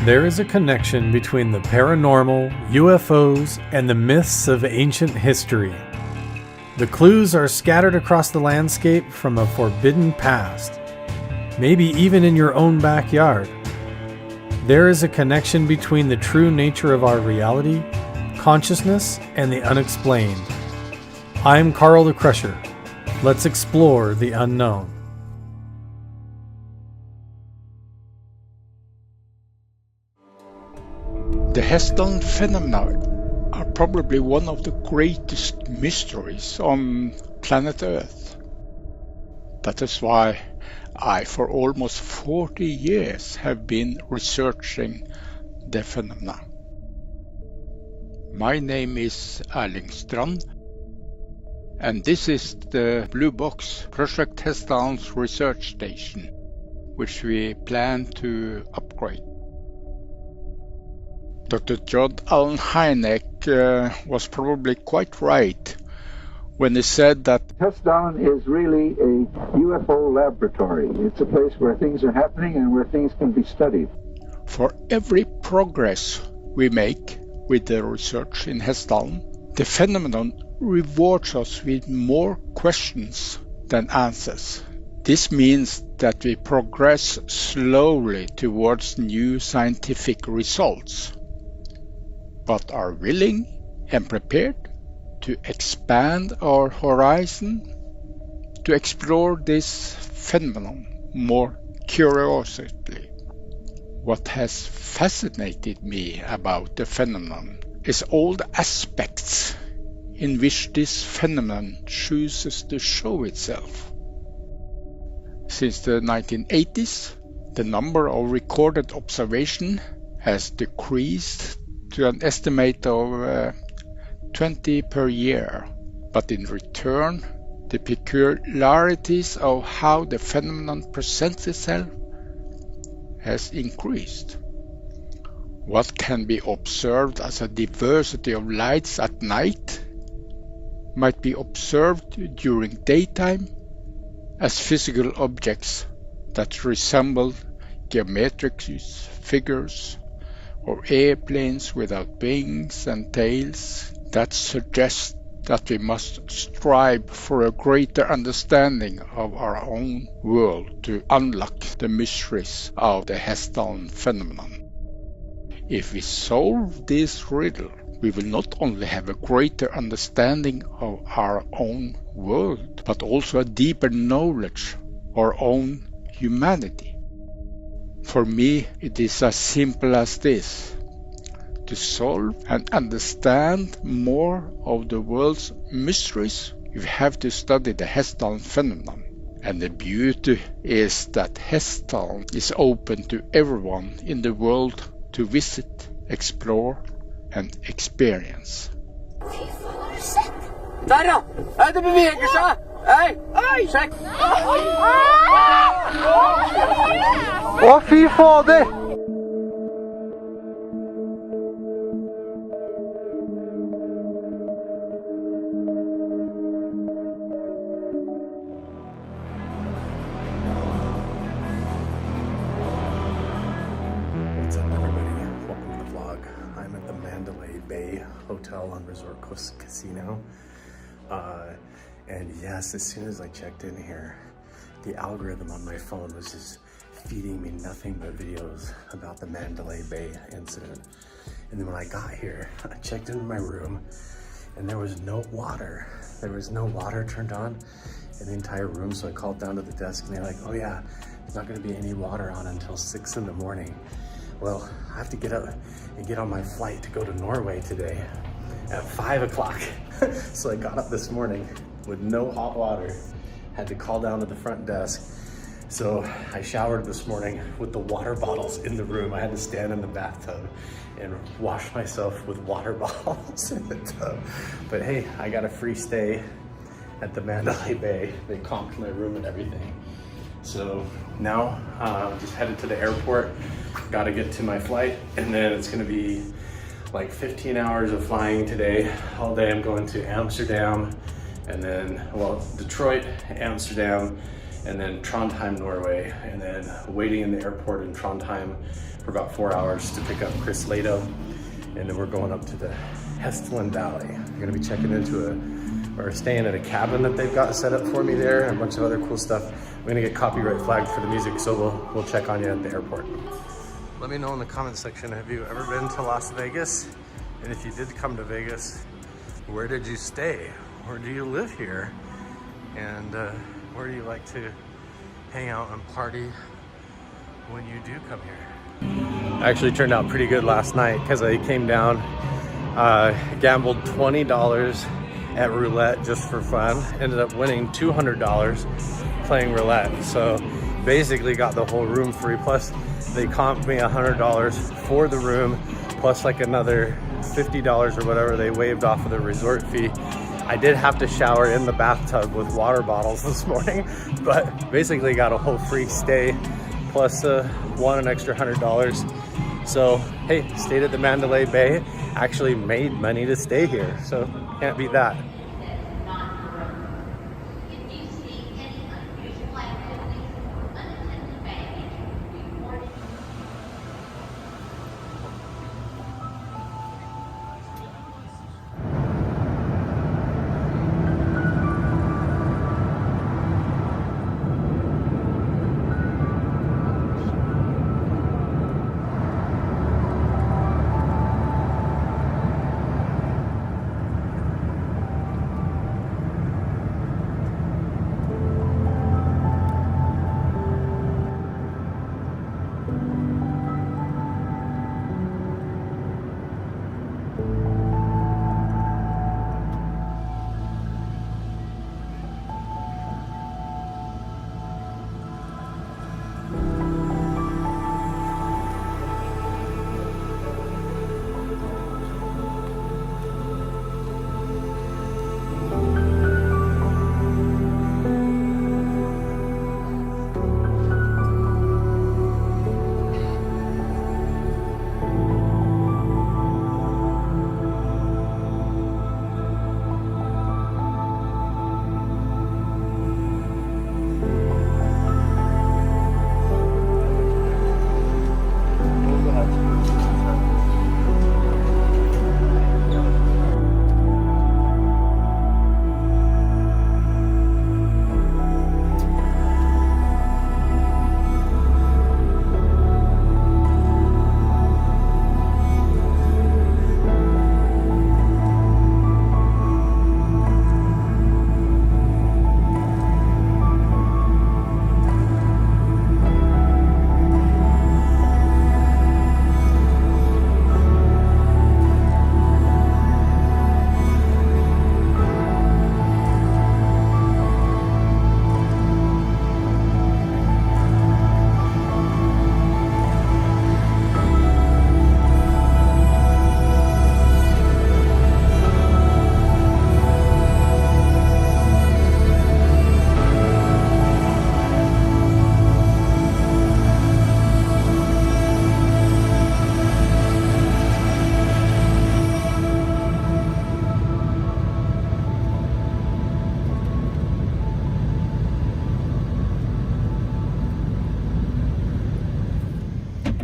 There is a connection between the paranormal, UFOs, and the myths of ancient history. The clues are scattered across the landscape from a forbidden past, maybe even in your own backyard. There is a connection between the true nature of our reality, consciousness, and the unexplained. I'm Carl the Crusher. Let's explore the unknown. The Hessdalen phenomena are probably one of the greatest mysteries on planet Earth. That is why I, for almost 40 years, have been researching the phenomena. My name is Erling Strand, and this is the Blue Box Project Hessdalen's research station, which we plan to upgrade. Dr. John Allen Hynek was probably quite right when he said that Hessdalen is really a UFO laboratory. It's a place where things are happening and where things can be studied. For every progress we make with the research in Hessdalen, the phenomenon rewards us with more questions than answers. This means that we progress slowly towards new scientific results, but are willing and prepared to expand our horizon, to explore this phenomenon more curiously. What has fascinated me about the phenomenon is all the aspects in which this phenomenon chooses to show itself. Since the 1980s, the number of recorded observations has decreased to an estimate of 20 per year, but in return, the peculiarities of how the phenomenon presents itself has increased. What can be observed as a diversity of lights at night might be observed during daytime as physical objects that resemble geometric figures or airplanes without wings and tails. That suggests that we must strive for a greater understanding of our own world to unlock the mysteries of the Hessdalen phenomenon. If we solve this riddle, we will not only have a greater understanding of our own world, but also a deeper knowledge of our own humanity. For me, it is as simple as this. To solve and understand more of the world's mysteries, you have to study the Hessdalen phenomenon. And the beauty is that Hessdalen is open to everyone in the world to visit, explore, and experience. Fy faen, har du sett? Der ja! Hei, det beveger seg! Hei! Hei! Sjekk! Å, fy fader! What's up, everybody? Welcome to the vlog. I'm at the Mandalay Bay Hotel and Resort Casino. And yes, as soon as I checked in here, the algorithm on my phone was just feeding me nothing but videos about the Mandalay Bay incident. And then when I got here, I checked into my room and there was no water. There was no water turned on in the entire room. So I called down to the desk and they're like, oh yeah, there's not gonna be any water on until 6 in the morning. Well, I have to get up and get on my flight to go to Norway today at 5 o'clock. So I got up this morning with no hot water, had to call down to the front desk. So I showered this morning with the water bottles in the room. I had to stand in the bathtub and wash myself with water bottles in the tub. But hey, I got a free stay at the Mandalay Bay. They comped my room and everything. So now just headed to the airport. Got to get to my flight, and then it's going to be like 15 hours of flying today. All day I'm going to Amsterdam, and then, well, Detroit, Amsterdam, and then Trondheim, Norway, and then waiting in the airport in Trondheim for about 4 hours to pick up Chris Lato, and then we're going up to the Hessdalen Valley. We're gonna be checking into or staying at a cabin that they've got set up for me there, and a bunch of other cool stuff. We're gonna get copyright flagged for the music, so we'll check on you at the airport. Let me know in the comment section, have you ever been to Las Vegas? And if you did come to Vegas, where did you stay? Where do you live here? And where do you like to hang out and party when you do come here? Actually turned out pretty good last night because I came down, gambled $20 at roulette just for fun. Ended up winning $200 playing roulette. So basically got the whole room free. Plus they comped me $100 for the room, plus like another $50 or whatever they waived off of the resort fee. I did have to shower in the bathtub with water bottles this morning, but basically got a whole free stay, plus won an extra $100. So hey, stayed at the Mandalay Bay, actually made money to stay here, so can't beat that.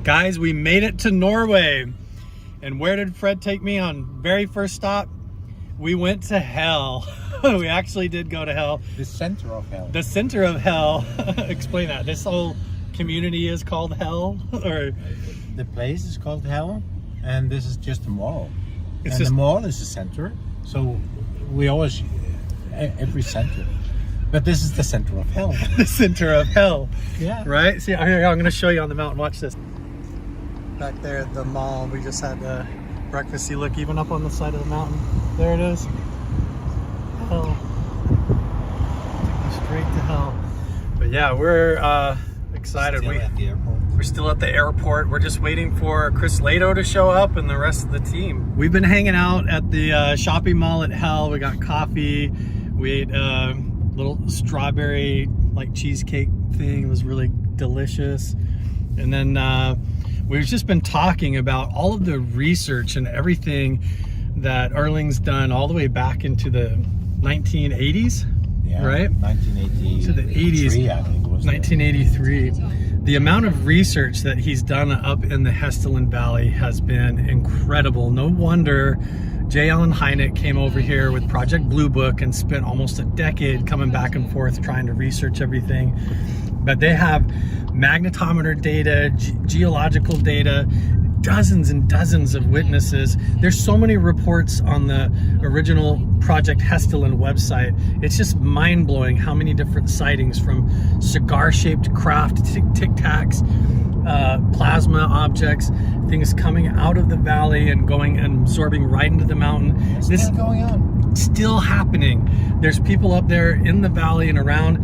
Guys, we made it to Norway. And where did Fred take me on very first stop? We went to hell. We actually did go to hell. The center of hell. The center of hell. Explain that. This whole community is called hell? Or the place is called hell, and this is just the mall. It's and just... the mall is the center. So we always, every center. But this is the center of hell. The center of hell. Yeah. Right? See, here, I'm going to show you on the mountain. Watch this. Back there at the mall, we just had the breakfasty look, even up on the side of the mountain. There it is. Hell. Straight to hell. But yeah, we're excited. We're still at the airport. We're just waiting for Chris Lato to show up and the rest of the team. We've been hanging out at the shopping mall at hell. We got coffee. We ate a little strawberry like cheesecake thing. It was really delicious. And then we've just been talking about all of the research and everything that Erling's done all the way back into the 1980s. Yeah, right? 1980 To the 80s. I think it was 1983. The amount of research that he's done up in the Hessdalen Valley has been incredible. No wonder J. Allen Hynek came over here with Project Blue Book and spent almost a decade coming back and forth trying to research everything. But they have magnetometer data, geological data, dozens and dozens of witnesses. There's so many reports on the original Project Hessdalen website. It's just mind-blowing how many different sightings, from cigar-shaped craft, tic-tacs, plasma objects, things coming out of the valley and going and absorbing right into the mountain. This is going on. Still happening. There's people up there in the valley and around,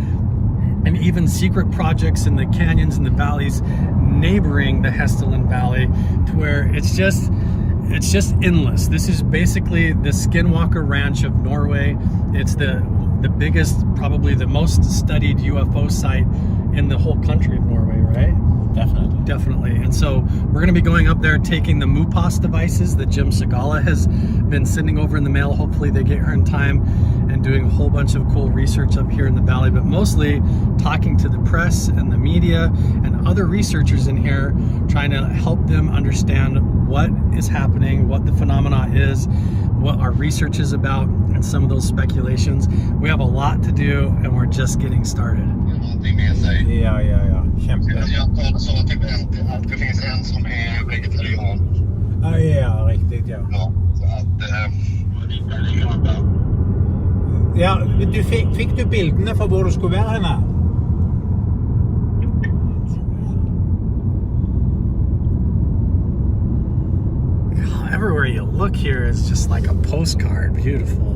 and even secret projects in the canyons and the valleys neighboring the Hessdalen Valley, to where it's just endless. This is basically the Skinwalker Ranch of Norway. It's the biggest, probably the most studied UFO site in the whole country of Norway, right? Definitely. And so we're going to be going up there, taking the MUPOS devices that Jim Segala has been sending over in the mail. Hopefully they get here in time, and doing a whole bunch of cool research up here in the valley, but mostly talking to the press and the media and other researchers in here, trying to help them understand what is happening, what the phenomena is, what our research is about, and some of those speculations. We have a lot to do, and we're just getting started. Ja. Kjempe. Jag sa till Bente att det finns en som är vegetarian. Ja, riktigt, ja. Ja, så att det ligger där. Ja, du fikk du bildene for hvor du skulle være henne? Everywhere you look here is just like a postcard. Beautiful.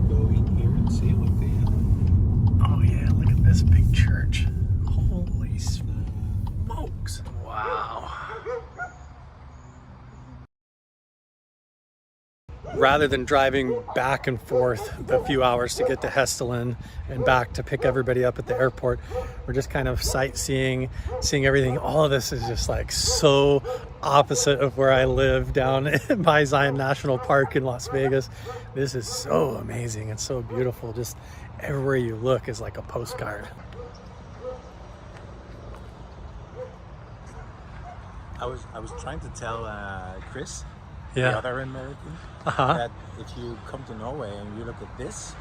Go in here and see what they have. Oh yeah, look at this big church. Holy smokes. Wow. Rather than driving back and forth a few hours to get to Hessdalen and back to pick everybody up at the airport, we're just kind of sightseeing, seeing everything. All of this is just like so opposite of where I live down by Zion National Park in Las Vegas. This is so amazing and so beautiful. Just everywhere you look is like a postcard. I was trying to tell Chris, Yeah. the other American, that if you come to Norway and you look at this,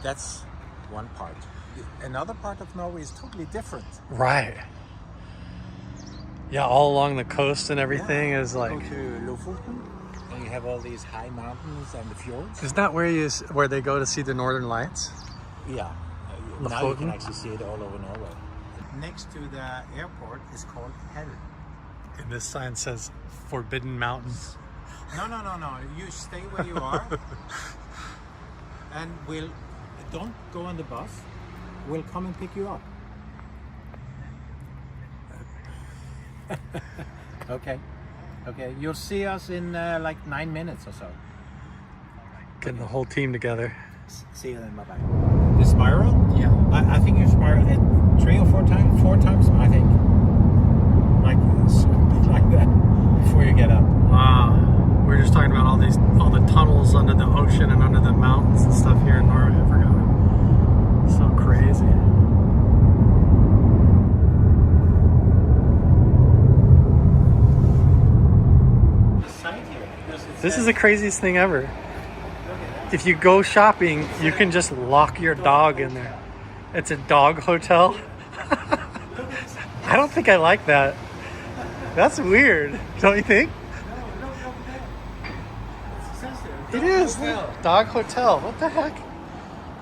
that's one part. Another part of Norway is totally different. Right. Yeah, all along the coast and everything is like. Go to Lofoten, and you have all these high mountains and the fjords. Isn't that where they go to see the Northern Lights? Yeah. Now you Lofoten? can actually see it all over Norway. Next to the airport is called Hell. And this sign says Forbidden Mountains. No. You stay where you are, and don't go on the bus. We'll come and pick you up. Okay. You'll see us in like 9 minutes or so. Getting the whole team together. See you then. Bye bye. The spiral? Yeah. I think you spiral it 3 or 4 times. 4 times, I think. Like that before you get up. Wow. We were just talking about all the tunnels under the ocean and under the mountains and stuff here in Norway. I forgot. So crazy. This is the craziest thing ever. If you go shopping, you can just lock your dog in there. It's a dog hotel. I don't think I like that. That's weird, don't you think? It is. Dog hotel. What the heck?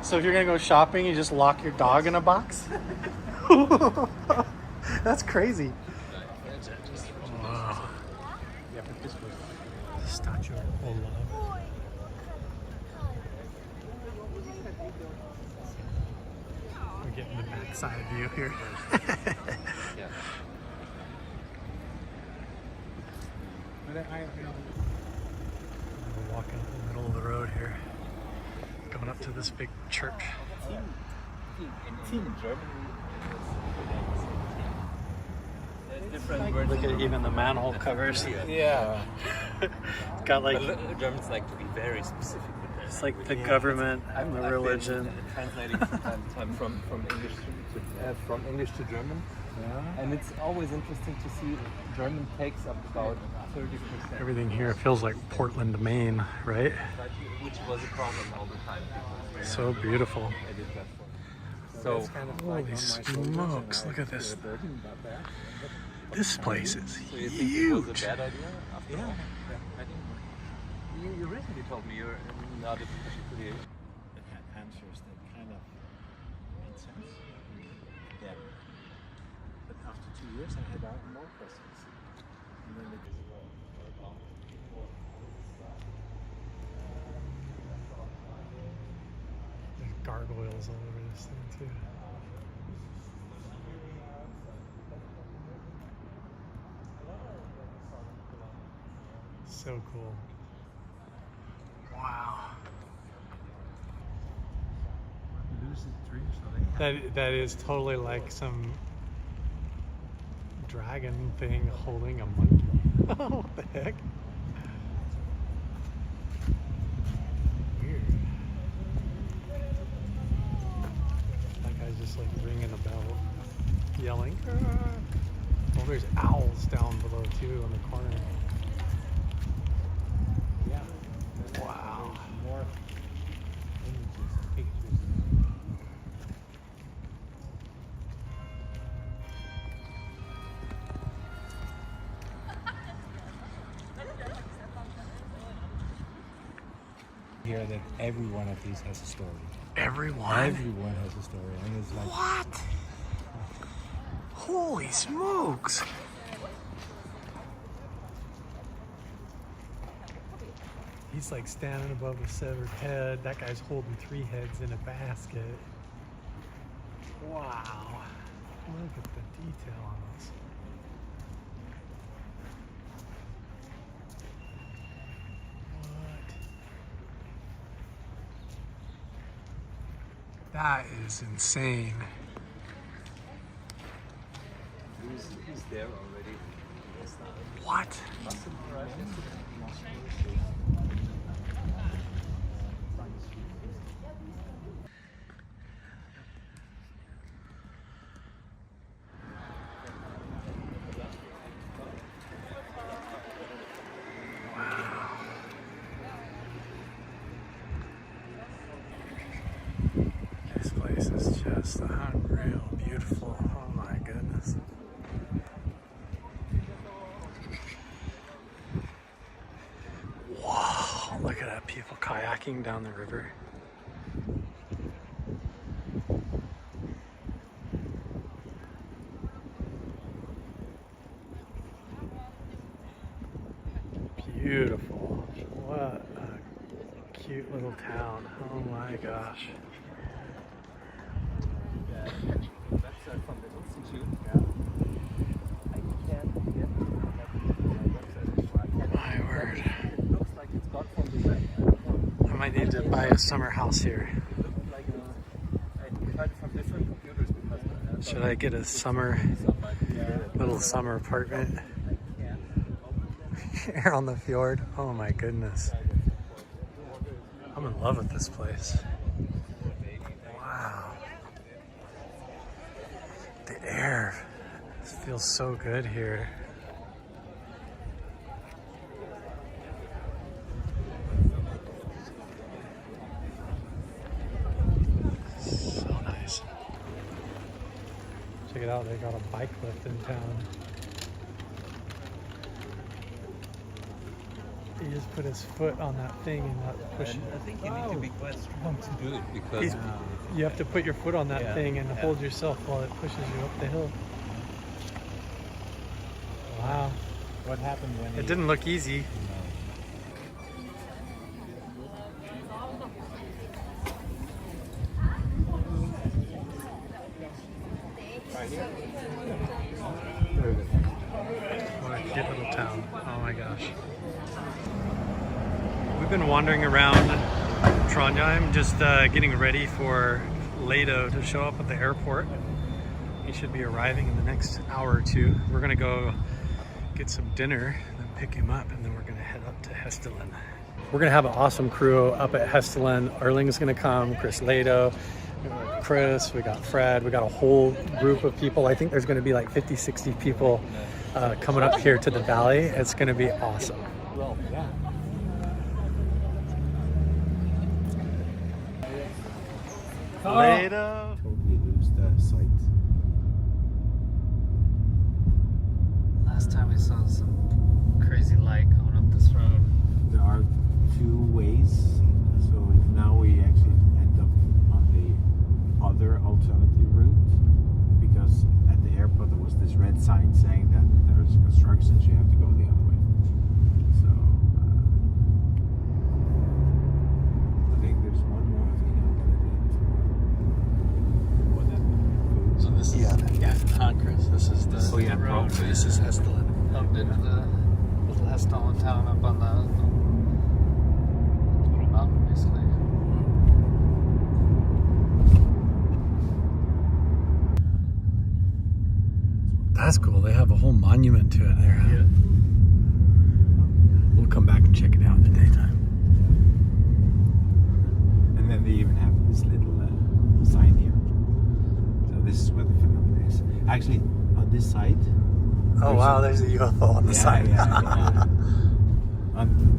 So if you're gonna go shopping, you just lock your dog in a box? That's crazy. Wow. Statue of Olav. We're getting the backside view here. We're walking up the middle of the road here, going up to this big church. Look at even the manhole covers. Yeah. Got like Germans like to be very specific with that. It's like the government and the religion. Translating from time to time from English to German. Yeah. And it's always interesting to see German takes up about 30%. Everything here feels like Portland, Maine, right? Which was a problem all the time. So beautiful. I did that for. So Holy smokes, look at this. This place is so you think it huge. was a bad idea? After all? I think you recently told me you're not particularly. It had answers that kind of made sense. Yeah. But after 2 years, I had more questions. And then it There's gargoyles all over this thing too. So cool. Wow. lucid dreams are they? That is totally like some dragon thing holding a monkey. Oh, what the heck? Weird. That guy's just like ringing a bell, yelling. Oh, there's owls down below too on the corner. Yeah. Wow. More images, pictures. Here that every one of these has a story. Everyone? Everyone has a story, and it's like What? Holy smokes! He's like standing above a severed head. That guy's holding 3 heads in a basket. Wow. Look at the detail on this. What? That is insane. Who's there already? What? This place is just unreal, beautiful. Oh my goodness. Wow, look at that, people kayaking down the river. Beautiful. What a cute little town. Oh my gosh. Website from the Institute. I can't get to that website. My word. It looks like it's got from the web. I might need to buy a summer house here. It looked like I tried from different computers because Should I get a little summer apartment here on the fjord? Oh my goodness. I'm in love with this place. Wow. The air feels so good here. So nice. Check it out, they got a bike lift in town. He just put his foot on that thing and not push it. I think you need to be quite strong to do it because You have to put your foot on that thing and hold yourself while it pushes you up the hill. Wow. what happened when It didn't look easy. What a cute little town. Oh my gosh. We've been wandering around Trondheim, just getting ready for Lado to show up at the airport. He should be arriving in the next hour or two. We're gonna go get some dinner, then pick him up, and then we're gonna head up to Hessdalen. We're gonna have an awesome crew up at Hessdalen. Erling's gonna come, Chris Lado, Chris, we got Fred, we got a whole group of people. I think there's gonna be like 50, 60 people coming up here to the valley. It's gonna be awesome. Well, yeah. Lado. Totally lose the sight. Last time we saw some crazy light going up this road. There are two ways, so if now we actually end up on the other alternative route, because at the airport there was this red sign saying that there's construction, so you have to go the other way. So I think there's one more thing I'm gonna need to. So this is Chris. This is the road. probably. This is Hessdalen. Up into the little Hessdalen town up on the little mountain, basically. That's cool. They have a whole monument to it there. Huh? Yeah. We'll come back and check it out in the daytime. And then they even have this little sign here. So this is where the phenomenon is. Actually, on this side. Oh wow, there's a UFO on the side.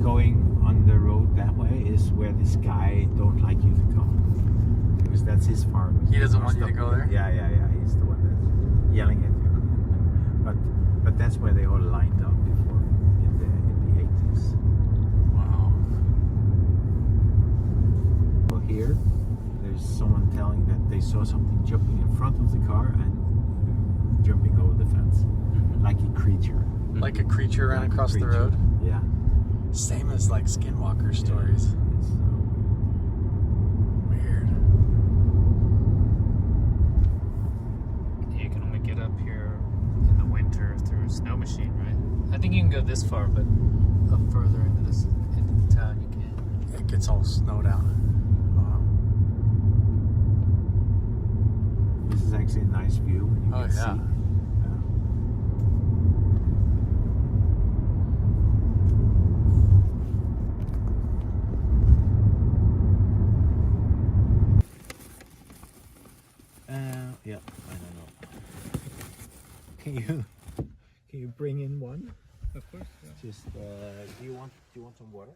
Going on the road that way is where this guy don't like you to come. Because that's his farm. He doesn't want you to go there? Yeah. He's the one that's yelling at you. But that's where they all lined up before in the 80s. Wow. So here, there's someone telling that they saw something jumping in front of the car and jumping over the fence. Like a creature. Like a creature ran across the road? Yeah. Same as like skinwalker stories. So Weird. You can only get up here in the winter through a snow machine, right? I think you can go this far, but up further into the town you can't. It gets all snowed out. this is actually a nice view. When you Oh, can see. yeah. Yeah, I don't know. Can you bring in one? Of course. Yeah. Just do you want some water?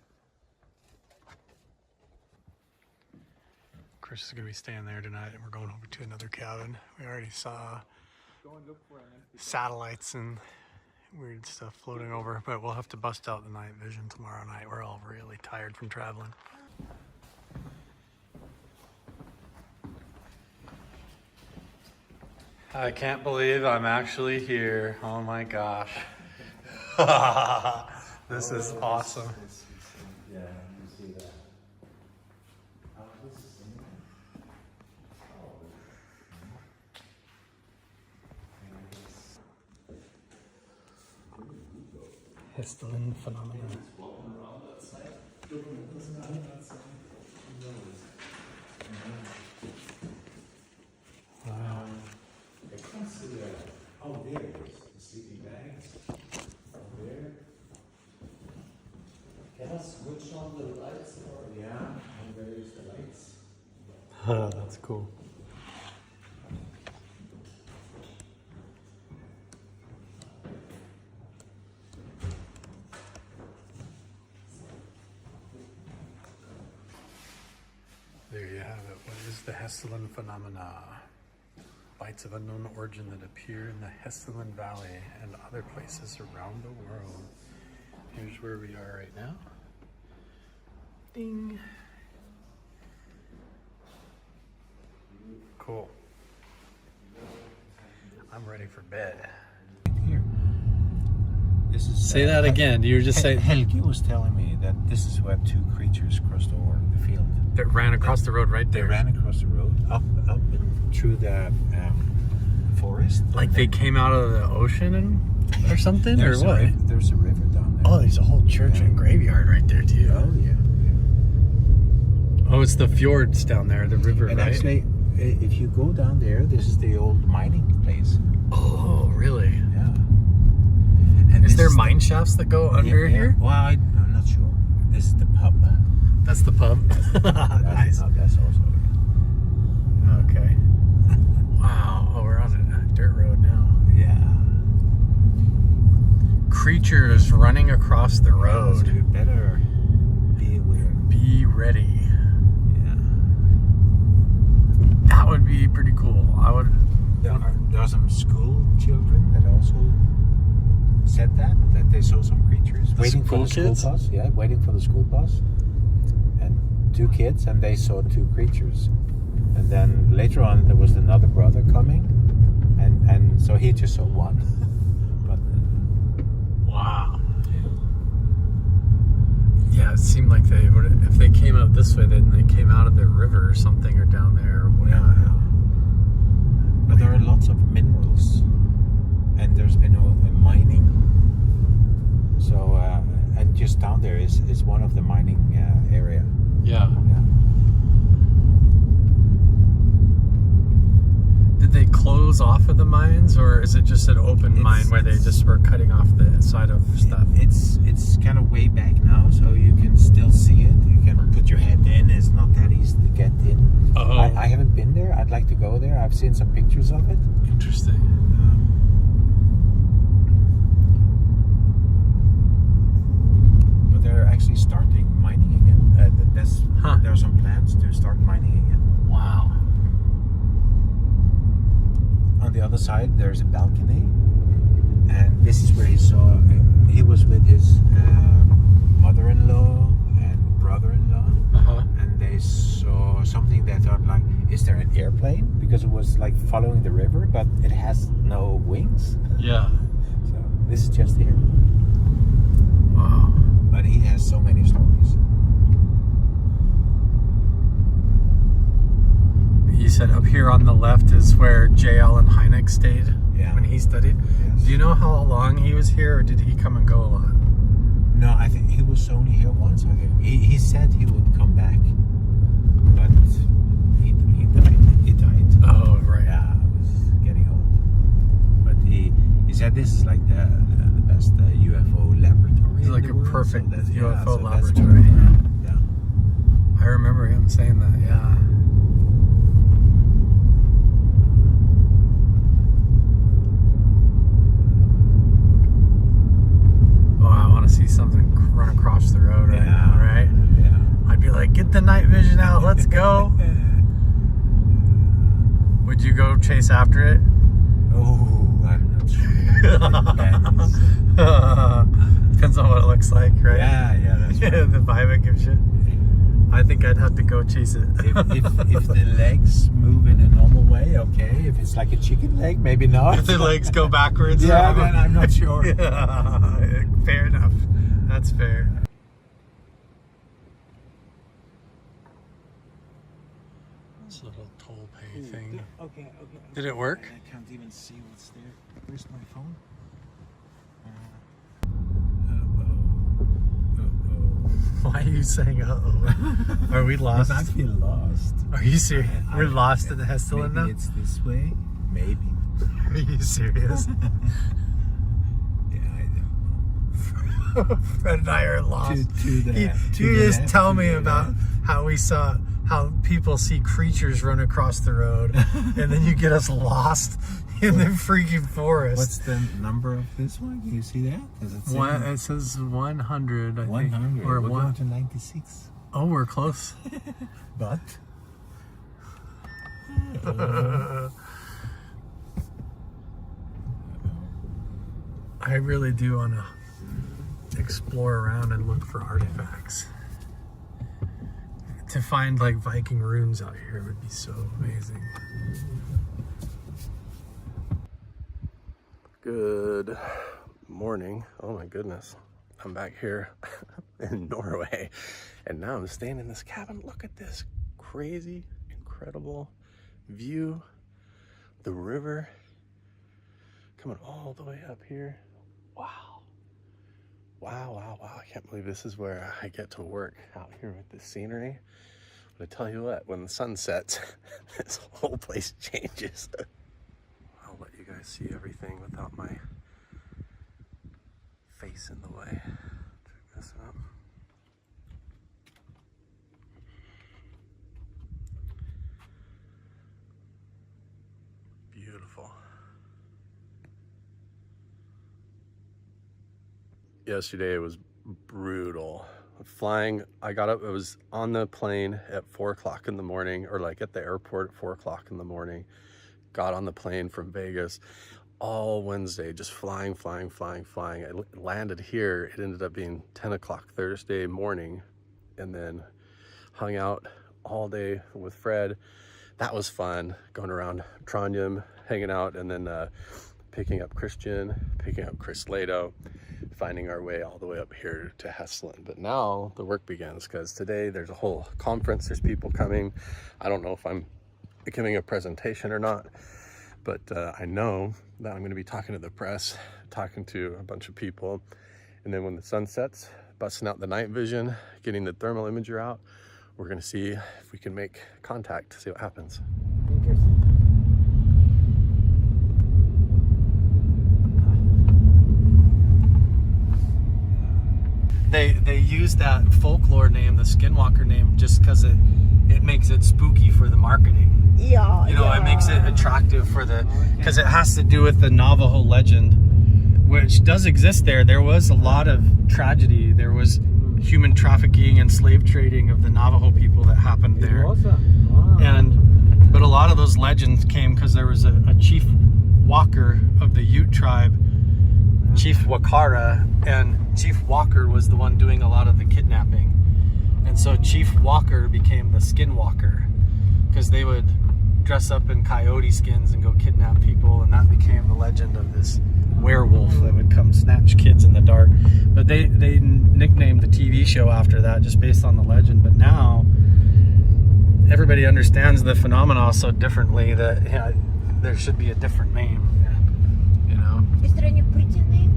Chris is gonna be staying there tonight, and we're going over to another cabin. We already saw satellites and weird stuff floating over, but we'll have to bust out the night vision tomorrow night. We're all really tired from traveling. I can't believe I'm actually here. Oh my gosh. This is awesome. Yeah, you see that. Hessdalen phenomenon. Wow. Oh, there it is. The sleeping bags. There. Can I switch on the lights? Or yeah, and there is the lights. That's cool. There you have it. What is the Hessdalen phenomena? Lights of unknown origin that appear in the Hessdalen Valley and other places around the world. Here's where we are right now. Ding. Cool. I'm ready for bed. Here. This is. Say that again. You were just saying Helge was telling me that this is where two creatures crossed over the field. that ran across the road right They there. ran across the road, up through the forest. Like they came out of the ocean or something, or what? There's a river down there. Oh, there's a whole church and graveyard right there too. Oh, yeah. Oh, it's the fjords down there, the river, And right? actually, if you go down there, this is the old mining place. Oh, really? Yeah. And Is this there the- mine shafts that go under Yeah, yeah. here? Well, I'm not sure. This is the pub. That's the pub. Nice. That's also. Okay. Wow. Oh, we're on a dirt road now. Yeah. Creatures running across the road. So you better be aware. Be ready. Yeah. That would be pretty cool. I would. There are some school children that also said that they saw some creatures waiting for the school bus. Yeah, waiting for the school bus, and 2 kids, and they saw 2 creatures. And then later on, there was another brother coming, and so he just saw 1. But wow. Yeah, it seemed like they would. If they came out this way, then they came out of the river or something, or down there. Or whatever. yeah. But there are lots of minerals, and there's been mining. So, and just down there is one of the mining area. Yeah. Yeah. Did they close off of the mines, or is it just an open mine where they just were cutting off the side of stuff? It's kind of way back now, so you can still see it. You can put your head in. It's not that easy to get in. Oh. I haven't been there. I'd like to go there. I've seen some pictures of it. Interesting. But they're actually starting mining again. There are some plans to start mining again. Wow. On the other side, there's a balcony, and this is where he saw. He was with his mother-in-law and brother-in-law, and they saw something that thought like, "Is there an airplane?" Because it was like following the river, but it has no wings. Yeah. So this is just here. Wow. But he has so many stories. You said up here on the left is where J. Allen Hynek stayed when he studied. Yes. Do you know how long he was here, or did he come and go a lot? No, I think he was only here once. I think he said he would come back, but he died. He died. Oh, right. Yeah, I was getting old. But he said this is like the best UFO laboratory. It's like in a the world. perfect So UFO that's laboratory. Yeah. I remember him saying that. Yeah. See something run across the road right now, right? Yeah. I'd be like, get the night vision out, let's go. Would you go chase after it? Oh, I'm not sure. Depends on what it looks like, right? Yeah, that's right. The vibe it gives you. I think I'd have to go chase it. if the legs move in a normal way, okay. If it's like a chicken leg, maybe not. If the legs go backwards, yeah, then I'm not sure. Yeah, fair enough. That's fair. This little toll pay thing. Okay. Did it work? I can't even see what's there. Where's my phone? Why are you saying uh-oh? Are we lost? I feel lost. Are you serious? We're lost in the Hessdalen now? Maybe it's this way. Maybe. Are you serious? Yeah, I don't know. Fred and I are lost. You just left, tell me the about left. how people see creatures run across the road, and then you get us lost in the freaking forest. What's the number of this one? Can you see that? Does it say? It says 100, I think. 100. Or We're going to 96. Oh, we're close. But I really do want to explore around and look for artifacts. To find like Viking runes out here would be so amazing. Good morning. Oh my goodness. I'm back here in Norway, and now I'm staying in this cabin. Look at this crazy, incredible view. The river coming all the way up here. Wow. Wow. I can't believe this is where I get to work, out here with this scenery. But I tell you what, when the sun sets, this whole place changes. I'll let you guys see everything without my face in the way. Check this out. yesterday was brutal. Flying, I got up, I was on the plane at 4 o'clock in the morning, or like at the airport at 4 o'clock in the morning. Got on the plane from Vegas all Wednesday, just flying. I landed here, it ended up being 10 o'clock Thursday morning, and then hung out all day with Fred. That was fun, going around Trondheim, hanging out, and then picking up Christian, picking up Chris Lato, finding our way all the way up here to Hessdalen. But now the work begins, because today there's a whole conference, there's people coming. I don't know if I'm giving a presentation or not, but I know that I'm going to be talking to the press, talking to a bunch of people, and then when the sun sets, busting out the night vision, getting the thermal imager out, we're going to see if we can make contact, see what happens. They use that folklore name, the Skinwalker name, just because it makes it spooky for the marketing. Yeah. You know, it makes it attractive for the, because it has to do with the Navajo legend, which does exist there. There was a lot of tragedy. There was human trafficking and slave trading of the Navajo people that happened there. But a lot of those legends came because there was a chief walker of the Ute tribe, Chief Wakara, and Chief Walker was the one doing a lot of the kidnapping. And so Chief Walker became the Skinwalker, because they would dress up in coyote skins and go kidnap people, and that became the legend of this werewolf that would come snatch kids in the dark. But they nicknamed the TV show after that, just based on the legend. But now everybody understands the phenomena so differently that, you know, there should be a different name. You know? Is there any pretty name?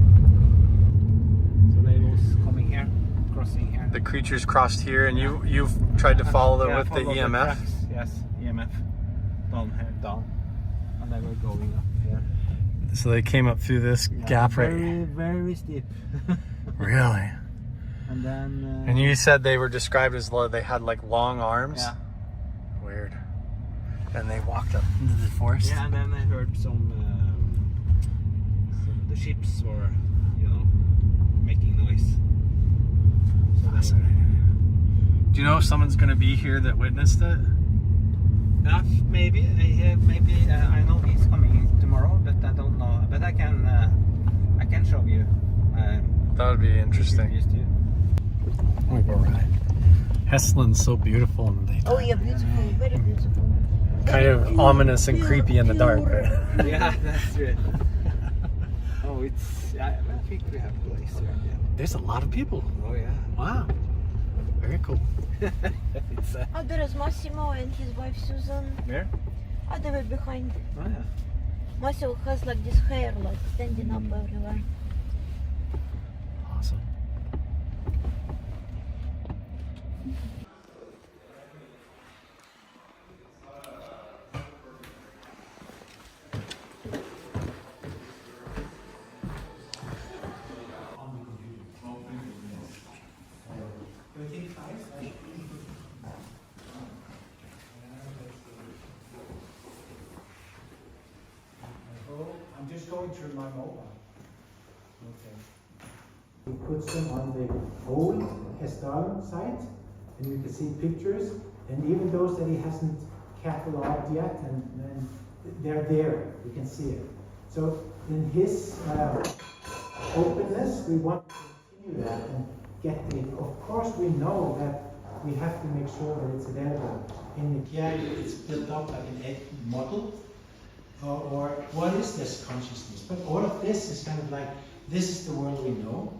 So they was coming here, crossing here. The creatures crossed here, and you've tried to follow them with the EMF? Tracks. Yes, EMF. Down here, down. And they were going up here. So they came up through this gap right here. Very steep. Really? And then... and you said they were described as though they had like long arms? Yeah. Weird. And they walked up into the forest? Yeah, and then I heard some the ships were, you know, making noise. So fascinating. Do you know if someone's going to be here that witnessed it? Maybe. I know he's coming tomorrow, but I don't know. But I can show you. That would be interesting. I'm going to go right. Hessdalen's so beautiful in the daytime. Oh, yeah, beautiful, very beautiful. Kind of ominous and creepy in the dark. Yeah, that's it. Oh, it's... I think we have a place here. Yeah. There's a lot of people. Oh, yeah. Wow. Very cool. It's, Oh, there is Massimo and his wife Susan. where? Oh, they were behind. Oh, yeah. Massimo has like this hair, like standing up everywhere. Awesome. I'm just going through my mobile. Okay. He puts them on the old Hessdalen site, and you can see pictures, and even those that he hasn't cataloged yet, and they're there. You can see it. So in his openness, we want to continue that and get the. Of course, we know that we have to make sure that it's available. It's built up like an egg model. Or what is this consciousness? But all of this is kind of like, this is the world we know.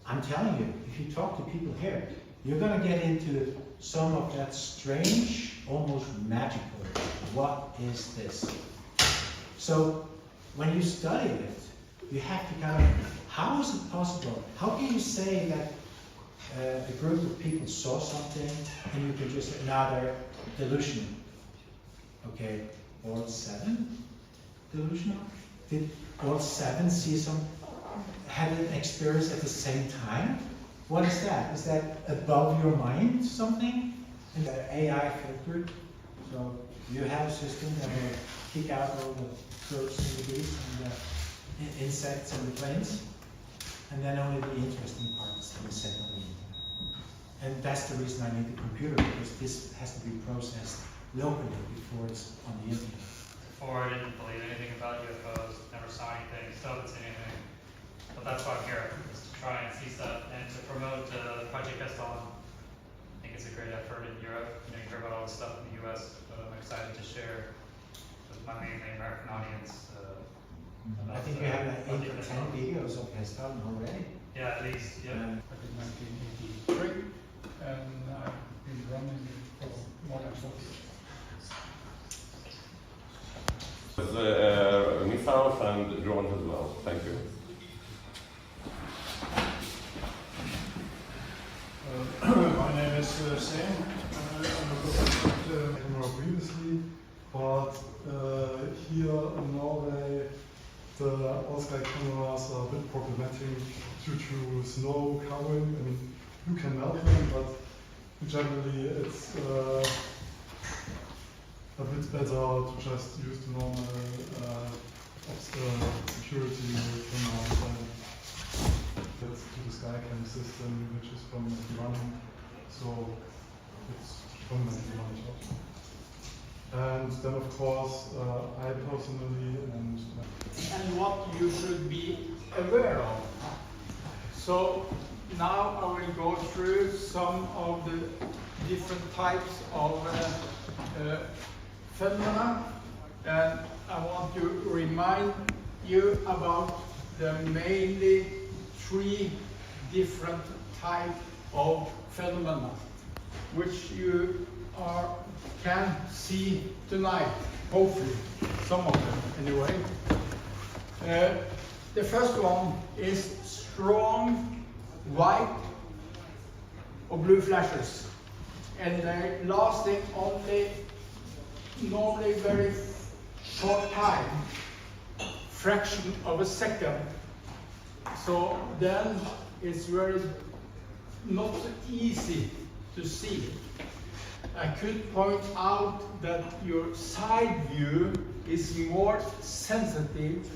I'm telling you, if you talk to people here, you're going to get into some of that strange, almost magical. What is this? So when you study it, you have to kind of, how is it possible? How can you say that a group of people saw something and you can just say, no, they're delusional? Okay. All seven delusional? Did all seven see had an experience at the same time? What is that? Is that above your mind something? And the AI filtered. So you have a system that will kick out all the birds and the bees and the insects and the planes. and then only the interesting part is being set on the internet. And that's the reason I need the computer, because this has to be processed locally before it's on the internet. Before I didn't believe anything about UFOs, never saw anything, still haven't seen anything. But that's why I'm here, is to try and see stuff and to promote Project Hessdalen. I think it's a great effort in Europe. You hear about all this stuff in the US, but I'm excited to share with my mainly American audience. I think you have like 8 or 10 videos of Hessdalen already. Yeah, at least, yeah. Back in 1983, and I've been running it for more than 40 years. Missiles and drones as well. Thank you. My name is Sam. I'm a professor previously, but here in Norway, the all-sky cameras are a bit problematic due to snow covering. I mean, you can melt them, but generally it's a bit better to just use the normal security camera. That's to the Skycam system, which is from running, so it's permanently monitored. And then, of course, I personally and what you should be aware of. So now I will go through some of the different types of phenomena, and I want to remind you about the mainly 3 different types of phenomena which you can see tonight, hopefully, some of them anyway. The first one is strong white or blue flashes, and they're lasting only normally very short time, fraction of a second. So then it's very not so easy to see. I could point out that your side view is more sensitive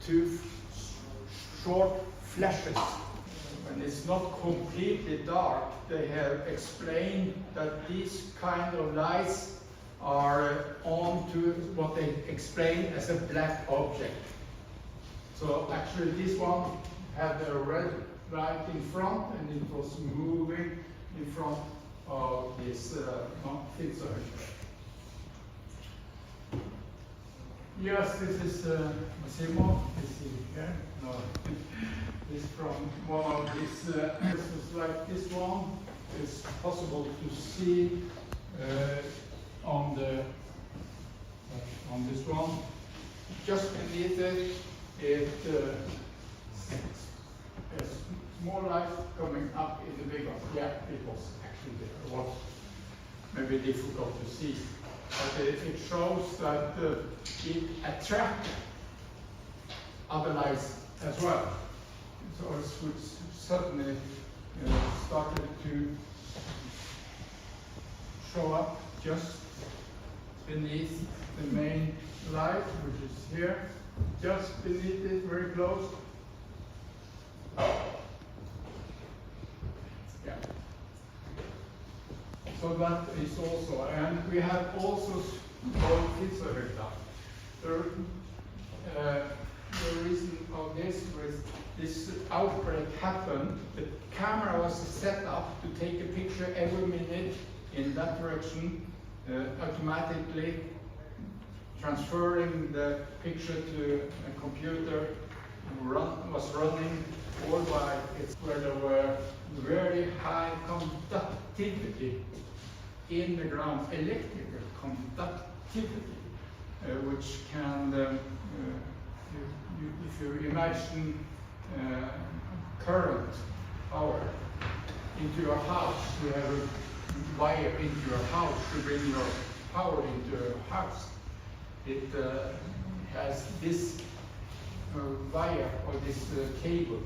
to short flashes. When it's not completely dark, they have explained that these kind of lights are on to what they explain as a black object. So actually this one had a red light in front, and it was moving in front of this filter. Yes, this is Massimo. This is here. No, this is from one of these. This is like this one. It's possible to see on this one. Just beneath it, it's more light coming up in the big one. Yeah, it was actually there. It was maybe difficult to see, but it shows that it attracts other lights as well. So it certainly started to show up just beneath the main light, which is here, just beneath it, very close. Yeah. So that is also, and we have also the reason of this was this outbreak happened. The camera was set up to take a picture every minute in that direction, automatically transferring the picture to a computer was running all by it's where there were very high conductivity in the ground, electrical conductivity, which can, if you imagine current power into your house, you have a wire into your house to bring your power into your house. It has this wire or this cable.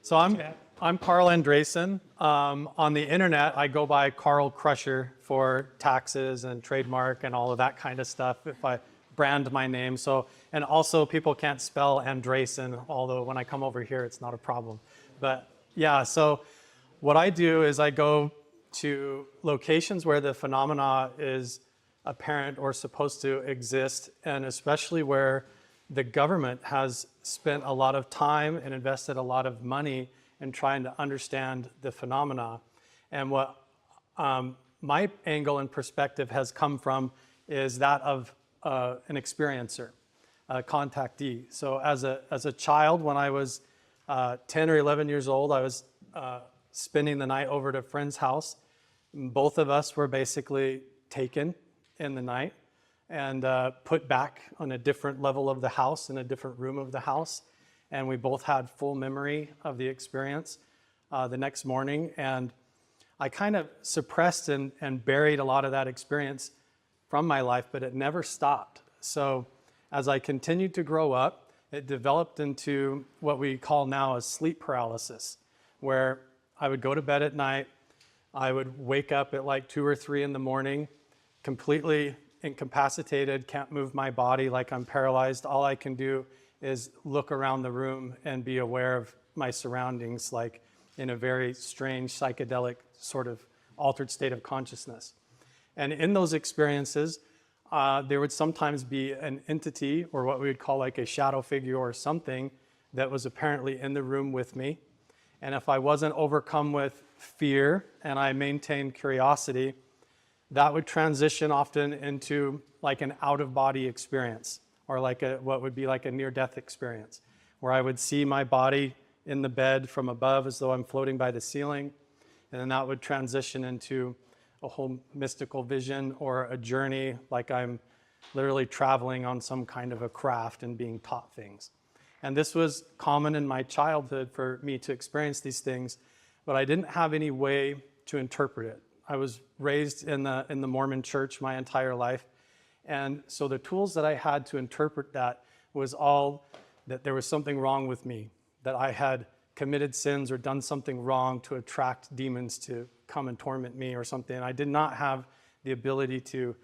So I'm Carl Andresen. On the internet, I go by Carl Crusher for taxes and trademark and all of that kind of stuff. If I brand my name. So, and also people can't spell Andresen, although when I come over here, it's not a problem. But yeah, so what I do is I go to locations where the phenomena is apparent or supposed to exist, and especially where the government has spent a lot of time and invested a lot of money in trying to understand the phenomena. And what my angle and perspective has come from is that of an experiencer, a contactee. So as a child, when I was 10 or 11 years old, I was spending the night over at a friend's house. Both of us were basically taken in the night and put back on a different level of the house, in a different room of the house. And we both had full memory of the experience the next morning. And I kind of suppressed and buried a lot of that experience from my life, but it never stopped. So as I continued to grow up, it developed into what we call now as sleep paralysis, where I would go to bed at night, I would wake up at like 2 or 3 in the morning, completely incapacitated, can't move my body, like I'm paralyzed. All I can do is look around the room and be aware of my surroundings, like in a very strange psychedelic sort of altered state of consciousness. And in those experiences, there would sometimes be an entity, or what we would call like a shadow figure or something, that was apparently in the room with me. And if I wasn't overcome with fear and I maintained curiosity, that would transition often into like an out-of-body experience, or like what would be like a near-death experience, where I would see my body in the bed from above as though I'm floating by the ceiling, and then that would transition into a whole mystical vision or a journey, like I'm literally traveling on some kind of a craft and being taught things. And this was common in my childhood for me to experience these things, but I didn't have any way to interpret it. I was raised in the Mormon church my entire life, and so the tools that I had to interpret that was all that there was something wrong with me, that I had committed sins or done something wrong to attract demons to come and torment me or something. I did not have the ability to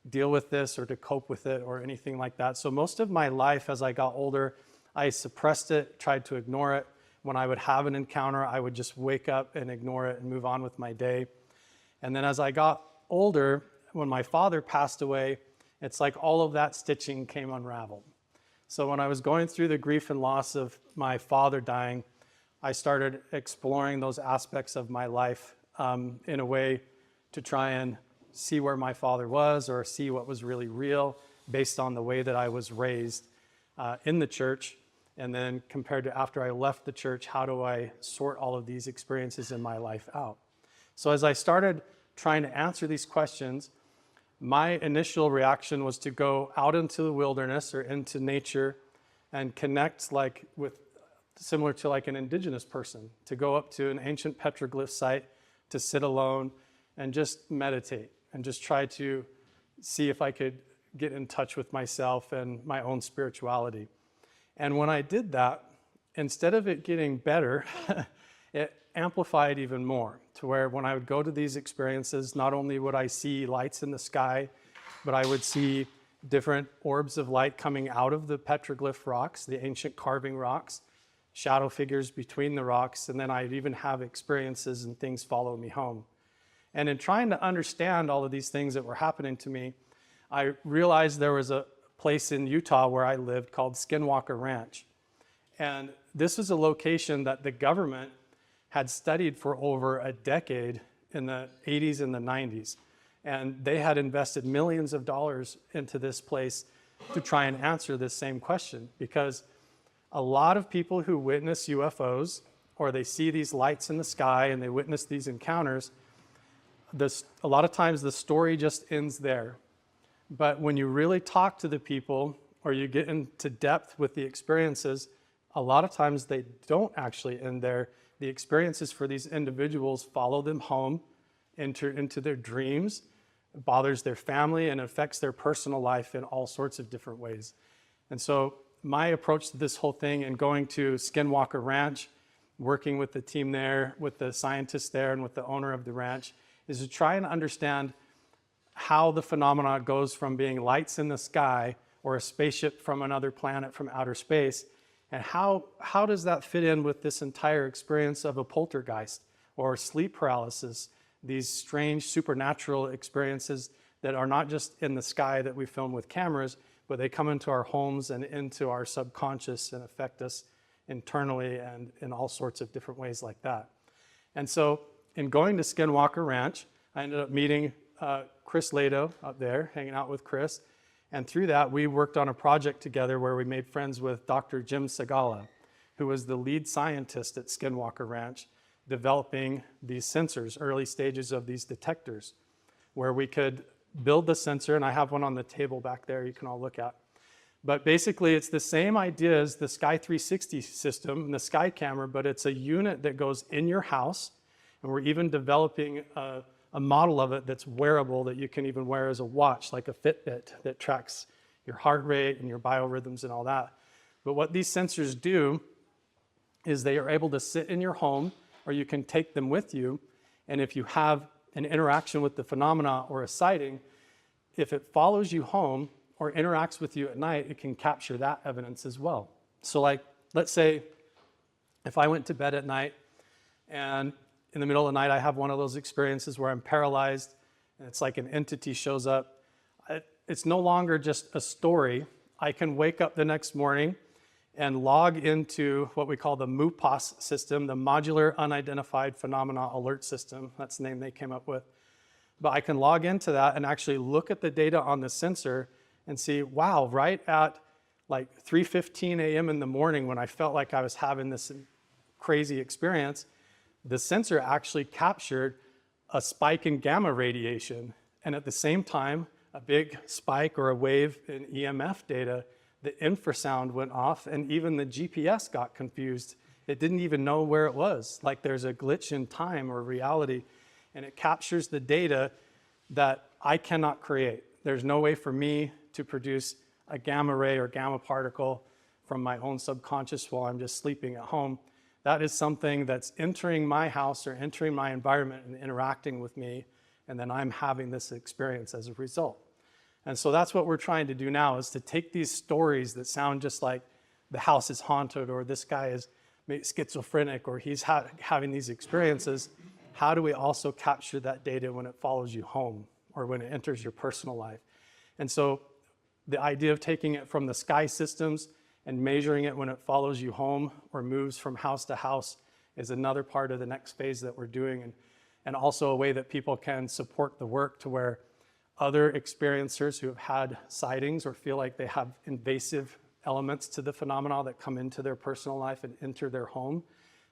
deal with this or to cope with it or anything like that. So most of my life as I got older, I suppressed it, tried to ignore it. When I would have an encounter, I would just wake up and ignore it and move on with my day. And then as I got older, when my father passed away, it's like all of that stitching came unraveled. So when I was going through the grief and loss of my father dying, I started exploring those aspects of my life in a way to try and see where my father was, or see what was really real based on the way that I was raised in the church. And then compared to after I left the church, how do I sort all of these experiences in my life out? So as I started trying to answer these questions, my initial reaction was to go out into the wilderness or into nature and connect like with, similar to like an indigenous person, to go up to an ancient petroglyph site, to sit alone and just meditate and just try to see if I could get in touch with myself and my own spirituality. And when I did that, instead of it getting better, it amplified even more, to where when I would go to these experiences, not only would I see lights in the sky, but I would see different orbs of light coming out of the petroglyph rocks, the ancient carving rocks, shadow figures between the rocks, and then I'd even have experiences and things follow me home. And in trying to understand all of these things that were happening to me, I realized there was a place in Utah where I lived called Skinwalker Ranch. And this is a location that the government had studied for over a decade in the 80s and the 90s. And they had invested millions of dollars into this place to try and answer this same question, because a lot of people who witness UFOs, or they see these lights in the sky and they witness these encounters, a lot of times the story just ends there. But when you really talk to the people, or you get into depth with the experiences, a lot of times they don't actually end there. The experiences for these individuals follow them home, enter into their dreams, bothers their family, and affects their personal life in all sorts of different ways. And so my approach to this whole thing, and going to Skinwalker Ranch, working with the team there, with the scientists there, and with the owner of the ranch, is to try and understand how the phenomena goes from being lights in the sky or a spaceship from another planet from outer space. And how does that fit in with this entire experience of a poltergeist or sleep paralysis, these strange supernatural experiences that are not just in the sky that we film with cameras, but they come into our homes and into our subconscious and affect us internally and in all sorts of different ways like that. And so in going to Skinwalker Ranch, I ended up meeting Chris Lado up there, hanging out with Chris. And through that, we worked on a project together where we made friends with Dr. Jim Segala, who was the lead scientist at Skinwalker Ranch, developing these sensors, early stages of these detectors, where we could build the sensor, and I have one on the table back there you can all look at. But basically, it's the same idea as the Sky 360 system and the Sky Camera, but it's a unit that goes in your house, and we're even developing a model of it that's wearable that you can even wear as a watch, like a Fitbit that tracks your heart rate and your biorhythms and all that. But what these sensors do is they are able to sit in your home, or you can take them with you, and if you have an interaction with the phenomena or a sighting, if it follows you home or interacts with you at night, it can capture that evidence as well. So like, let's say if I went to bed at night and in the middle of the night I have one of those experiences where I'm paralyzed and it's like an entity shows up, it's no longer just a story. I can wake up the next morning and log into what we call the MUPOS system, the Modular Unidentified Phenomena Alert System. That's the name they came up with. But I can log into that and actually look at the data on the sensor and see, wow, right at like 3:15 a.m. in the morning when I felt like I was having this crazy experience, the sensor actually captured a spike in gamma radiation. And at the same time, a big spike or a wave in EMF data, the infrasound went off, and even the GPS got confused. It didn't even know where it was. Like there's a glitch in time or reality, and it captures the data that I cannot create. There's no way for me to produce a gamma ray or gamma particle from my own subconscious while I'm just sleeping at home. That is something that's entering my house or entering my environment and interacting with me, and then I'm having this experience as a result. And so that's what we're trying to do now, is to take these stories that sound just like the house is haunted or this guy is schizophrenic or he's having these experiences. How do we also capture that data when it follows you home or when it enters your personal life? And so the idea of taking it from the sky systems and measuring it when it follows you home or moves from house to house is another part of the next phase that we're doing, and also a way that people can support the work to where other experiencers who have had sightings or feel like they have invasive elements to the phenomena that come into their personal life and enter their home,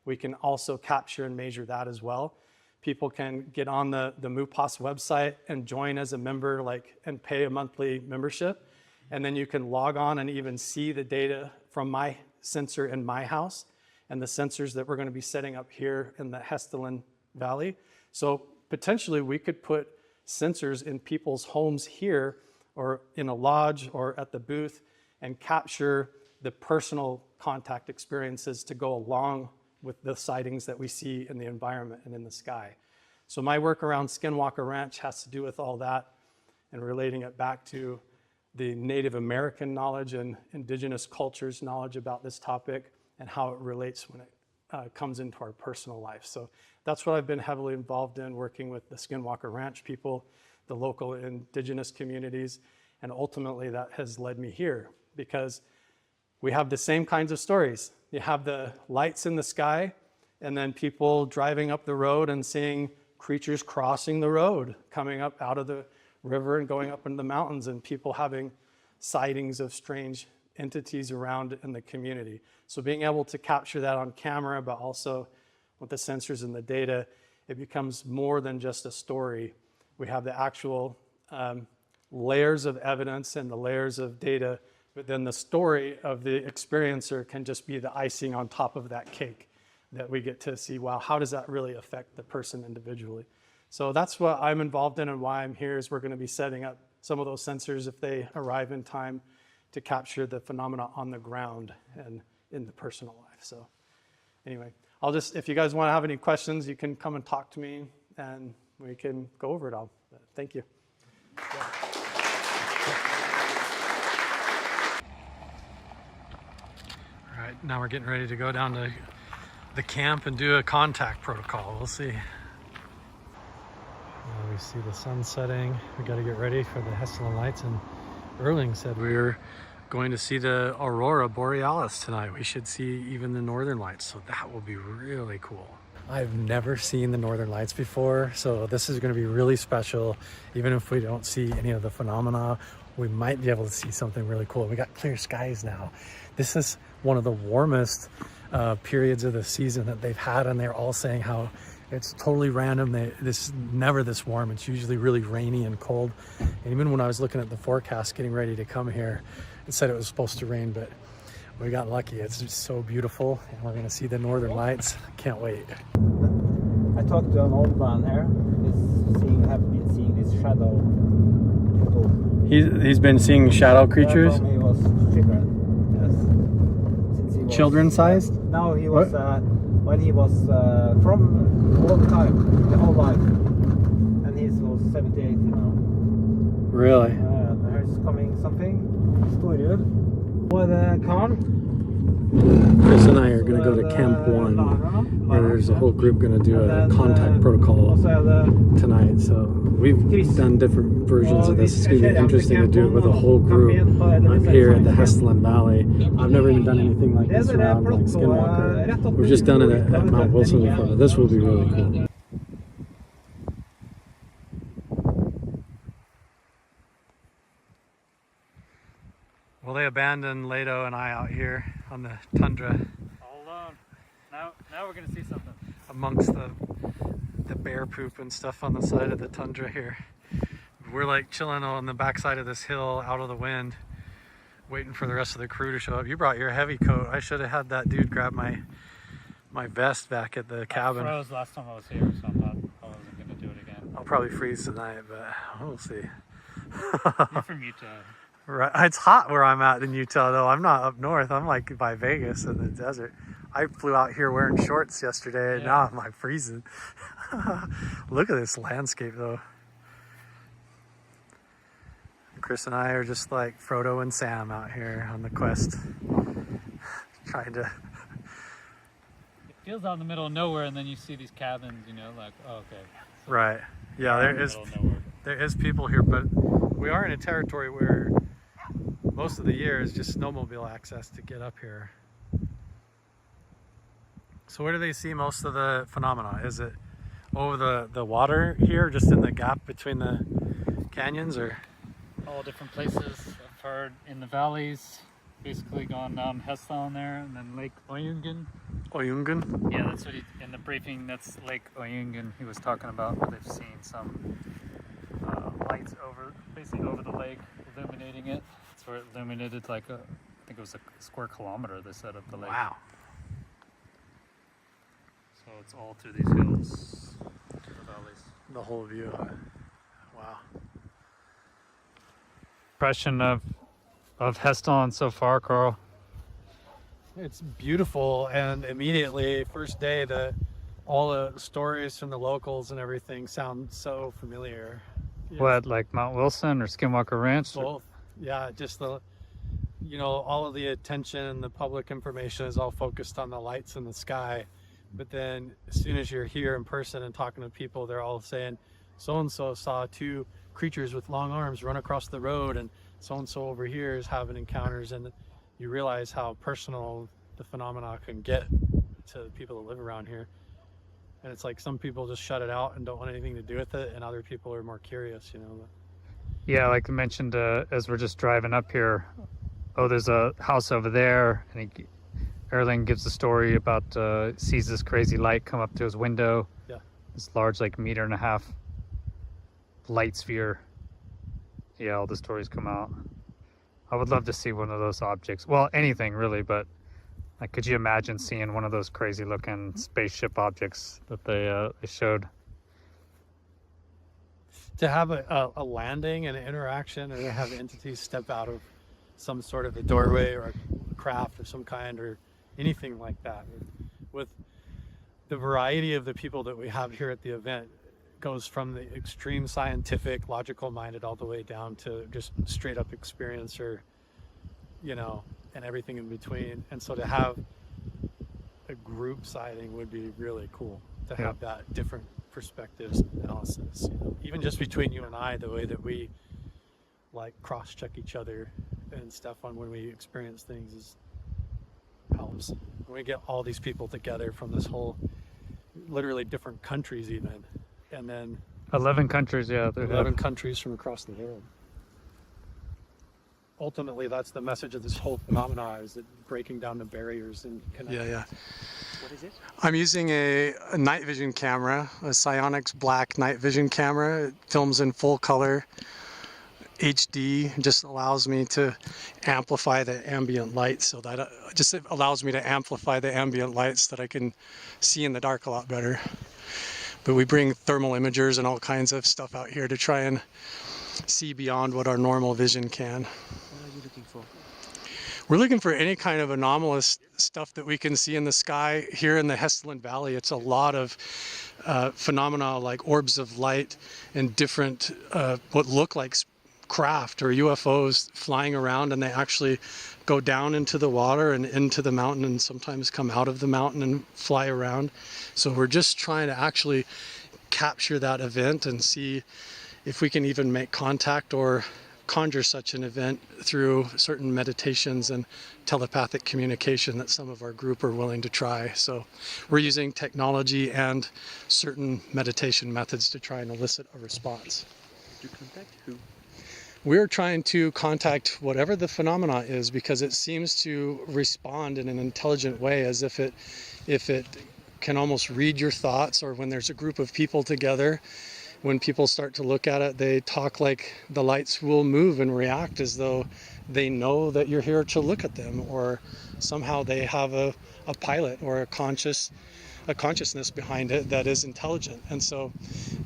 we can also capture and measure that as well. People can get on the MUPOS website and join as a member, and pay a monthly membership. And then you can log on and even see the data from my sensor in my house and the sensors that we're going to be setting up here in the Hessdalen Valley. So potentially we could put sensors in people's homes here or in a lodge or at the booth and capture the personal contact experiences to go along with the sightings that we see in the environment and in the sky. So my work around Skinwalker Ranch has to do with all that and relating it back to the Native American knowledge and indigenous cultures knowledge about this topic and how it relates when it comes into our personal life. So that's what I've been heavily involved in, working with the Skinwalker Ranch people, the local indigenous communities, and ultimately that has led me here because we have the same kinds of stories. You have the lights in the sky and then people driving up the road and seeing creatures crossing the road, coming up out of the river and going up into the mountains, and people having sightings of strange entities around in the community. So being able to capture that on camera, but also with the sensors and the data, it becomes more than just a story. We have the actual layers of evidence and the layers of data, but then the story of the experiencer can just be the icing on top of that cake that we get to see, wow, how does that really affect the person individually? So that's what I'm involved in and why I'm here, is we're going to be setting up some of those sensors if they arrive in time to capture the phenomena on the ground and in the personal life. So anyway, if you guys want to have any questions, you can come and talk to me and we can go over it all. Thank you. Yeah. right, now we're getting ready to go down to the camp and do a contact protocol. We'll see. We see the sun setting. We got to get ready for the Hessdalen lights, and Erling said we were going to see the Aurora Borealis tonight. We should see even the northern lights, so that will be really cool. I've never seen the northern lights before, so this is going to be really special. Even if we don't see any of the phenomena, we might be able to see something really cool. We got clear skies now. This is one of the warmest periods of the season that they've had, and they're all saying how it's totally random. This is never this warm. It's usually really rainy and cold. And even when I was looking at the forecast getting ready to come here, it said it was supposed to rain, but we got lucky. It's just so beautiful, and we're gonna see the northern lights. Can't wait. I talked to an old man here. Have been seeing this shadow people. He's been seeing shadow creatures. From he was children. Yes. Since he was, Children sized? No, he was when he was from all the time, the whole life, and he was 70, 80 now. Really? There's coming something. Storjord. With a car. Chris and I are going to go to Camp 1, where there's a whole group going to do a contact protocol tonight. So we've done different versions of this. It's going to be interesting to do it with a whole group. I'm here at the Hessdalen Valley. I've never even done anything like this around like Skinwalker. We've just done it at Mount Wilson before, but this will be really cool. Well, they abandoned Lado and I out here on the Tundra. All alone. Now we're gonna see something. Amongst the bear poop and stuff on the side of the Tundra here. We're like chilling on the backside of this hill out of the wind, waiting for the rest of the crew to show up. You brought your heavy coat. I should have had that dude grab my vest back at the cabin. I froze last time I was here, so I wasn't gonna do it again. I'll probably freeze tonight, but we'll see. You're from Utah. Right, it's hot where I'm at in Utah though. I'm not up north. I'm like by Vegas in the desert. I flew out here wearing shorts yesterday, and now I'm like freezing. Look at this landscape though. Chris and I are just like Frodo and Sam out here on the quest, trying to. It feels out in the middle of nowhere, and then you see these cabins. You know, like okay. So right. Yeah, there is people here, but we are in a territory where most of the year is just snowmobile access to get up here. So where do they see most of the phenomena? Is it over the water here, just in the gap between the canyons, or? All different places. I've heard in the valleys, basically gone down Hessdalen there, and then Lake Oyungen. Oyungen? Yeah, that's what in the briefing, that's Lake Oyungen he was talking about, where they've seen some lights basically over the lake, illuminating it. That's where it illuminated like I think it was a square kilometer, they said, of the lake. Wow. So it's all through these hills, the valleys. The whole view of it. Wow. Impression of Hessdalen so far, Carl? It's beautiful, and immediately, first day, all the stories from the locals and everything sound so familiar. Yeah. What, like Mount Wilson or Skinwalker Ranch? Both. Yeah, just all of the attention and the public information is all focused on the lights in the sky. But then as soon as you're here in person and talking to people, they're all saying, so-and-so saw two creatures with long arms run across the road, and so-and-so over here is having encounters, and you realize how personal the phenomena can get to the people that live around here. And it's like some people just shut it out and don't want anything to do with it, and other people are more curious, Yeah, like I mentioned, as we're just driving up here, there's a house over there, and Erling gives a story about sees this crazy light come up to his window. Yeah. This large, like 1.5 meter light sphere. Yeah, all the stories come out. I would love to see one of those objects. Well, anything really, but like, could you imagine seeing one of those crazy looking spaceship objects that they showed? To have a landing and an interaction, or to have entities step out of some sort of a doorway or a craft of some kind, or anything like that. With the variety of the people that we have here at the event, goes from the extreme scientific, logical minded, all the way down to just straight up experiencer, and everything in between. And so to have a group sighting would be really cool, to have that different perspectives analysis, you know? Even just between you and I, the way that we like cross-check each other and stuff on when we experience things is helps. When we get all these people together from this whole, literally different countries even, and then 11 countries, yeah. 11 countries from across the world. Ultimately, that's the message of this whole phenomena, is that breaking down the barriers and connecting. Yeah. What is it? I'm using a night vision camera, a Psionic black night vision camera. It films in full color, HD, just allows me to amplify the ambient light, so that just allows me to amplify the ambient light so that I can see in the dark a lot better. But we bring thermal imagers and all kinds of stuff out here to try and see beyond what our normal vision can. What are you looking for? We're looking for any kind of anomalous stuff that we can see in the sky. Here in the Hessdalen Valley, it's a lot of phenomena like orbs of light and different what look like craft or UFOs flying around, and they actually go down into the water and into the mountain and sometimes come out of the mountain and fly around. So we're just trying to actually capture that event and see if we can even make contact or conjure such an event through certain meditations and telepathic communication that some of our group are willing to try. So we're using technology and certain meditation methods to try and elicit a response. To contact who? We're trying to contact whatever the phenomena is, because it seems to respond in an intelligent way, as if it can almost read your thoughts, or when there's a group of people together, when people start to look at it, they talk like the lights will move and react as though they know that you're here to look at them, or somehow they have a pilot or a consciousness behind it that is intelligent. And so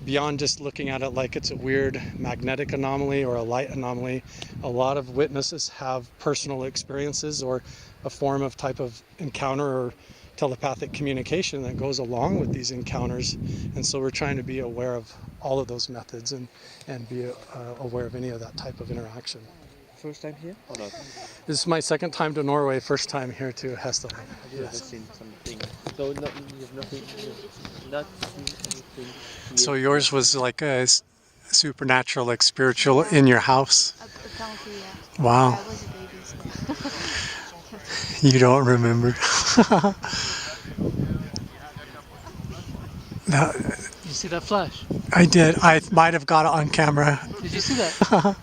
beyond just looking at it like it's a weird magnetic anomaly or a light anomaly, a lot of witnesses have personal experiences or a form of type of encounter or telepathic communication that goes along with these encounters. And so we're trying to be aware of all of those methods and be aware of any of that type of interaction. First time here or not? This is my second time to Norway, first time here to Hessdalen. Have you ever seen something? So you have nothing, not seen anything here. So yours was like a supernatural, like spiritual in your house? Apparently, yeah. Wow. I was a baby, so. You don't remember. No, You see that flash? I did. I might have got it on camera. Did you see that?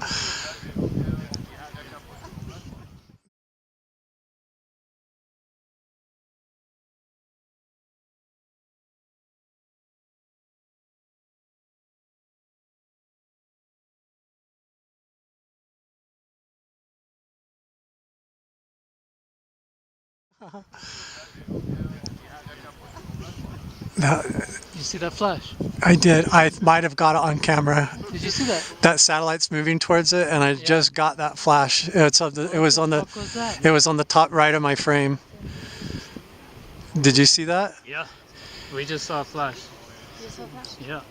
No, You see that flash? I did. I might have got it on camera. Did you see that? That satellite's moving towards it, and I just got that flash. It was on the top right of my frame. Did you see that? Yeah. We just saw a flash. You saw that? Yeah.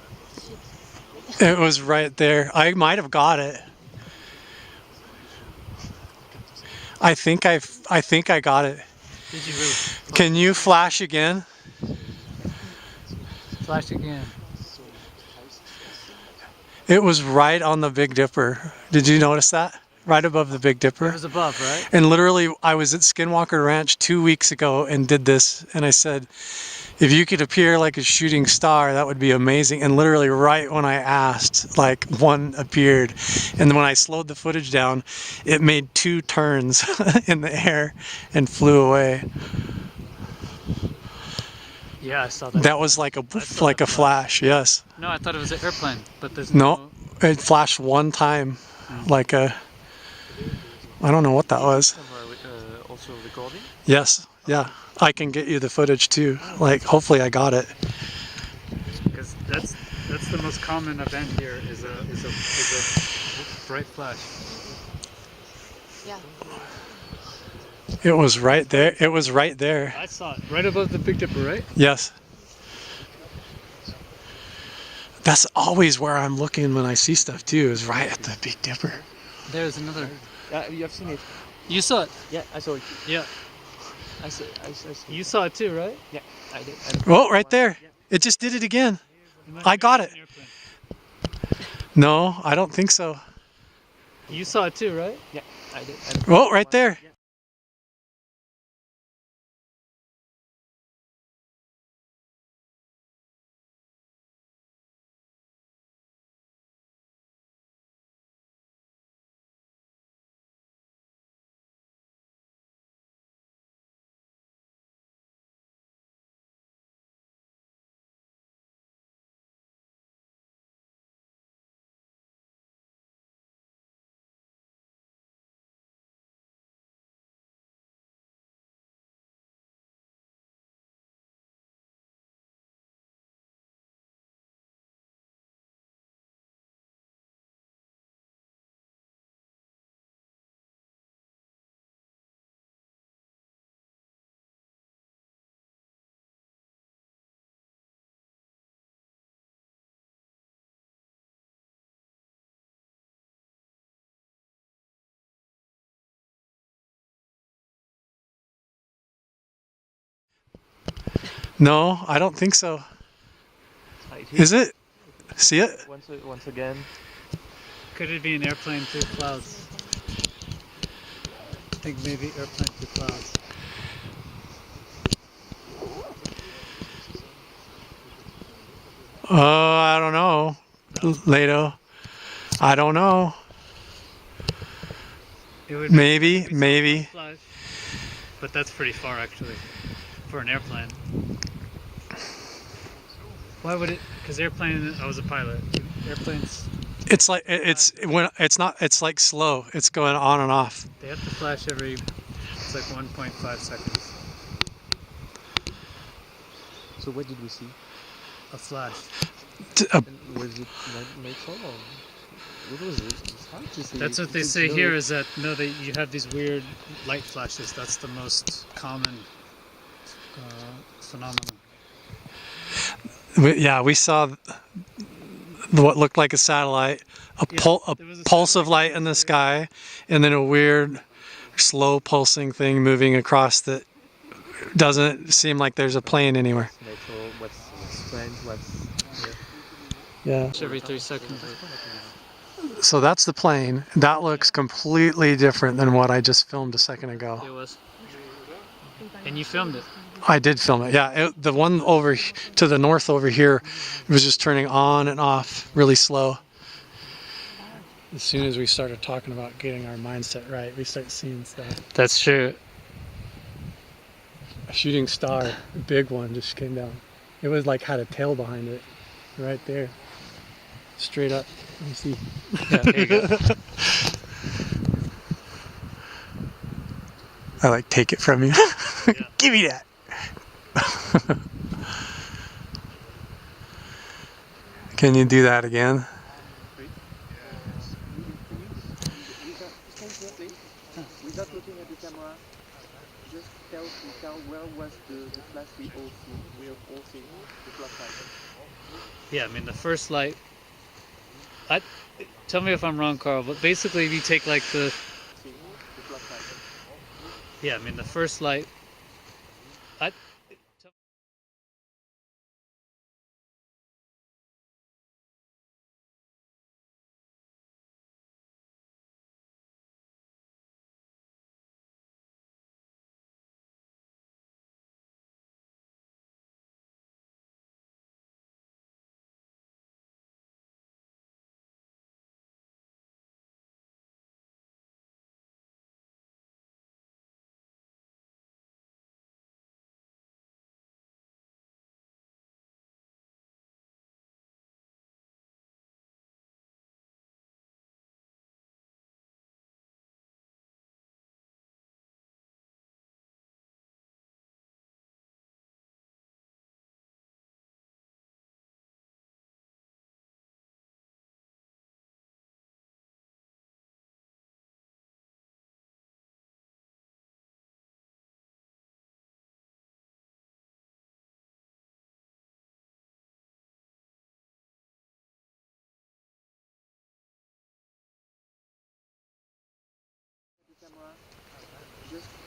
It was right there. I might have got it. I think I got it. Did you really? Can you flash again? Flash again. It was right on the Big Dipper. Did you notice that? Right above the Big Dipper. It was above, right? And literally, I was at Skinwalker Ranch 2 weeks ago and did this, and I said, if you could appear like a shooting star, that would be amazing. And literally right when I asked, like, one appeared. And then when I slowed the footage down, it made 2 turns in the air and flew away. Yeah, I saw that. That was like a flash, yes. No, I thought it was an airplane, but there's No, it flashed one time, like a, I don't know what that was. Also recording? Yes, yeah. I can get you the footage too. Like, hopefully I got it. Because that's the most common event here is a bright flash. Yeah. It was right there. It was right there. I saw it right above the Big Dipper, right? Yes. That's always where I'm looking when I see stuff too, is right at the Big Dipper. There's another. You have seen it? You saw it? Yeah, I saw it. Yeah. I saw You saw it too, right? Yeah, I did. Oh, right there. It just did it again. I got it. No, I don't think so. You saw it too, right? Yeah, I did. Oh, right there. No, I don't think so. Is it? See it? Once again. Could it be an airplane through clouds? I think maybe airplane through clouds. Oh, I don't know. Lato. I don't know. Maybe. Flash, but that's pretty far actually for an airplane. Why would it? Because airplane. I was a pilot. Airplanes. It's like it's not. It's like slow. It's going on and off. They have to flash every. It's like 1.5 seconds. So what did we see? A flash. Was it nightfall or what was it? It's hard to say. That's what they say here. Is that you have these weird light flashes. That's the most common phenomenon. We saw what looked like a satellite, a pulse of light in the sky, and then a weird, slow pulsing thing moving across that doesn't seem like there's a plane anywhere. What's strange? Yeah. Every 3 seconds. So that's the plane. That looks completely different than what I just filmed a second ago. It was. And you filmed it. I did film it, yeah. The one over to the north over here was just turning on and off really slow. As soon as we started talking about getting our mindset right, we start seeing stuff. That's true. A shooting star, a big one, just came down. It was like had a tail behind it, right there. Straight up. Let me see. Yeah, there you go. I like take it from you. Yeah. Give me that. Can you do that again? Without looking at the camera, just tell where was the flash we all see the flashlight. Yeah, I mean the first light. Tell me if I'm wrong, Carl, but basically if you take like the. Yeah, I mean the first light.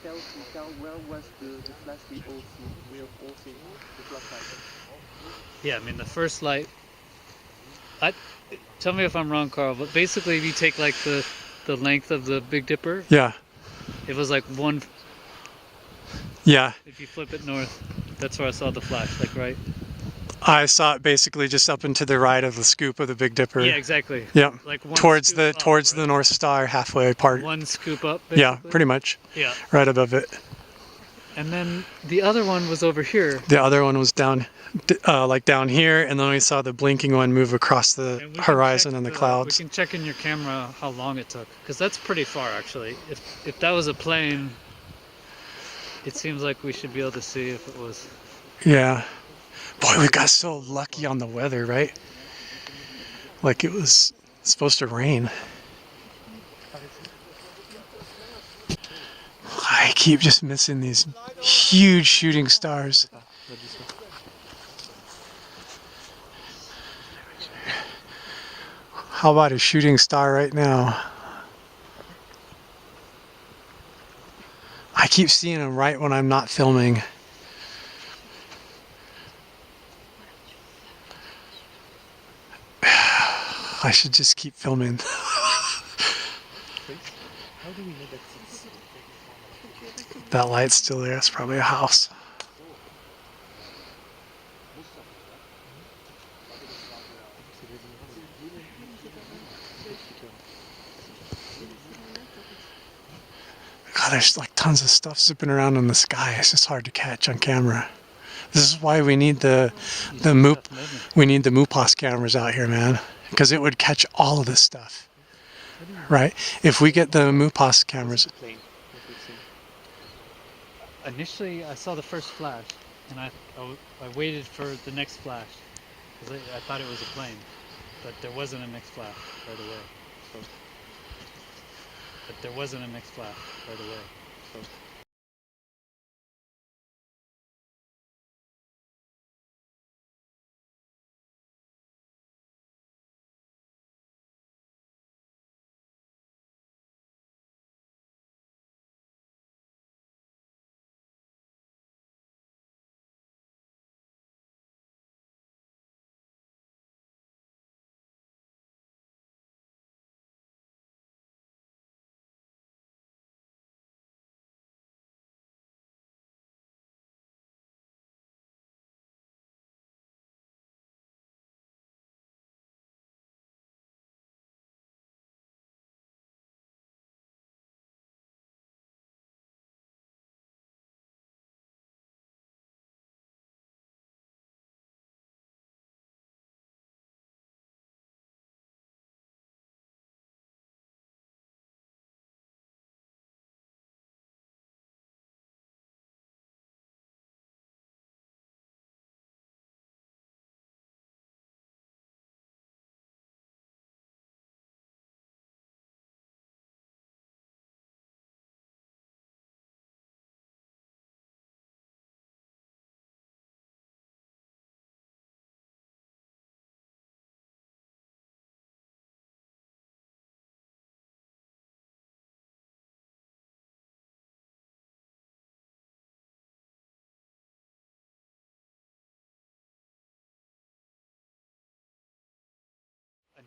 tell where was the flash we all seen the flashlight. Yeah, I mean the first light. Tell me if I'm wrong, Carl, but basically if you take like the length of the Big Dipper, Yeah. it was like one. Yeah. If you flip it north, that's where I saw the flash, like right. I saw it basically just up and to the right of the scoop of the Big Dipper. Yeah, exactly. Yep. Like one towards scoop the North Star halfway apart. One scoop up. Basically. Yeah, pretty much. Yeah. Right above it. And then the other one was over here. The other one was down, like down here, and then we saw the blinking one move across the horizon and the clouds. We can check in your camera how long it took, because that's pretty far actually. If that was a plane, it seems like we should be able to see if it was. Yeah. Boy, we got so lucky on the weather, right? Like it was supposed to rain. I keep just missing these huge shooting stars. How about a shooting star right now? I keep seeing them right when I'm not filming. I should just keep filming. That light's still there. It's probably a house. God, there's like tons of stuff zipping around in the sky. It's just hard to catch on camera. This is why we need the MUPOS cameras out here, man, because it would catch all of this stuff, right? If we get the MUPOS cameras. Initially, I saw the first flash, and I waited for the next flash, because I thought it was a plane, but there wasn't a next flash right away.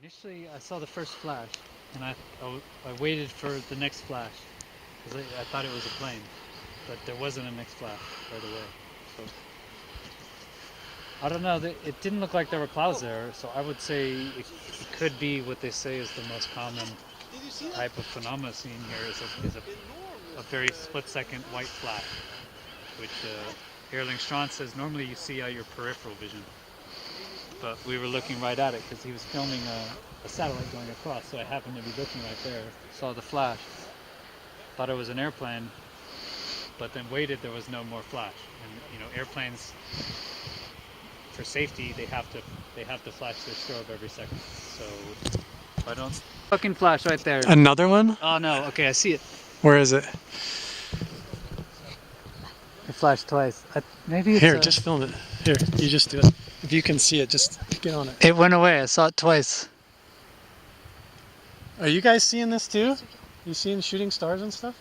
Initially, I saw the first flash, and I waited for the next flash, because I thought it was a plane, but there wasn't a next flash right away. So I don't know. It didn't look like there were clouds there, so I would say it could be what they say is the most common type of phenomena seen here is a very split-second white flash, which Erling Strand says normally you see out your peripheral vision. But we were looking right at it because he was filming a satellite going across, so I happened to be looking right there, saw the flash, thought it was an airplane, but then waited, there was no more flash. And you know, airplanes, for safety, they have to flash their strobe every second. So if I don't fucking flash right there. Another one? Oh no, okay, I see it. Where is it? It flashed twice. Maybe it's here, just film it. Here, you just do it. If you can see it, just get on it. It went away. I saw it twice. Are you guys seeing this too? You seeing shooting stars and stuff?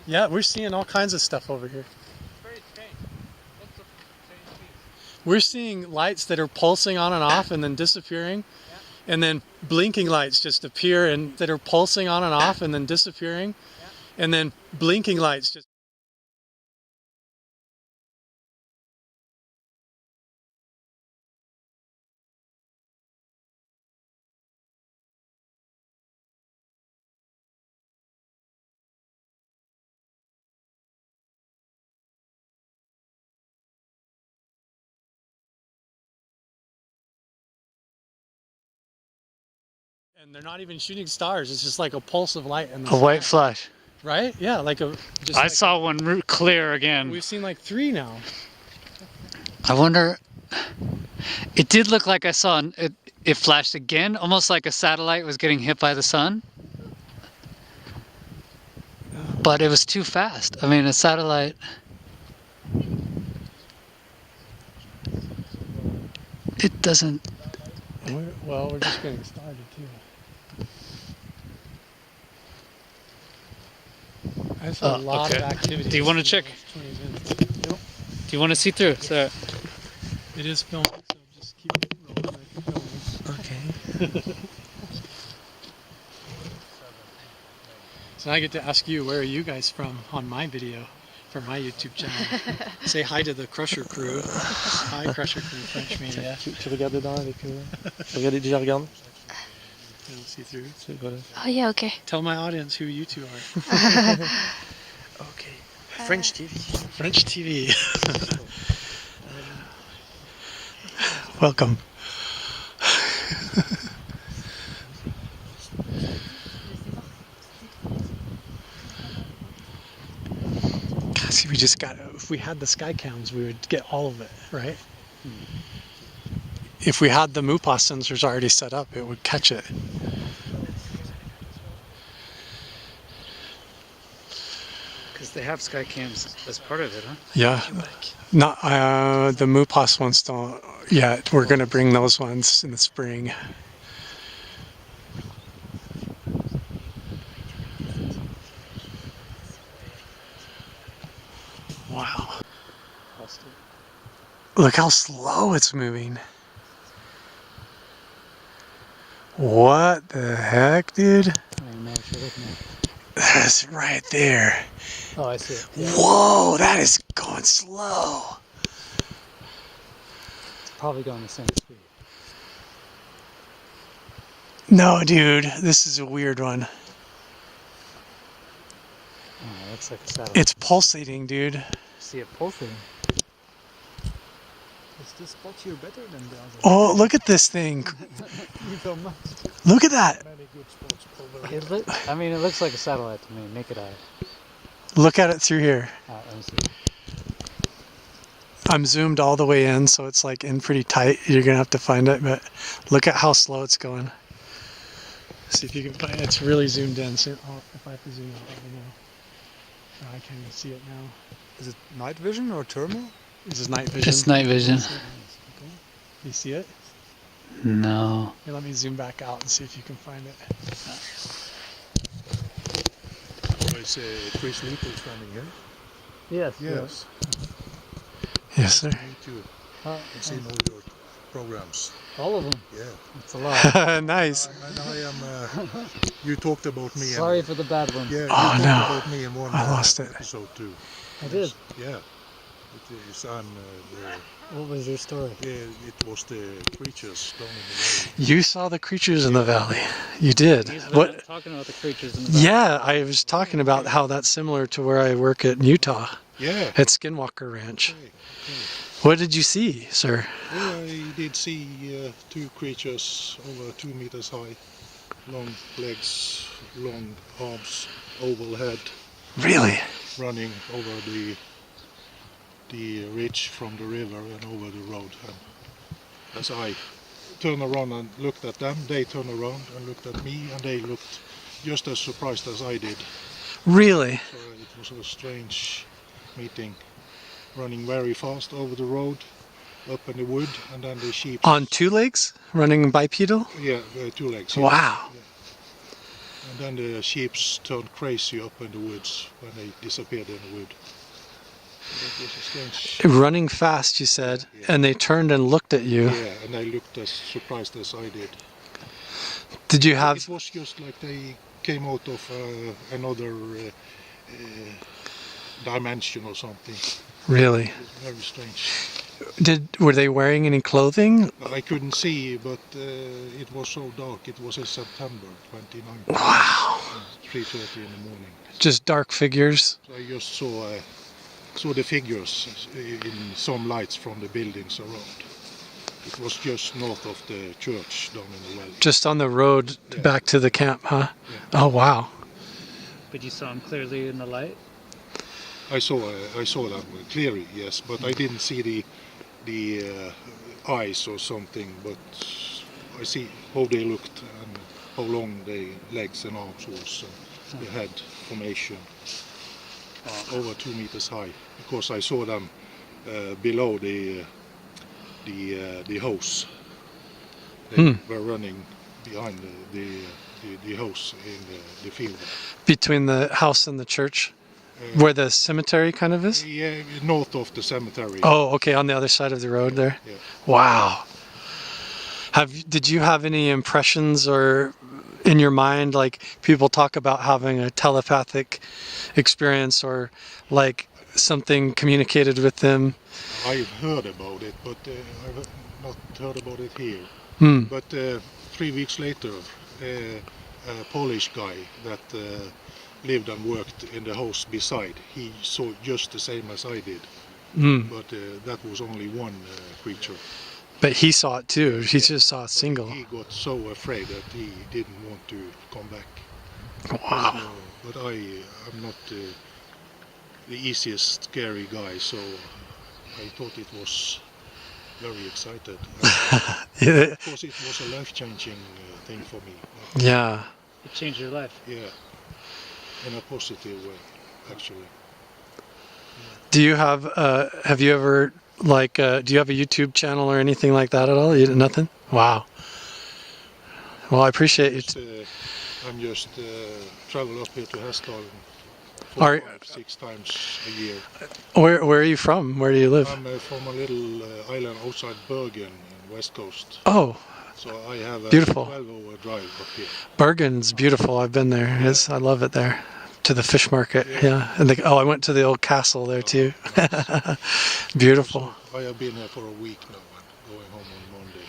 Yeah, we're seeing all kinds of stuff over here. Very strange. Lots of strange things. We're seeing lights that are pulsing on and off and then disappearing. Yeah. And then blinking lights just appear and that are pulsing on and off and then disappearing. Yeah. And then blinking lights just... And they're not even shooting stars. It's just like a pulse of light in the sky. white flash. Right? Yeah, like a... Just I like saw one clear again. We've seen like 3 now. I wonder... It did look like I saw... It flashed again, almost like a satellite was getting hit by the sun. But it was too fast. I mean, a satellite... It doesn't... Well, we're just getting started too. That's a lot of activity. Do you want to check? 20 minutes. Yep. Do you want to see through? So it is filming, so just keep rolling like you're filming. Okay. So I get to ask you, where are you guys from on my video for my YouTube channel? Say hi to the Crusher crew. Hi Crusher crew, French media. Tu regardes dedans avec regarde déjà regarde. See through. Oh yeah, okay. Tell my audience who you two are. Okay. French TV. French TV. Welcome. God, see, we just got, if we had the sky cams, we would get all of it, right? If we had the MUPOS sensors already set up, it would catch it. because they have sky cams as part of it, huh? Yeah. Not the MUPOS ones don't yet. We're going to bring those ones in the spring. Wow. Look how slow it's moving. What the heck, dude? That's right there. Oh, I see it. Yeah. Whoa, that is going slow. It's probably going the same speed. No, dude, this is a weird one. Oh, that's like a satellite. It's pulsating, dude. See it pulsating. Is this spot here better than the other? Oh, look at this thing. Look at that. I mean, it looks like a satellite to me, naked eye. Look at it through here. Let me see. I'm zoomed all the way in, so it's like in pretty tight. You're gonna have to find it, but look at how slow it's going. See if you can find it. It's really zoomed in. So, if I have to zoom out, let me know. I can't even see it now. Is it night vision or thermal? This is night vision. It's night vision. You see it? No. Here, let me zoom back out and see if you can find it. It's Chris Leeple standing here. Yes. Yes. Yes, sir. Thank you. I've seen all your programs. All of them? Yeah. It's a lot. Nice. And I am, you talked about me. Sorry for the bad one. Yeah, you talked about me in one I lost it. episode too. I did? Yeah. What was your story? Yeah, it was the creatures down in the valley. You saw the creatures in the valley. You did. What? Talking about the creatures in the valley. Yeah, I was talking about how that's similar to where I work at Utah. Yeah. At Skinwalker Ranch. Okay. What did you see, sir? Well, I did see two creatures over 2 meters high. Long legs, long arms, oval head. Really? Running over the ridge from the river and over the road. And as I turned around and looked at them, they turned around and looked at me, and they looked just as surprised as I did. Really? So it was a strange meeting. Running very fast over the road, up in the wood, and then the sheep. On 2 legs? Running bipedal? Yeah, 2 legs. Yeah. Wow. Yeah. And then the sheep turned crazy up in the woods when they disappeared in the wood. That was a strange... Running fast, you said, and they turned and looked at you. Yeah, and they looked as surprised as I did. Did you have... It was just like they came out of another dimension or something. Really? Very strange. Were they wearing any clothing? I couldn't see, but it was so dark. It was in September 29th. Wow. 3:30 in the morning. Just dark figures? So I just saw the figures in some lights from the buildings around. It was just north of the church down in the valley. Just on the road back to the camp, huh? Yeah. Oh, wow. But you saw them clearly in the light? I saw them clearly, yes, but I didn't see the eyes or something, but I see how they looked and how long their legs and arms was, and the head formation, over 2 meters high, because I saw them below the house. They were running behind the house in the field. Between the house and the church? Where the cemetery kind of is? Yeah, north of the cemetery. Oh, okay, on the other side of the road there? Yeah. Wow. Did you have any impressions or in your mind, like people talk about having a telepathic experience or like something communicated with them? I've heard about it, but I've not heard about it here. But 3 weeks later, a Polish guy that lived and worked in the house beside, he saw just the same as I did. But that was only one creature. But he saw it too. He just saw a single. He got so afraid that he didn't want to come back. Wow. But I'm not the easiest scary guy, so I thought it was very excited. Of course, it was a life-changing thing for me. Yeah. It changed your life. Yeah, in a positive way, actually. Do you have you ever, like, do you have a YouTube channel or anything like that at all? You did nothing? Wow. Well, I appreciate it. I'm just travel up here to Hessdalen 6 times a year. Where are you from? Where do you live? I'm from a little island outside Bergen, in West Coast. Oh. So I have a beautiful 12-hour drive up here. Bergen's beautiful. I've been there. I love it there. To the fish market, yeah. And I went to the old castle there too. Nice. Beautiful. So I have been here for a week now and going home on Monday.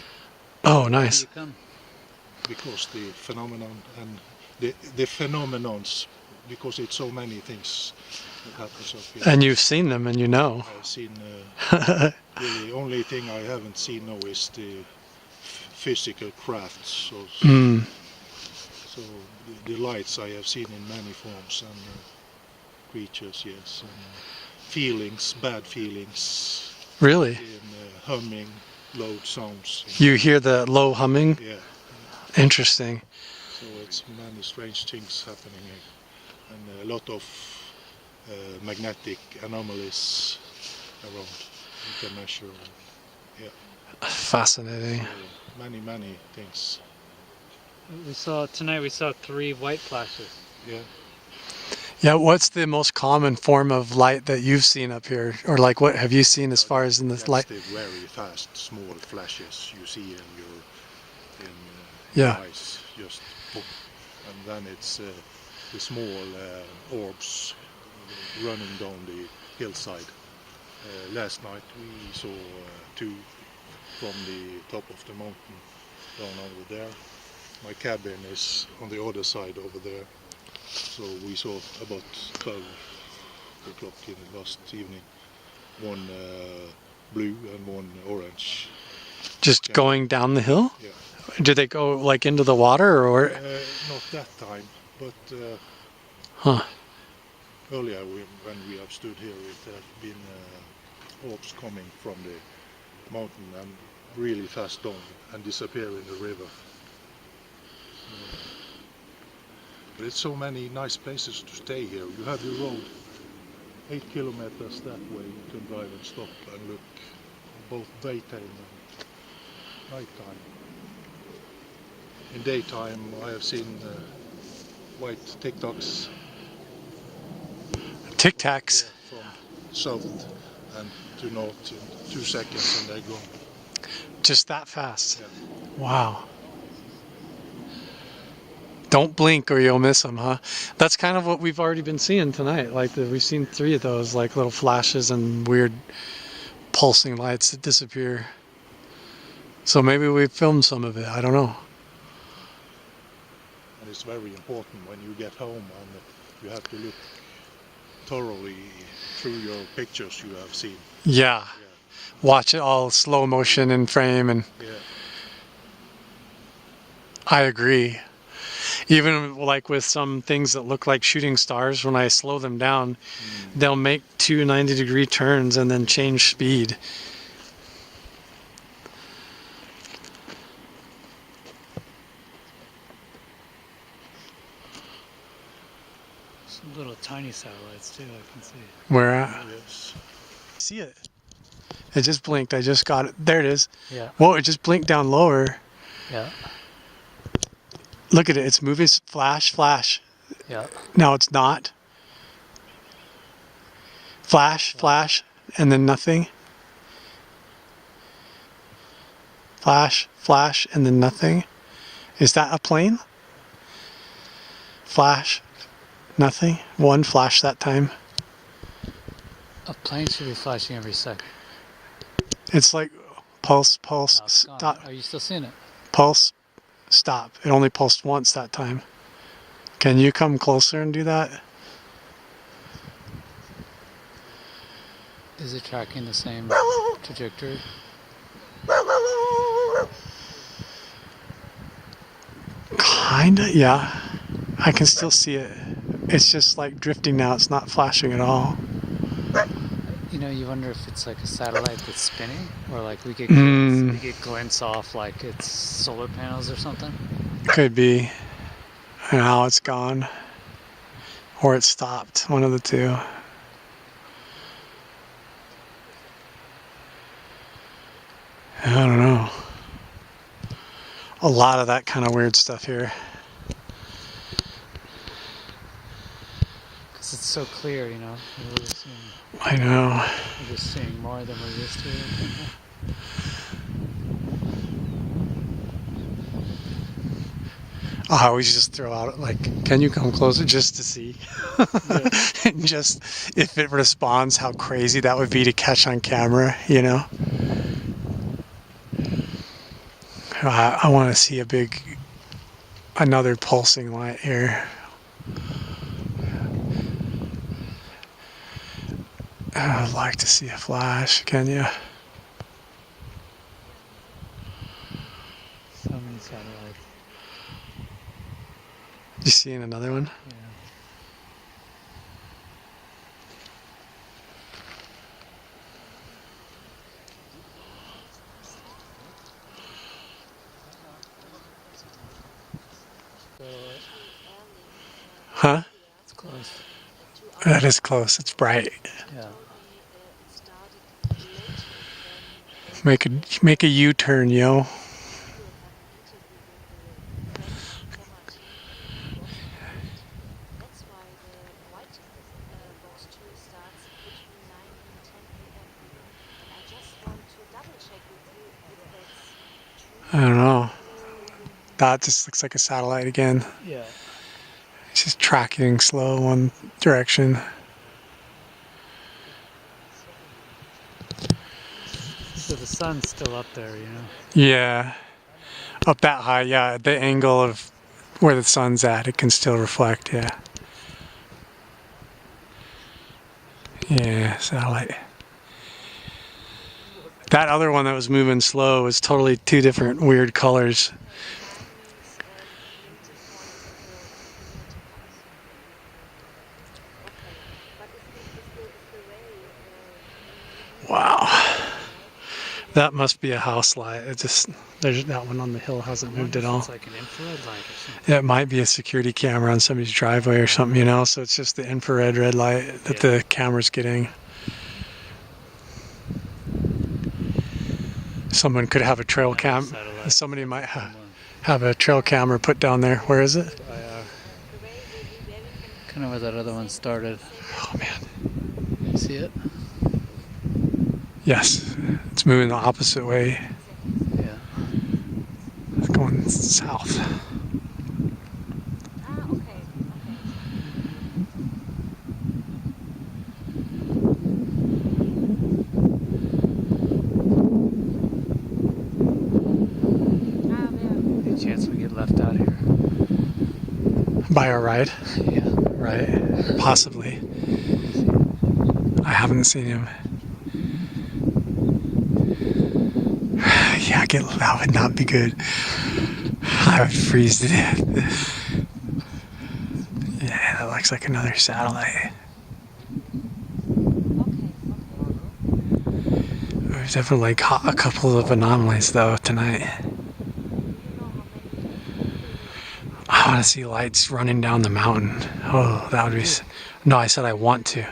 Oh, nice. Why do you come? Because the phenomenon and the phenomenons, because it's so many things that happens up here. And you've seen them and you know. I've seen, the only thing I haven't seen now is the physical crafts. So the lights I have seen in many forms and creatures, yes. And feelings, bad feelings. Really? In humming, loud sounds. You hear the low humming? Yeah. Interesting. So it's many strange things happening here. And a lot of magnetic anomalies around. You can measure. Yeah. Fascinating. So many things. Tonight we saw 3 white flashes. Yeah. Yeah, what's the most common form of light that you've seen up here? Or like what have you seen as far as in this light? The very fast, small flashes you see in your eyes, just boom. And then it's the small orbs running down the hillside. Last night we saw 2 from the top of the mountain down over there. My cabin is on the other side over there, so we saw about 12 o'clock in the last evening, 1 blue and 1 orange. Just going down the hill? Yeah. Do they go like into the water or? Not that time, but earlier when we have stood here, it has been orbs coming from the mountain and really fast down and disappear in the river. But it's so many nice places to stay here. You have the road 8 kilometers that way. You can drive and stop and look both daytime and nighttime. In daytime I have seen white tic-tacs. Tic Tacs. From south and to north in 2 seconds and they're gone. Just that fast. Yeah. Wow. Don't blink or you'll miss them, huh? That's kind of what we've already been seeing tonight. Like we've seen 3 of those, like little flashes and weird pulsing lights that disappear. So maybe we filmed some of it. I don't know. And it's very important when you get home and you have to look thoroughly through your pictures you have seen. Yeah. Watch it all slow motion in frame, and I agree. Even like with some things that look like shooting stars, when I slow them down, they'll make 2 90-degree turns and then change speed. Some little tiny satellites too, I can see. Where at? Yes. See it? It just blinked. I just got it. There it is. Yeah. Whoa, it just blinked down lower. Yeah. Look at it. It's moving. Flash, flash. Yeah. Now it's not. Flash, flash, and then nothing. Flash, flash, and then nothing. Is that a plane? Flash, nothing. 1 flash that time. A plane should be flashing every second. It's like pulse, pulse, No, it's gone. stop. Are you still seeing it? Pulse, stop. It only pulsed once that time. Can you come closer and do that? Is it tracking the same trajectory? Kinda, yeah. I can still see it. It's just like drifting now. It's not flashing at all. You know, you wonder if it's like a satellite that's spinning, or like we get glints off like it's solar panels or something. Could be. And now it's gone. Or it stopped. One of the two. I don't know. A lot of that kind of weird stuff here. Because it's so clear, you know. I know. We're just seeing more than we're used to. I always just throw out, like, can you come closer just to see? Yeah. And just, if it responds, how crazy that would be to catch on camera, you know? I want to see another pulsing light here. I'd like to see a flash, can you? So many satellites. You seeing another one? Yeah. Huh? It's close. That is close. It's bright. Yeah. Make a U-turn, yo. I don't know. That just looks like a satellite again. Yeah. It's just tracking slow one direction. So the sun's still up there, you know? Yeah. Up that high, yeah. The angle of where the sun's at, it can still reflect, yeah. Yeah, satellite. That other one that was moving slow was totally 2 different weird colors. Wow. That must be a house light. There's that one on the hill hasn't moved at all. It's like an infrared light or something. It might be a security camera on somebody's driveway or something, you know, so it's just the infrared red light that the camera's getting. Someone could have a trail cam. Somebody might have a trail camera put down there. Where is it? kind of where that other one started. Oh man. You see it? Yes, it's moving the opposite way. Yeah. It's going south. Any chance we get left out here? By our ride? Yeah. Right? Possibly. I haven't seen him. Yeah, that would not be good. I would freeze to death. Yeah, that looks like another satellite. We've definitely caught a couple of anomalies though tonight. I want to see lights running down the mountain. Oh, that would be... No, I said I want to.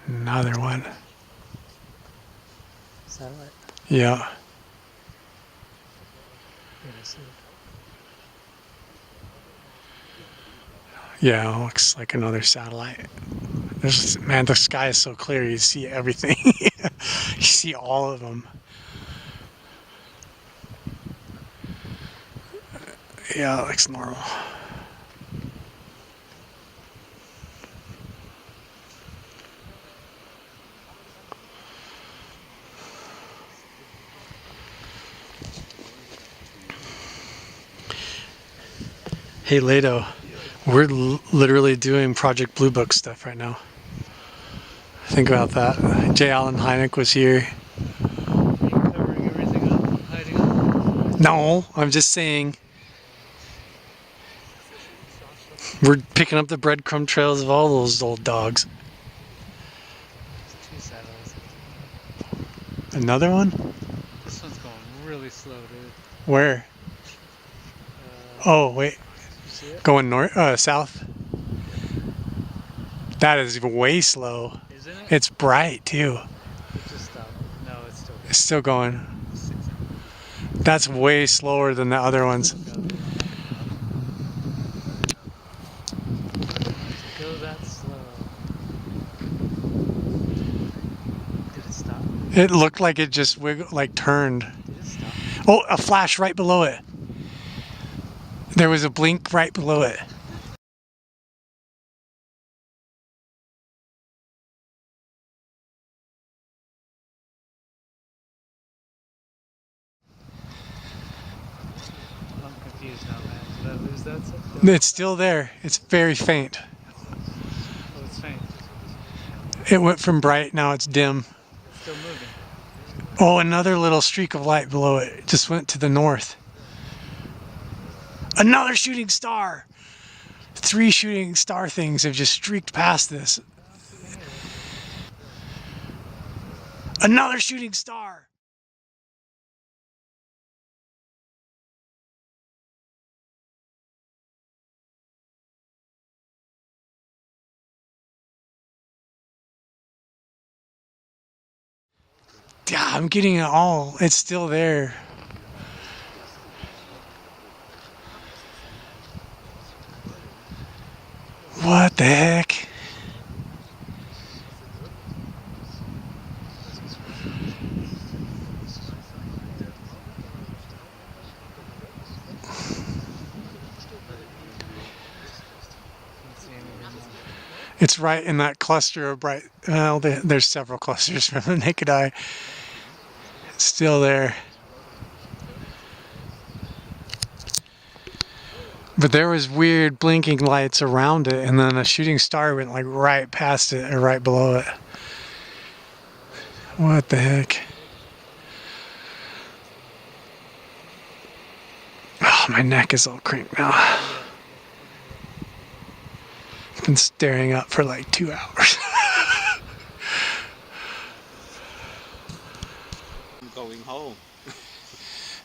Another one. Satellite? Yeah. Yeah, it looks like another satellite. Man, the sky is so clear, you see everything. You see all of them. Yeah, it looks normal. Hey Lado, we're literally doing Project Blue Book stuff right now. Think about that. J. Allen Hynek was here. Covering everything up, hiding up. No, I'm just saying. We're picking up the breadcrumb trails of all those old dogs. Two satellites. Another one? This one's going really slow, dude. Where? Oh, wait. Going north, south? That is way slow. Isn't it? It's bright too. It just stopped. No, it's still going. It's still going. That's way slower than the other ones. Go that slow. Did it stop? It looked like it just wiggled, like turned. Did it stop? Oh, a flash right below it. There was a blink right below it. I'm confused now, man. Did I lose that? It's still there. It's very faint. Oh, it's faint. It went from bright, now it's dim. It's still moving. Oh, another little streak of light below it. It just went to the north. Another shooting star! 3 shooting star things have just streaked past this. Another shooting star! Yeah, I'm getting it all. It's still there. What the heck? It's right in that cluster of bright, well, there's several clusters from the naked eye. It's still there. But there was weird blinking lights around it, and then a shooting star went like right past it, or right below it. What the heck? Oh, my neck is all crinked now. I've been staring up for like 2 hours. Going home.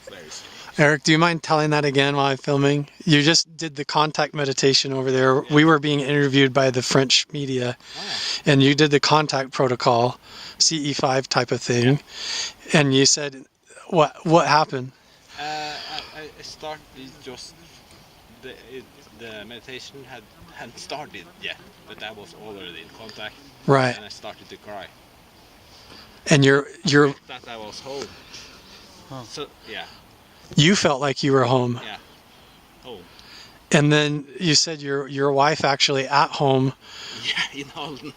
very strange. Eric, do you mind telling that again while I'm filming? You just did the contact meditation over there. We were being interviewed by the French media, and you did the contact protocol, CE5 type of thing, and you said, what happened? I started just the meditation hadn't started yet, but I was already in contact. Right. And I started to cry. And you're That I was home. So yeah. You felt like you were home. Yeah. Home. And then you said your wife actually at home. Yeah, in Holland.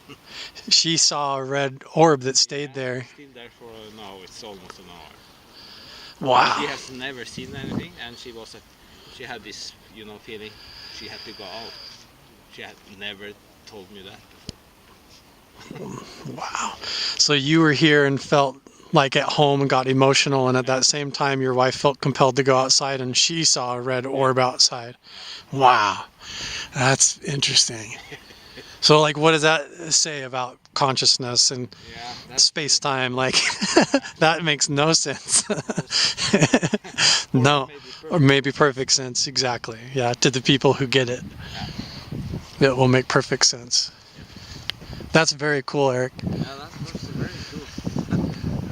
She saw a red orb that stayed there. Still there for now. It's almost an hour. Wow. She has never seen anything, and she had this, feeling she had to go out. She had never told me that before. Wow. So you were here and felt like at home and got emotional, and at that same time your wife felt compelled to go outside and she saw a red orb outside. Wow. That's interesting. So like, what does that say about consciousness and space-time? Like, that makes no sense. No, or maybe perfect sense. Exactly. Yeah, to the people who get it, it will make perfect sense. That's very cool, Eric. Yeah, that's very cool.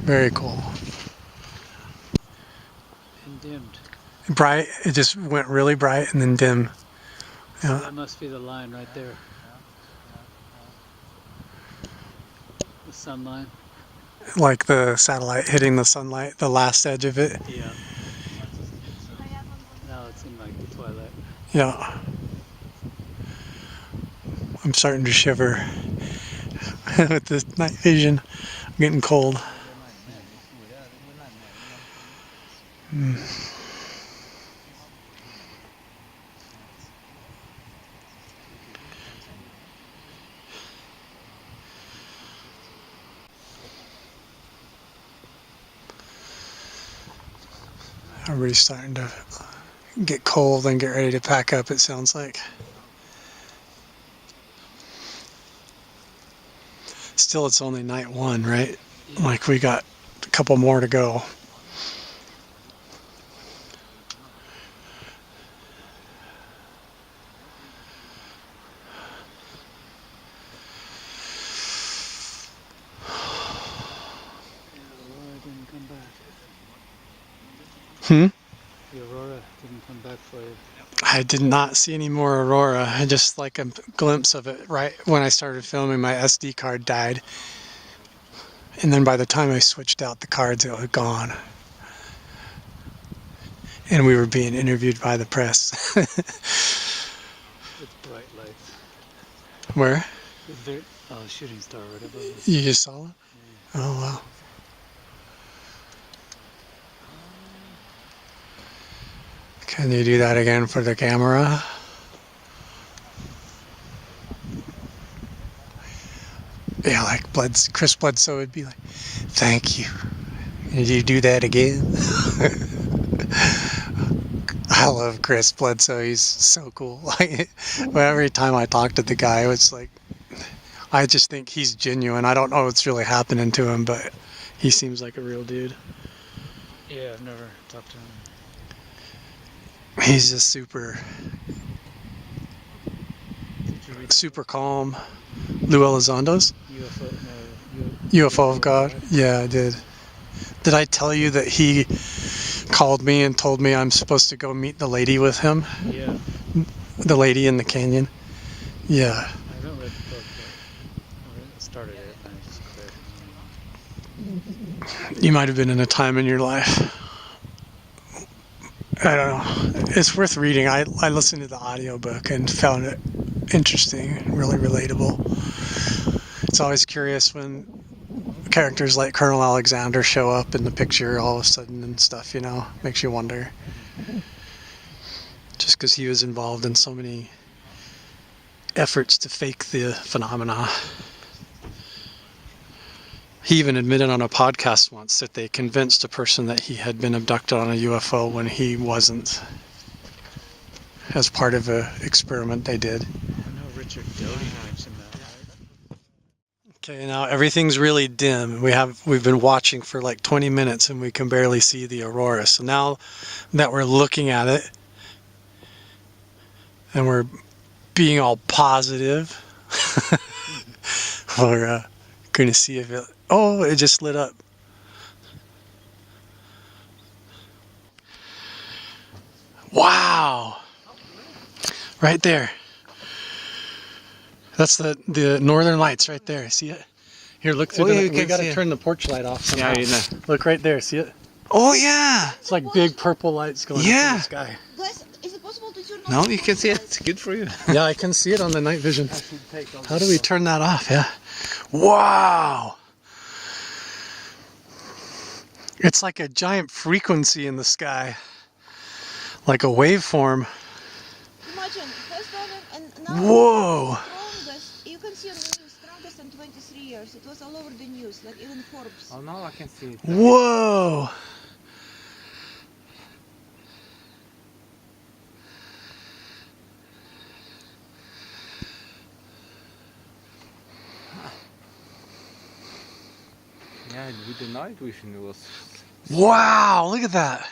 Very cool. And dimmed. Bright. It just went really bright and then dim. So Yeah. that must be the line right there. The sun line. Like the satellite hitting the sunlight, the last edge of it. Yeah. Now it's in like the twilight. Yeah. I'm starting to shiver with this night vision. I'm getting cold. Everybody's starting to get cold and get ready to pack up, it sounds like. Still, it's only night one, right? Like, we got a couple more to go. Aurora didn't come back. The Aurora didn't come back for you. I did not see any more Aurora. I just like a glimpse of it right when I started filming. My SD card died. And then by the time I switched out the cards, it was gone. And we were being interviewed by the press. It's bright lights. Where? Is there? Oh, a shooting star right above us. You just saw it? Yeah. Oh, wow. Can you do that again for the camera? Yeah, like Chris Bledsoe would be like, thank you. Did you do that again? I love Chris Bledsoe. He's so cool. Like, every time I talk to the guy, it's like, I just think he's genuine. I don't know what's really happening to him, but he seems like a real dude. Yeah, I've never talked to him. He's just super calm. Lou Elizondo's? UFO of God? Yeah, I did. Did I tell you that he called me and told me I'm supposed to go meet the lady with him? Yeah. The lady in the canyon? Yeah. I haven't read the book yet. I started it and I just quit. You might have been in a time in your life. I don't know. It's worth reading. I listened to the audiobook and found it interesting, really relatable. It's always curious when characters like Colonel Alexander show up in the picture all of a sudden and stuff, you know, makes you wonder. Just because he was involved in so many efforts to fake the phenomena. He even admitted on a podcast once that they convinced a person that he had been abducted on a UFO when he wasn't, as part of an experiment they did. I know Richard Doty mentioned that, right? Okay, now everything's really dim. We've been watching for like 20 minutes and we can barely see the aurora. So now that we're looking at it and we're being all positive, we're going to see if it... Oh, it just lit up. Wow! Right there. That's the northern lights right there. See it? Here, look through the... We gotta turn the porch light off somehow. Yeah, you know. Look right there, see it? Oh yeah! It's like big purple lights going up in the sky. Guys, is it possible to turn off? No, you can see it. It's good for you. Yeah, I can see it on the night vision. How do we turn that off? Yeah. Wow! It's like a giant frequency in the sky. Like a waveform. Imagine, Hessdalen and now whoa! Strongest, you can see on the news, strongest in 23 years. It was all over the news, like even Forbes. Oh no, I can see it. Whoa! Yeah, with the night vision it was... Wow, look at that.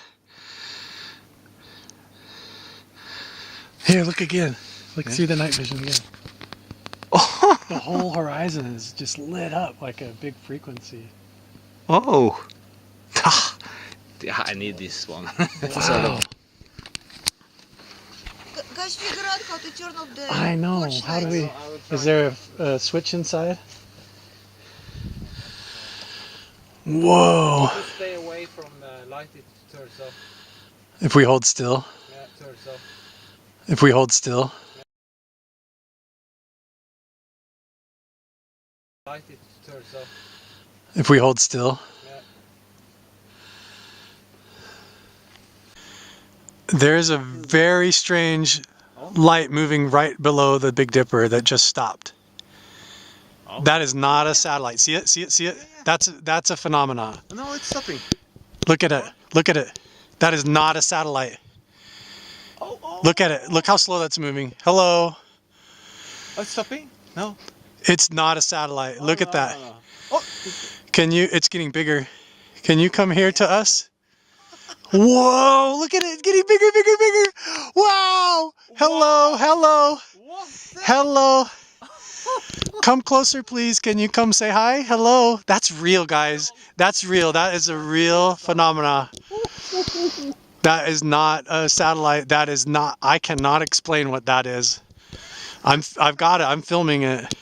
Here, look again. Look through the night vision again. Oh. The whole horizon is just lit up like a big frequency. Oh! Yeah, I need this one. Wow. Guys, figure out how to turn off the... I know. How do we... Is there a switch inside? Whoa! Just stay away from the light, it turns off. If we hold still? Yeah, it turns off. If we hold still? Yeah. Light, it turns off. If we hold still? Yeah. There's a very strange light moving right below the Big Dipper that just stopped. Oh. That is not a satellite. See it? See it? See it? Yeah. That's a phenomenon. No, it's stopping. Look at it. Look at it. That is not a satellite. Oh. Look at it. Look how slow that's moving. Hello. Oh, it's stopping? No. It's not a satellite. Look at that. No. Oh. Can you... It's getting bigger. Can you come here to us? Whoa! Look at it. It's getting bigger, bigger, bigger. Wow! Hello. Hello. Hello. Come closer, please. Can you come say hi? Hello. That's real, guys. That's real. That is a real phenomena. That is not a satellite. That is not... I cannot explain what that is. I've got it. I'm filming it.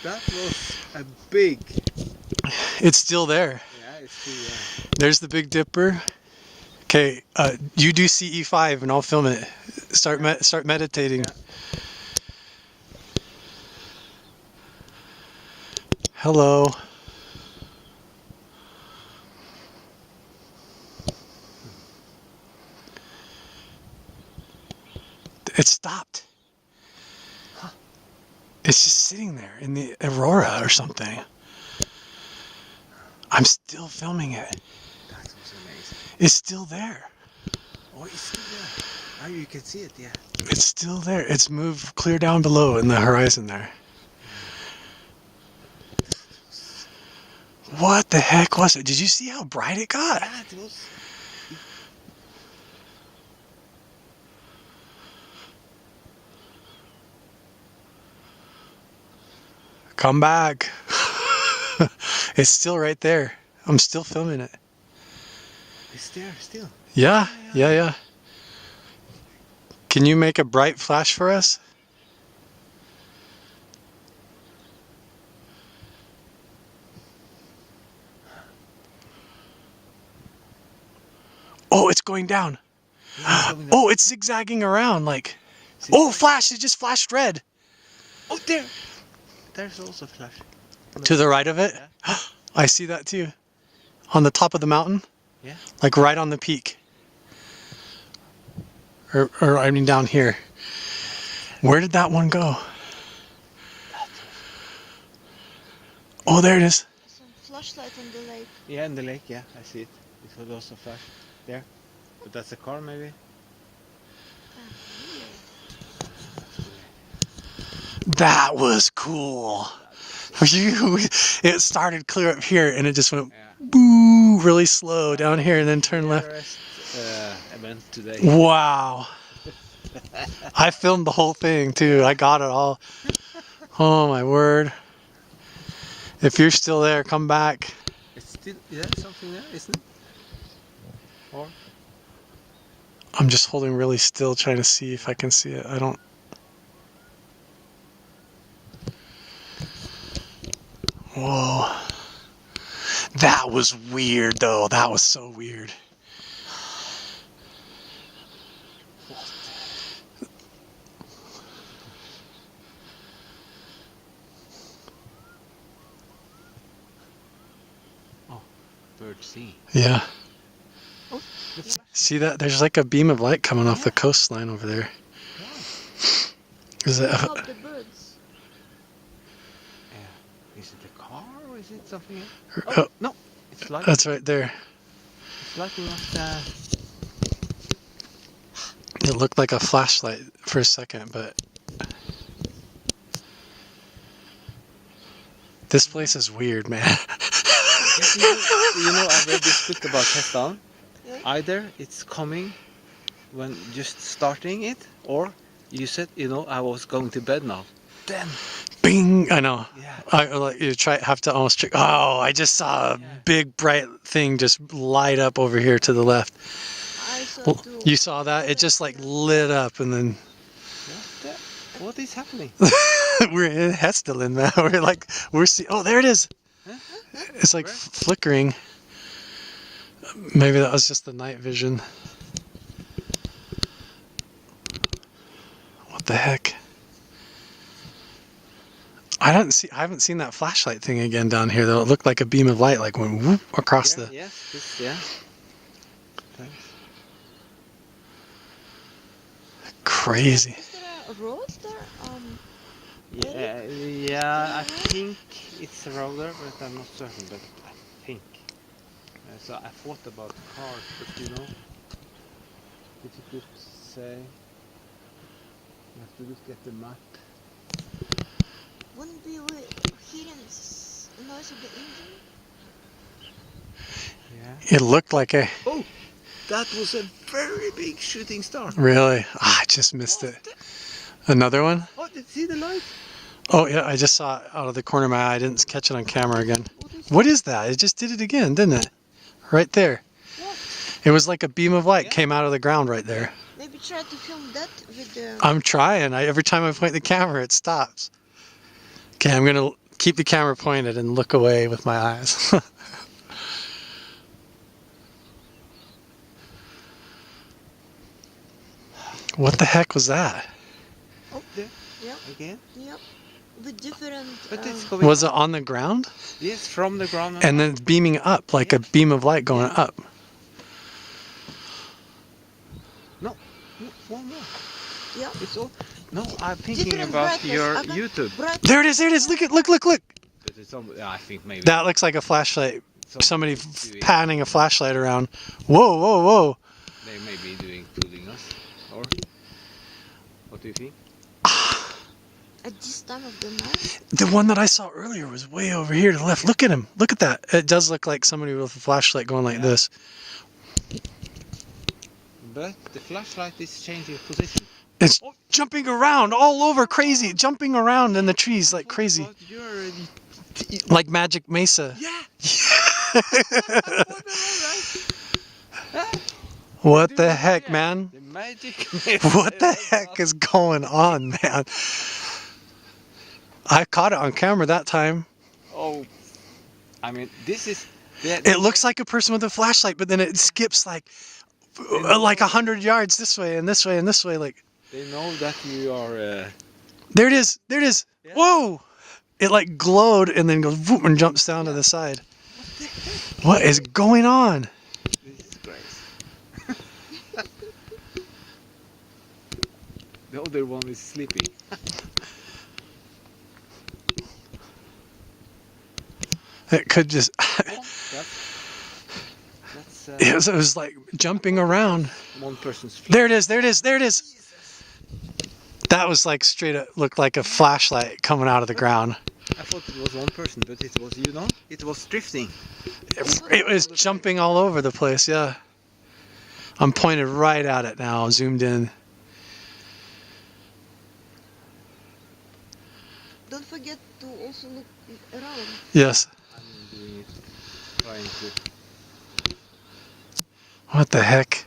That was a big... It's still there. Yeah, it's still there. There's the Big Dipper. Okay, you do CE5 and I'll film it. Start meditating. Yeah. Hello. It stopped. Huh. It's just sitting there in the aurora or something. I'm still filming it. That was amazing. It's still there. Oh, it's still there. Oh, you can see it, yeah. It's still there. It's moved clear down below in the horizon there. What the heck was it? Did you see how bright it got? Yeah, it was. Come back. It's still right there. I'm still filming it. It's there still? Yeah. Can you make a bright flash for us? Oh, it's going down. Oh, it's zigzagging around like... Oh, flash! It just flashed red. Oh, there! There's also a flash. To the right of it? Yeah. I see that too. On the top of the mountain? Yeah. Like right on the peak. Or I mean down here. Where did that one go? Oh, there it is. Some flashlight on the lake. Yeah, in the lake, yeah, I see it. It would also flash there. But that's a car, maybe? That was cool. It started clear up here and it just went boo really slow down here and then turned left. Event today. Wow. I filmed the whole thing too. I got it all. Oh my word. If you're still there, come back. It's still, is that something there, isn't it? Or? I'm just holding really still trying to see if I can see it. I don't. Whoa. That was weird though. That was so weird. Bird sea. Yeah. Oh, see that? There's like a beam of light coming off the coastline over there. Is it? The birds. Is it a car or is it something else? Oh, no, it's lighting. That's right there. It's lighting up It looked like a flashlight for a second, but this place is weird, man. You know, I read this book about Hessdalen. Either it's coming when just starting it, or you said, you know, I was going to bed now. Then, bing! I know. Yeah. I like you have to almost check. Oh, I just saw a big bright thing just light up over here to the left. You saw that? It just like lit up and then. What is happening? We're in Hessdalen, man. We're seeing. Oh, there it is. It's like flickering. Maybe that was just the night vision. What the heck? I haven't seen that flashlight thing again down here though. It looked like a beam of light like went whoop across the. Yeah. Thanks. Crazy. Is there a road there? Yeah, I think it's a roller, but I'm not certain. But I think. So I thought about cars, but you know, if you could say, you have to look at the map. Wouldn't be hearing the noise of the engine? Yeah. It looked like a. Oh, that was a very big shooting star. Really? I just missed it. Another one? Oh, did you see the light? Oh yeah, I just saw it out of the corner of my eye. I didn't catch it on camera again. What is that? It just did it again, didn't it? Right there. What? It was like a beam of light came out of the ground right there. Maybe try to film that with the... I'm trying. Every time I point the camera, it stops. Okay, I'm going to keep the camera pointed and look away with my eyes. What the heck was that? Oh, there. Yep. Again? Yep. With different... But it's going Was it on the ground? Yes, from the ground. And then beaming up, like a beam of light going up. No, one more. Yeah. It's all... No, I'm thinking Different about brightness. your I got YouTube. There it is, there it is. Look. But it's I think maybe... That looks like a flashlight. Somebody panning a flashlight around. Whoa, whoa, whoa. They may be fooling us. Or... What do you think? At this time of the night? The one that I saw earlier was way over here to the left. Look at him. Look at that. It does look like somebody with a flashlight going like this. But the flashlight is changing position. It's jumping around all over crazy. Jumping around in the trees like crazy. Like Magic Mesa. Yeah. What the heck, man? The magic Mesa. What the heck is going on, man? I caught it on camera that time. Oh, I mean, this is... It looks like a person with a flashlight, but then it skips like 100 yards this way and this way and this way. Like they know that you are... There it is. There it is. Yeah. Whoa! It like glowed and then goes whoop and jumps down to the side. What is going on? This is great. The other one is sleeping. It could just... it was like jumping around. One person's... There it is, there it is, there it is. That was like straight up, looked like a flashlight coming out of the ground. I thought it was one person, but it was, you know, it was drifting. It was jumping all over the place, yeah. I'm pointed right at it now, zoomed in. Don't forget to also look around. Yes. I'm doing it, trying to. What the heck?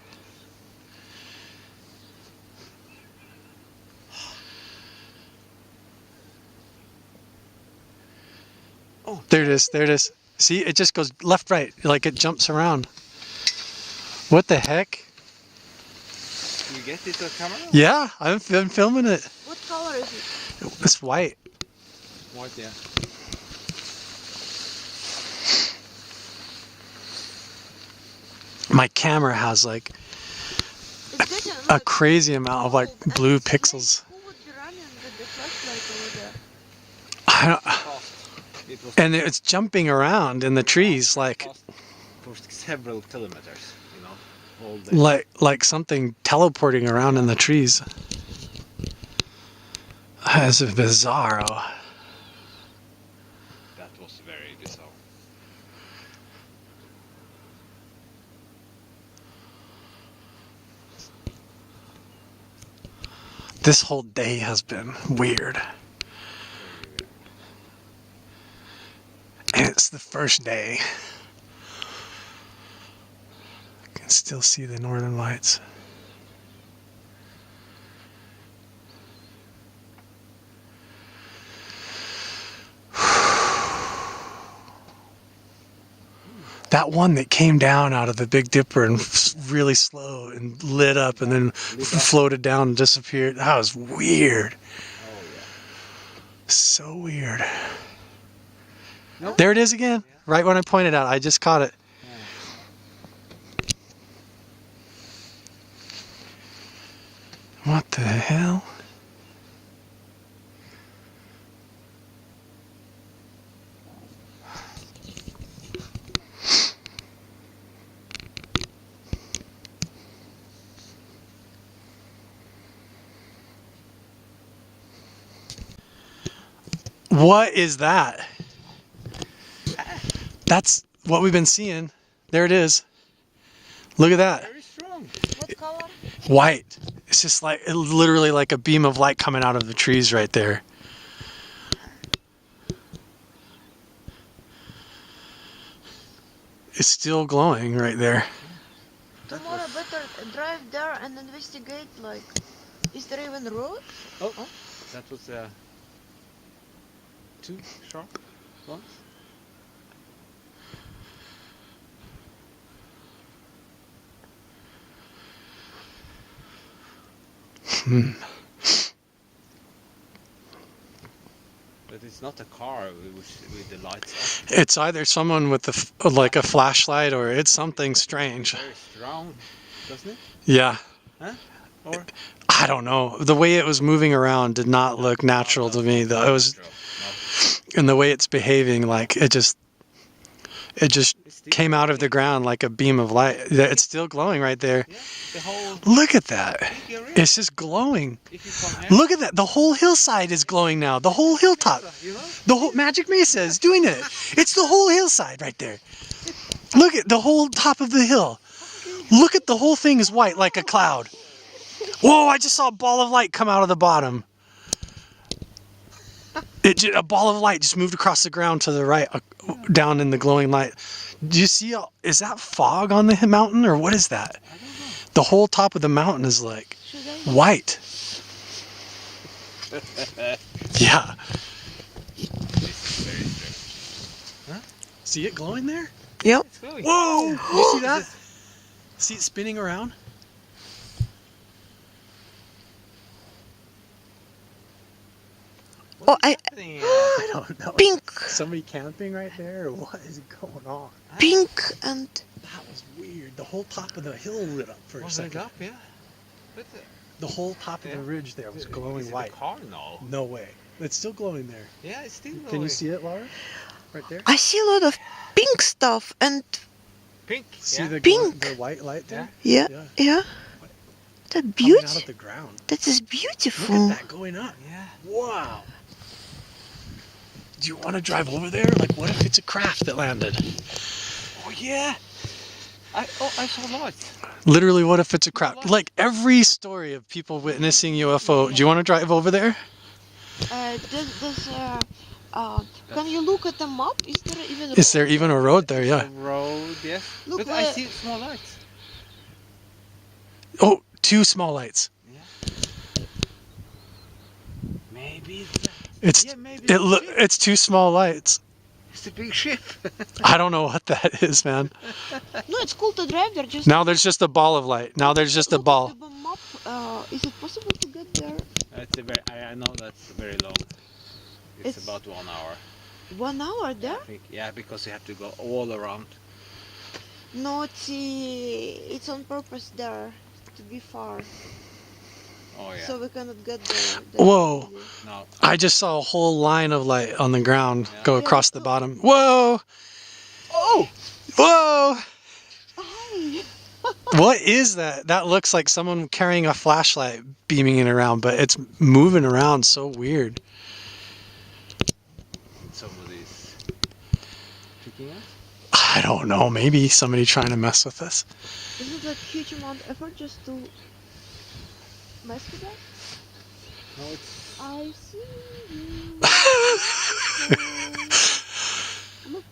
Oh, there it is, there it is. See, it just goes left, right, like it jumps around. What the heck? You get it on camera? Yeah, I've been filming it. What color is it? It's white. White, yeah. My camera has like a crazy amount of like blue pixels. Who would be running with the flashlight over there? I don't, and it's jumping around in the trees like For several kilometers, you know, all day. like something teleporting around in the trees. That's bizarro. That was very bizarre. This whole day has been weird. And it's the first day. I can still see the northern lights. That one that came down out of the Big Dipper and really slow and lit up and then floated down and disappeared. That was weird. Oh, yeah. So weird. Nope. There it is again. Yeah. Right when I pointed out. I just caught it. Yeah. What the hell? What is that? That's what we've been seeing. There it is. Look at that. Very strong. What color? White. It's just like literally like a beam of light coming out of the trees right there. It's still glowing right there. Tomorrow better drive there and investigate, like, is there even a road? Oh, that was too sharp ones. But it's not a car with the lights up. It's either someone with like a flashlight or it's something strange. Very strong, doesn't it? Yeah. Huh? Or? I don't know. The way it was moving around did not look natural to me. Though it was, and the way it's behaving, like it just came out of the ground like a beam of light. It's still glowing right there. Yeah, the whole Look at that. It's just glowing. Look at that. The whole hillside is glowing now. The whole hilltop. The whole Magic Mesa is doing it. It's the whole hillside right there. Look at the whole top of the hill. Look at the whole thing is white like a cloud. Whoa, I just saw a ball of light come out of the bottom. A ball of light just moved across the ground to the right, down in the glowing light. Do you see, is that fog on the mountain or what is that? The whole top of the mountain is like white. Yeah. Huh? See it glowing there? Yep. Whoa! You see that? See it spinning around? Oh, I don't know. Pink. Somebody camping right there? Or what is going on? Pink and... That was weird. The whole top of the hill lit up for a second. Up, yeah. The whole top of the ridge there was glowing white. Car? No. No way. It's still glowing there. Yeah, it's still glowing. Can you see it, Laura? Right there? I see a lot of pink stuff and... Pink? See yeah. the white light there? Yeah. That's beautiful. Coming out of the ground. That is beautiful. Look at that going up. Yeah. Wow. Did do you want to drive over there? Like, what if it's a craft that landed? Oh yeah. I saw lights. Literally, what if it's a craft? Like every story of people witnessing UFO. Do you want to drive over there? Can you look at the map? Is there even? Is there even a road there? Yeah. A road, yes. Look, but I see small lights. Oh, 2 small lights. Yeah. Maybe. It's 2 small lights. It's a big ship. I don't know what that is, man. No, it's cool to drive there. Just now there's just a ball of light. Now there's just a ball. Look at the map. Is it possible to get there? It's a very. I know that's very long. It's about 1 hour. 1 hour there? I think, yeah, because you have to go all around. No, it's on purpose there to be far. Oh yeah. So we cannot get there. Whoa! No. I just saw a whole line of light on the ground go across the bottom. Whoa! Oh! Whoa! Hi. What is that? That looks like someone carrying a flashlight beaming it around, but it's moving around so weird. Somebody's picking us? I don't know. Maybe somebody trying to mess with us. Isn't that huge amount of effort just to mess with us? No, it's... I see you. Look.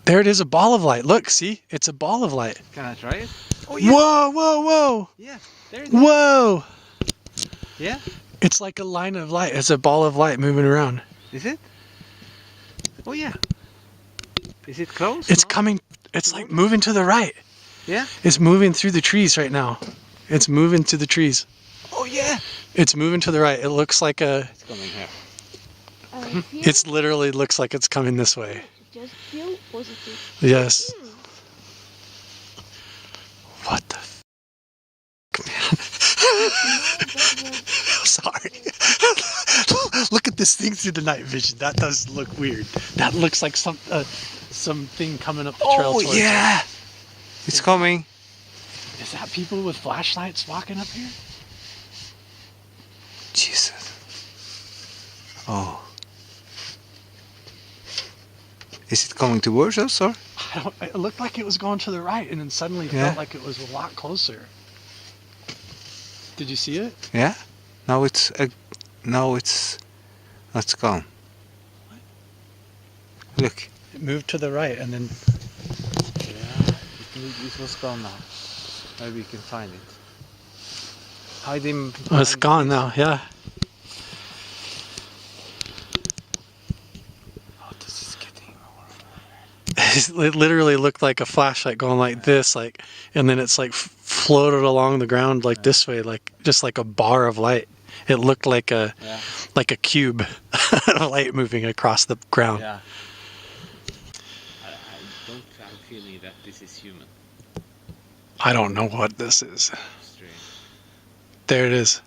There it is, a ball of light. Look, see? It's a ball of light. Can I try it? Oh yeah! Whoa, whoa, whoa! Yeah, there it is. Whoa! Yeah? It's like a line of light. It's a ball of light moving around. Is it? Oh yeah. Is it close? It's coming. It's like moving to the right. Yeah? It's moving through the trees right now. It's moving to the trees. Oh yeah! It's moving to the right. It looks like a... It's coming here. It literally looks like it's coming this way. Just feel positive. Yes. What the Sorry. Look at this thing through the night vision. That does look weird. That looks like something coming up the trail towards yeah! us. It's coming. Is that people with flashlights walking up here? Jesus. Oh. Is it coming towards us, or? It looked like it was going to the right, and then suddenly it felt like it was a lot closer. Did you see it? Yeah. Now it's gone. What? Look. It moved to the right, and then. Yeah. It was gone now. Maybe we can find it. Hide him. Oh, it's gone now. Yeah. It literally looked like a flashlight going like this, like, and then it's like floated along the ground like this way, like just like a bar of light. It looked like a cube of light moving across the ground. Yeah. I don't have a feeling that this is human. I don't know what this is. Strange. There it is.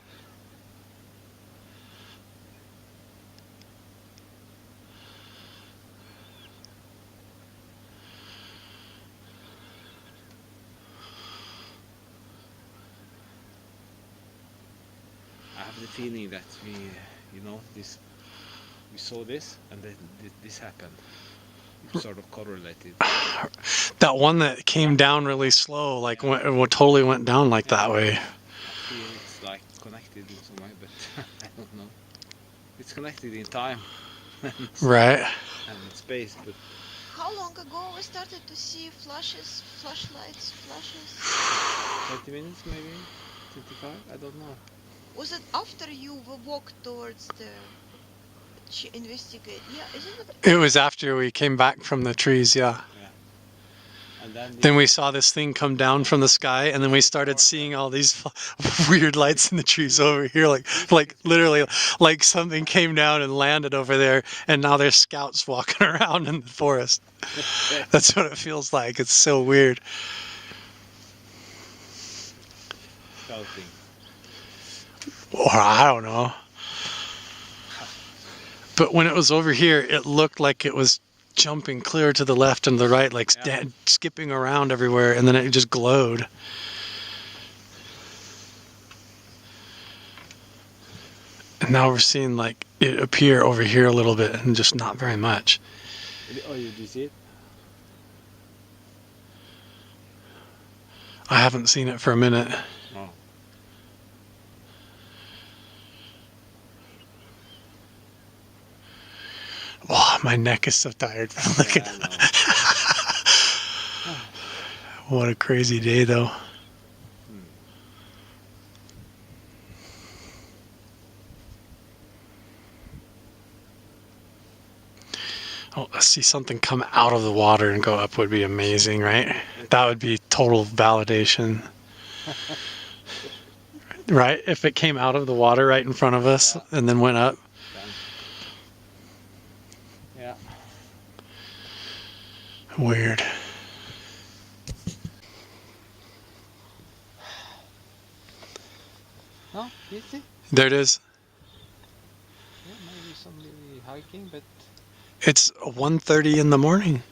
I have the feeling that we saw this and then this happened. It sort of correlated. That one that came down really slow, like totally went down like that way. I feel it's like connected in some way, but I don't know. It's connected in time. Right. And in space, but... How long ago we started to see flashlights? 20 minutes maybe? 25? I don't know. Was it after you walked towards the investigate? Yeah, isn't it? It was after we came back from the trees, yeah. And then we saw this thing come down from the sky, and then we started seeing all these weird lights in the trees over here, like literally, like something came down and landed over there, and now there's scouts walking around in the forest. That's what it feels like. It's so weird. Scouting. Or I don't know. But when it was over here, it looked like it was jumping clear to the left and the right, like skipping around everywhere, and then it just glowed. And now we're seeing like it appear over here a little bit and just not very much. Oh, you do see it? I haven't seen it for a minute. No. Oh, my neck is so tired from looking at it. What a crazy day though. Oh, let's see something come out of the water and go up would be amazing, right? That would be total validation. Right? If it came out of the water right in front of us and then went up. Yeah. Weird. No, easy. There it is. Yeah, maybe somebody hiking, but It's 1:30 in the morning.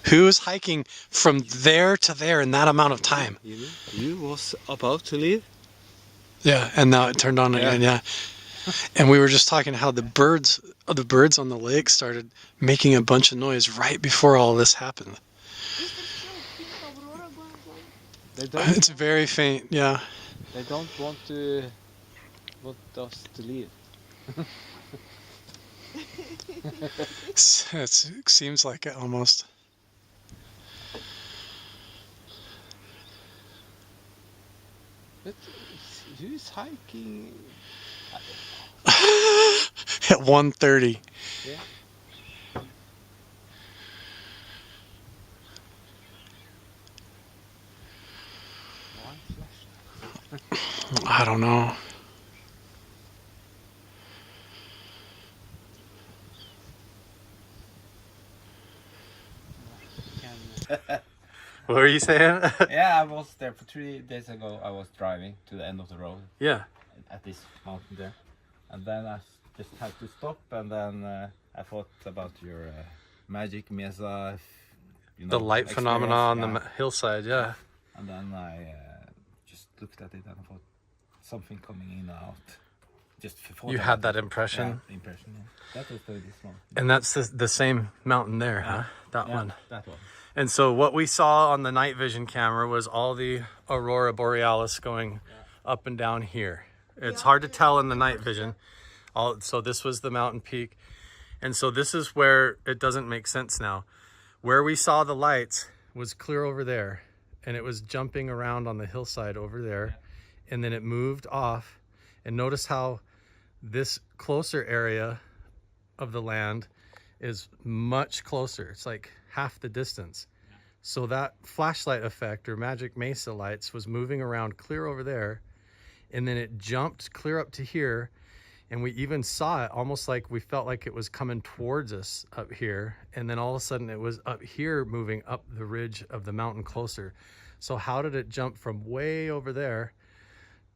Who's hiking from there to there in that amount of time? you was about to leave. Yeah, and now it turned on again. Yeah, and we were just talking how the birds on the lake started making a bunch of noise right before all this happened. It's very faint. Yeah. They don't want us to leave. It seems like it almost. But who's hiking? At 1:30. Yeah. I don't know. What were you saying? Yeah, I was there for 3 days ago. I was driving to the end of the road. Yeah. At this mountain there. And then I just had to stop, and then I thought about your magic mesa, The light phenomena on the hillside, yeah. And then I just looked at it and I thought something coming in and out. Just You had that impression? Yeah, impression, yeah. That was this one. And that's the same mountain there, huh? That one. That one. And so what we saw on the night vision camera was all the Aurora Borealis going up and down here. It's hard to tell in the night vision. So this was the mountain peak. And so this is where it doesn't make sense now. Where we saw the lights was clear over there, and it was jumping around on the hillside over there. And then it moved off. And notice how this closer area of the land is much closer. It's like half the distance. So that flashlight effect or magic mesa lights was moving around clear over there, and then it jumped clear up to here, and we even saw it almost like we felt like it was coming towards us up here, and then all of a sudden it was up here moving up the ridge of the mountain closer. So how did it jump from way over there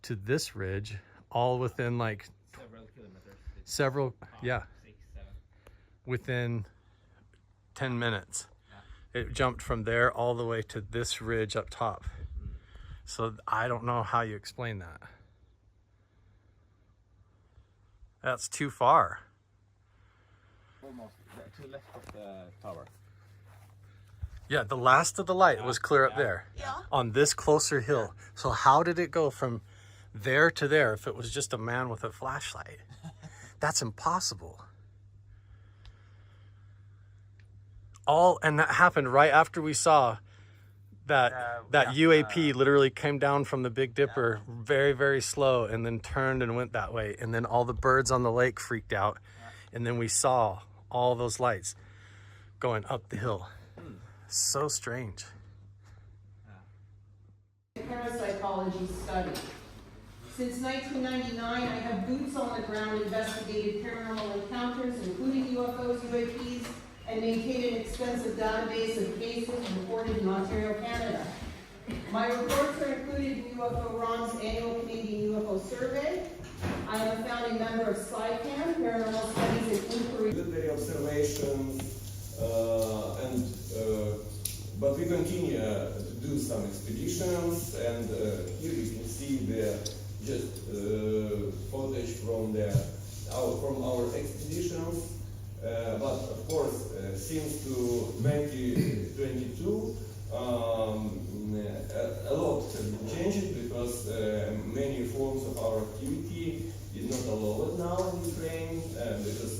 to this ridge, all within like Several kilometers. yeah, 6, 7. within 10 minutes. It jumped from there all the way to this ridge up top. So I don't know how you explain that. That's too far. Almost to the left of the tower. Yeah, the last of the light was clear up there on this closer hill. So how did it go from there to there if it was just a man with a flashlight? That's impossible. And that happened right after we saw that UAP literally came down from the Big Dipper very, very slow and then turned and went that way. And then all the birds on the lake freaked out. And then we saw all those lights going up the hill. So strange. Parapsychology study. Since 1999, I have boots on the ground investigated paranormal encounters, including UFOs, UAPs, and maintained an extensive database of cases reported in Ontario, Canada. My reports are included in UFO Ron's annual Canadian UFO survey. I am a founding member of SciCam, Paranormal Studies and Inquiry. The observations, but we continue to do some expeditions, and here you can see the footage from our expeditions. But of course, since to 2022, a lot has been changed because many forms of our activity is not allowed now in Ukraine because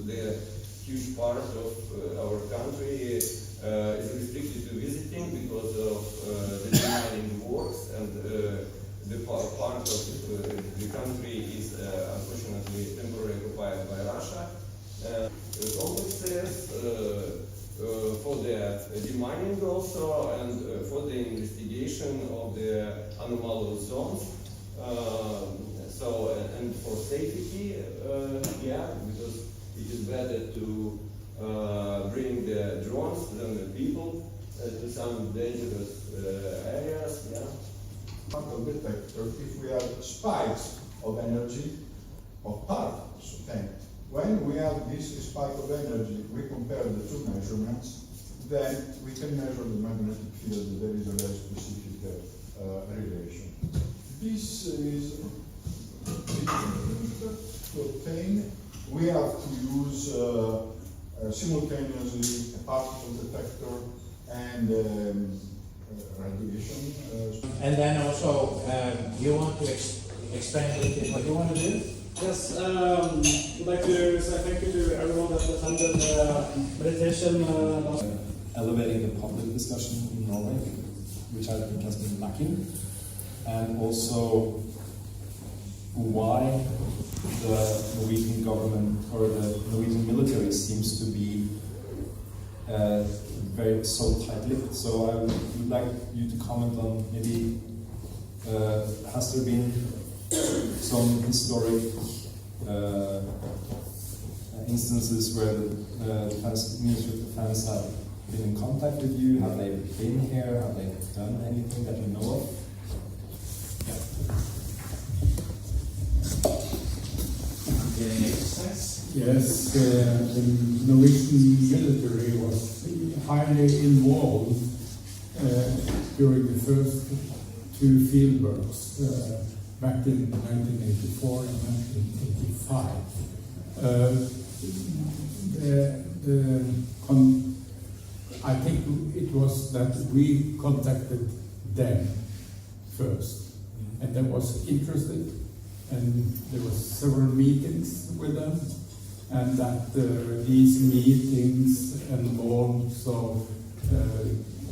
the huge part of our country is restricted to visiting because of the demining works, and the part of the country is unfortunately temporarily occupied by Russia. Complexes for the demining also, and for the investigation of the anomalous zones. And for safety, because it is better to bring the drones than the people to some dangerous areas. Quantum detector, if we have spikes of energy of particles, okay? When we have this spike of energy, we compare the two measurements, then we can measure the magnetic field. There is a very specific relation. This is to obtain. We have to use simultaneously a particle detector and radiation. And then also, you want to explain a little bit what you want to do? Yes, I'd like to say thank you to everyone that attended the meditation. Elevating the public discussion in Norway, which I think has been lacking, and also why the Norwegian government or the Norwegian military seems to be very so tight-lipped. So I would like you to comment on maybe has there been some historic instances where the Ministry of Defense have been in contact with you? Have they been here? Have they done anything that you know of? Yes, the Norwegian military was highly involved during the first two field works back in 1984 and 1985. I think it was that we contacted them first, and they was interested, and there was several meetings with them, and that these meetings involved, so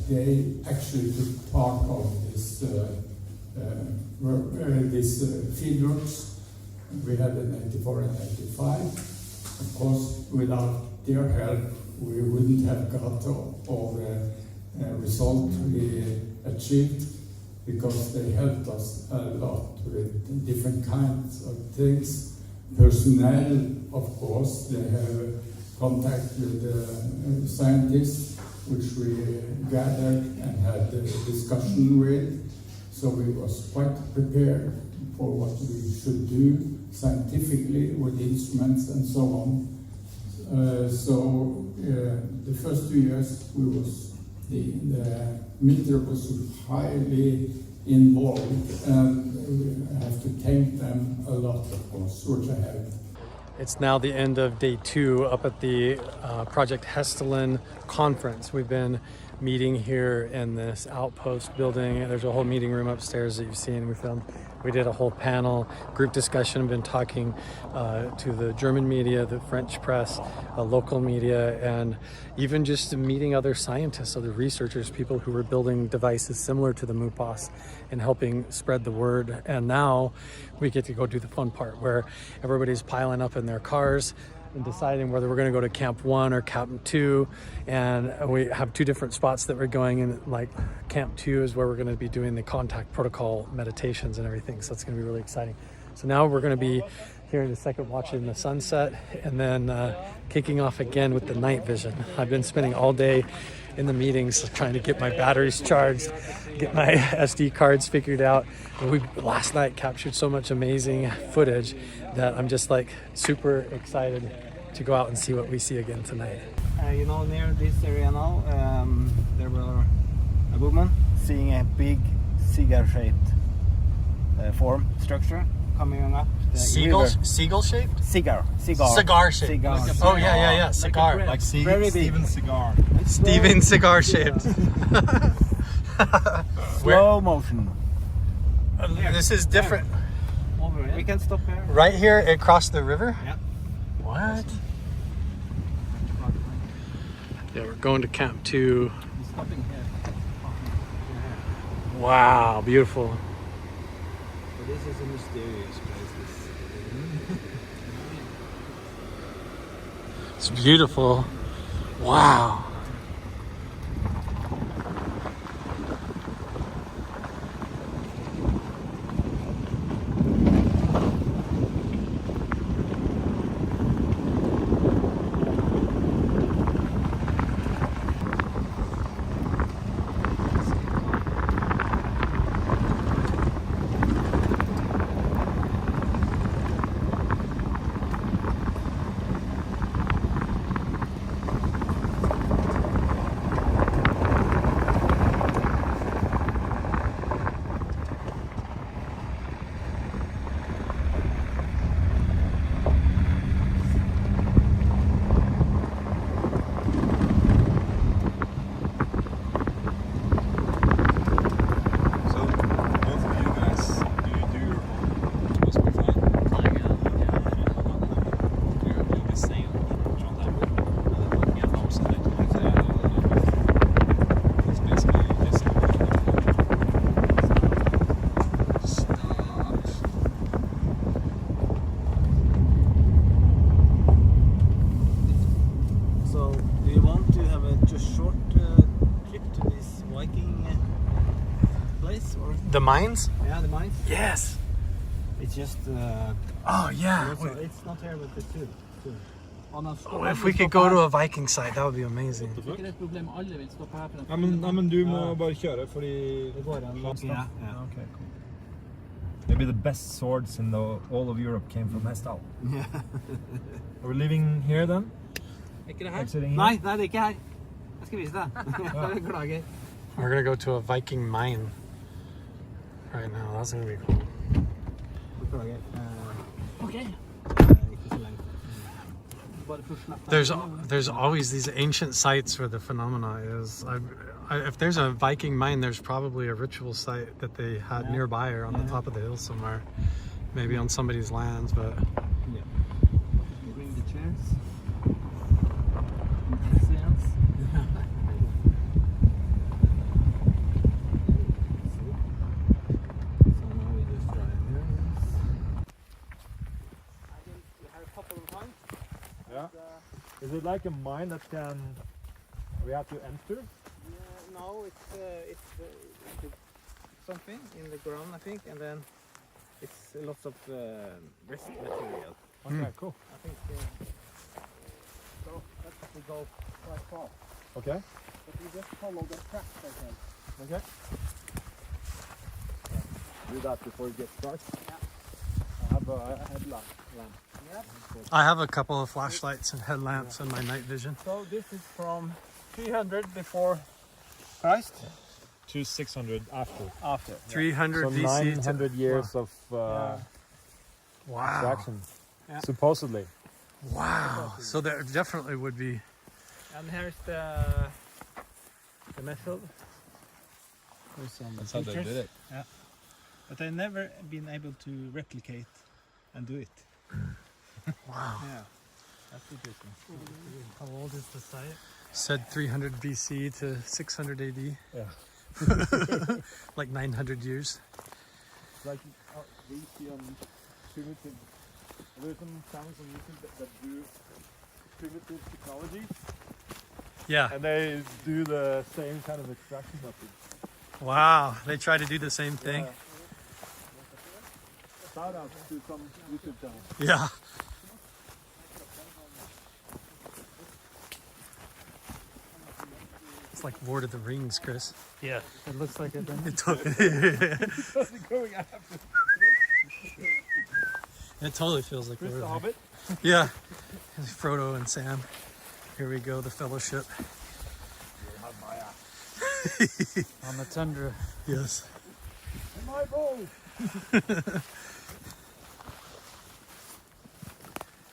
they actually took part of this field works we had in 94 and 95. Of course, without their help, we wouldn't have got all the results we achieved, because they helped us a lot with different kinds of things. Personnel, of course, they have contact with the scientists, which we gathered and had a discussion with. So we was quite prepared for what we should do scientifically with instruments and so on. The first 2 years we was the military was highly involved, and we have to thank them a lot, of course, which I have. It's now the end of day 2 up at the Project Hessdalen conference. We've been meeting here in this outpost building. There's a whole meeting room upstairs that you've seen. We did a whole panel, group discussion, been talking to the German media, the French press, local media, and even just meeting other scientists, other researchers, people who were building devices similar to the MUPOS and helping spread the word. And now we get to go do the fun part where everybody's piling up in their cars and deciding whether we're going to go to Camp 1 or Camp 2, and we have 2 different spots that we're going in. Like Camp 2 is where we're going to be doing the contact protocol meditations and everything, so it's going to be really exciting. So now we're going to be here in a second watching the sunset, and then kicking off again with the night vision. I've been spending all day in the meetings trying to get my batteries charged, get my SD cards figured out. And we last night captured so much amazing footage that I'm just like super excited to go out and see what we see again tonight. Near this area now, there were a woman seeing a big cigar-shaped form structure coming up. Seagull shaped? Cigar shaped. Cigar. Oh yeah. Cigar. Like Very big. Steven Cigar. Steven cigar shaped. Slow motion. This is different. We can stop here. Right here across the river? Yeah. What? Yeah, we're going to Camp 2. Stopping here. Wow, beautiful. So this is a mysterious place. It's beautiful. Wow. The mines? Yeah, the mines. Yes. It's just. Oh yeah. It's not here, but the two. Oh, if we could go to a Viking site, that would be amazing. Ja, men du må bare kjøre, fordi... Det går an. Yeah. Okay, cool. Maybe the best swords in all of Europe came from Hessdalen. Yeah. Are we living here then? Ikke det her? Exiting here? Nei, det er ikke her. Jeg skal vise deg. Beklager. We're gonna go to a Viking mine right now. That's gonna be cool. Beklager. Okay. Ikke så lenge. Bare for å snakke. There's always these ancient sites where the phenomena is. If there's a Viking mine, there's probably a ritual site that they had nearby or on the top of the hill somewhere. Maybe on somebody's lands, but... Yeah. Bring the chairs. Is it like a mine that we have to enter? No, it's something in the ground, I think, and then it's lots of rest material. Okay, cool. I think so. Let's go quite far. Okay. But we just follow the tracks, I think. Okay. Do that before it gets dark. Yeah. I have a headlamp. Yep. I have a couple of flashlights and headlamps in my night vision. So this is from 300 before Christ to 600 after. 300 so BC 900 years of wow. extraction, Yeah. supposedly. Wow. So there definitely would be. And here's the method. There's some That's how they pictures. did it. Yeah. But they've never been able to replicate and do it. Wow. Yeah. That's interesting. How old is the site? Said 300 BC to 600 AD. Yeah. Like 900 years. Like we see on primitive. There's some channels on YouTube that do primitive technology. Yeah. And they do the same kind of extraction method. Wow. They try to do the same thing. Yeah. Shout out to some YouTube channels. Yeah. It's like Lord of the Rings, Chris. Yeah. It looks like it. It totally feels like Chris Lord the of the Hobbit. Yeah. Frodo and Sam. Here we go, the fellowship. On the Tundra. Yes. My boat!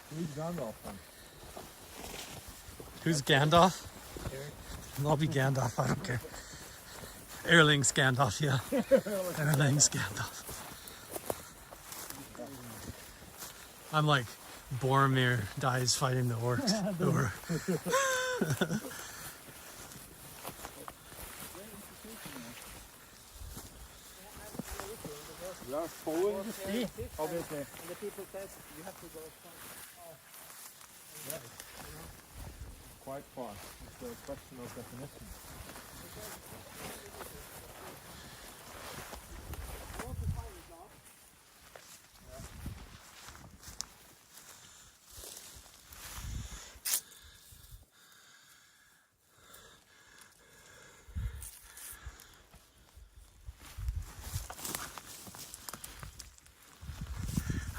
Who's Gandalf then? Who's Gandalf? I'll be Gandalf, I don't care. Erling's Gandalf, yeah. Erling's Gandalf. I'm like Boromir dies fighting the orcs. We are following the sea, obviously. And the people says you have to go Yeah. Quite far. It's a question of definition.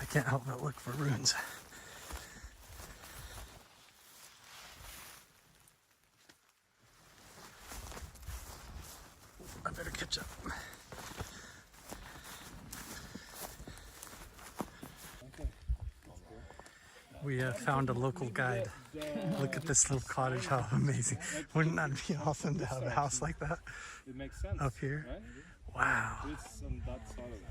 I can't help but look for runes. I better catch up. We found a local guide. Look at this little cottage, how amazing. Wouldn't that be awesome to have a house like that? It makes sense. Up here? Right? Wow. It's on that side of it.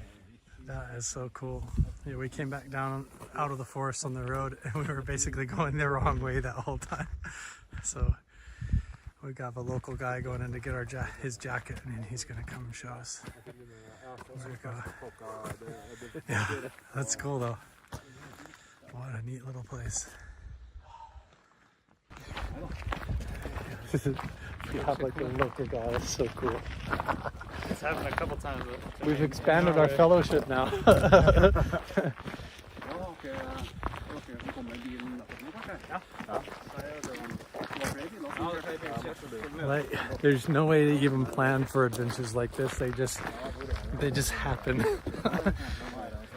That is so cool. Yeah, we came back down out of the forest on the road and we were basically going the wrong way that whole time. So we got a local guy going in to get our his jacket and he's gonna come and show us. There we go. Yeah, that's cool though. What a neat little place. We have like a local guy, that's so cool. It's happened a couple times. We've expanded our fellowship now. Like, there's no way to even plan for adventures like this. They just happen.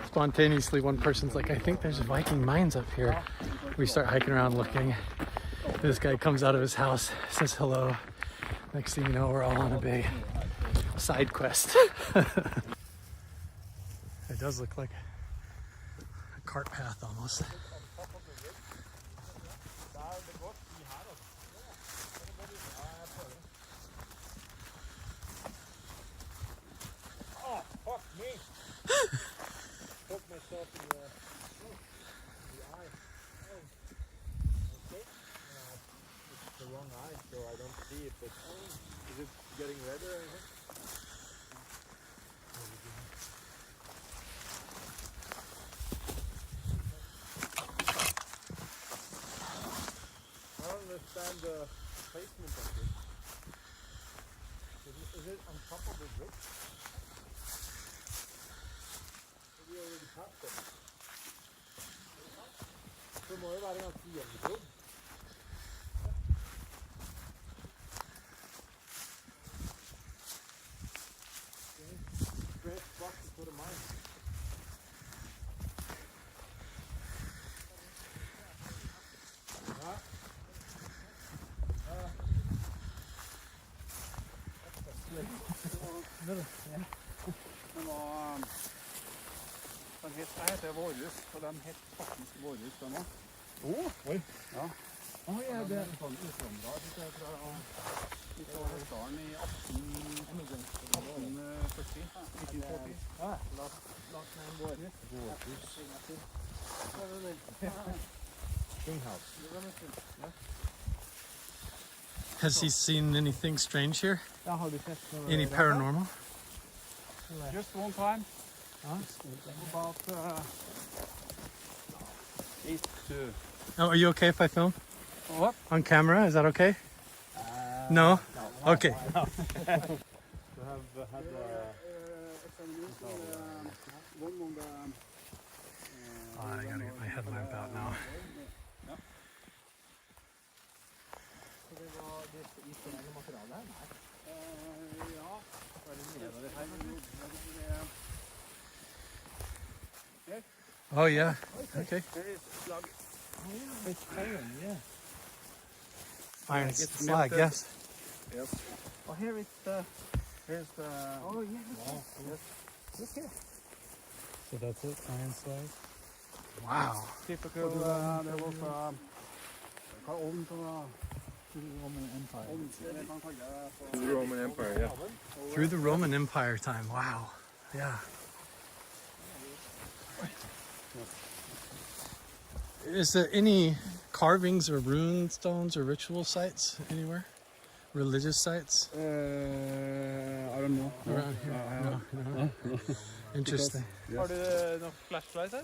Spontaneously, one person's like, I think there's Viking mines up here. We start hiking around looking. This guy comes out of his house, says hello. Next thing you know, we're all on a big side quest. It does look like a cart path almost. Oh, fuck me! Put myself in the eye. Oh. Okay. It's the wrong eye, so I don't see it, but is it getting redder or anything? I don't understand the placement of this. Is it on top of the brick? We already passed it. Så må det være ganske gjengrodd. Great spot to put a mine. Jeg heter Vårhus, og de het faktisk Vårhus da nå. Oi. Ja. Ja, det er sånn utvandret fra Hessdalen i 1840. Ja. Lagt ned en Vårhus. Kinghouse. Has he seen anything strange here? Ja, har du sett noe Any paranormal? Just one time. About 8 to... Oh, are you okay if I film? What? On camera, is that okay? No? Okay. To have had I gotta get my headlamp out now. Oh yeah, okay. It's iron, yeah. Iron It's slag, melted. yes. Yes. Oh, here is the. Here's the. Oh yeah. Wow. Yes. Look here. So that's it, iron slag. Wow. Typical. There was ovn to the Roman Empire. The Roman Empire, yeah. Through the Roman Empire time. Wow. Yeah. Is there any carvings or rune stones or ritual sites anywhere? Religious sites? I don't know. Around here? No. Interesting. Har du noen flashlight her?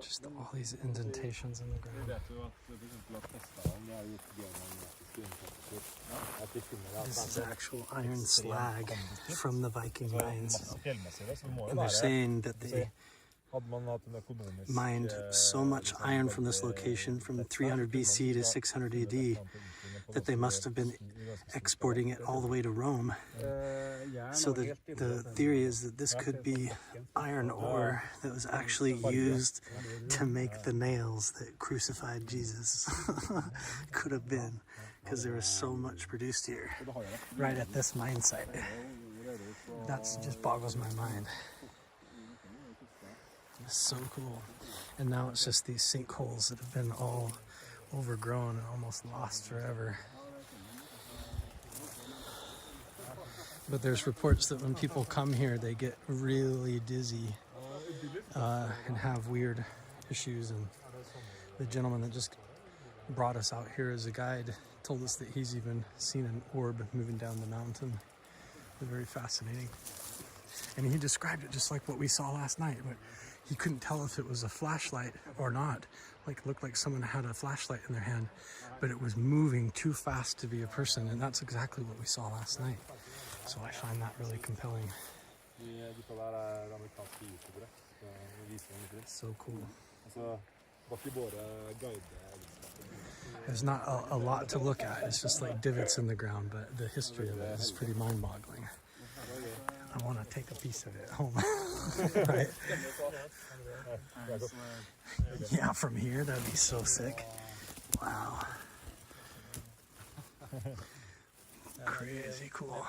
Just all these indentations in the ground. This is actual iron slag from the Viking mines. And they're saying that they mined so much iron from this location from 300 BC to 600 AD that they must have been exporting it all the way to Rome. So the theory is that this could be iron ore that was actually used to make the nails that crucified Jesus. Could have been, because there was so much produced here, right at this mine site. That just boggles my mind. It's so cool. And now it's just these sinkholes that have been all overgrown and almost lost forever. But there's reports that when people come here, they get really dizzy and have weird issues. And the gentleman that just brought us out here as a guide told us that he's even seen an orb moving down the mountain. It's very fascinating. And he described it just like what we saw last night, but he couldn't tell if it was a flashlight or not. Like, it looked like someone had a flashlight in their hand, but it was moving too fast to be a person, and that's exactly what we saw last night. So I find that really compelling. So cool. There's not a lot to look at. It's just like divots in the ground, but the history of it is pretty mind-boggling. I want to take a piece of it home. Right? Yeah, from here, that'd be so sick. Wow. Crazy cool.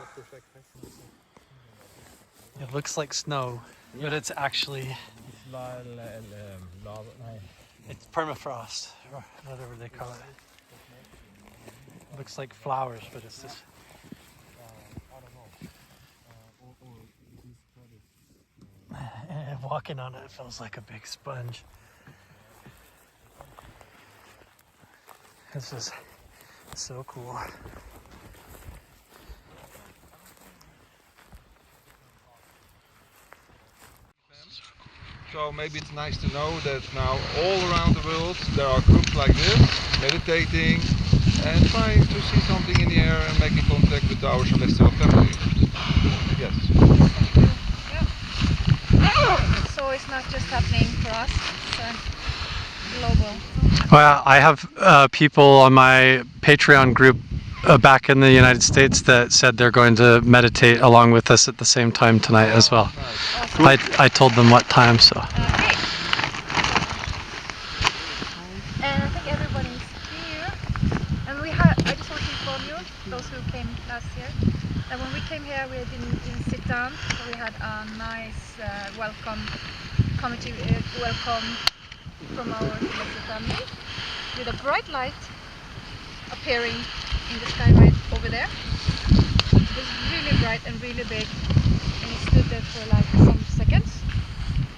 It looks like snow, but it's actually... It's permafrost, or whatever they call it. It looks like flowers, but it's just... And walking on it feels like a big sponge. This is so cool. So maybe it's nice to know that now all around the world there are groups like this, meditating and trying to see something in the air and making contact with our celestial family. Yes. So it's not just happening for us, it's global. Well, I have people on my Patreon group back in the United States that said they're going to meditate along with us at the same time tonight as well. I told them what time, so. And I think everybody's here. And I just want to inform you, those who came last year, that when we came here we didn't sit down, so we had a nice welcome from our celestial family with a bright light appearing in the sky right over there. It was really bright and really big, and it stood there for like some seconds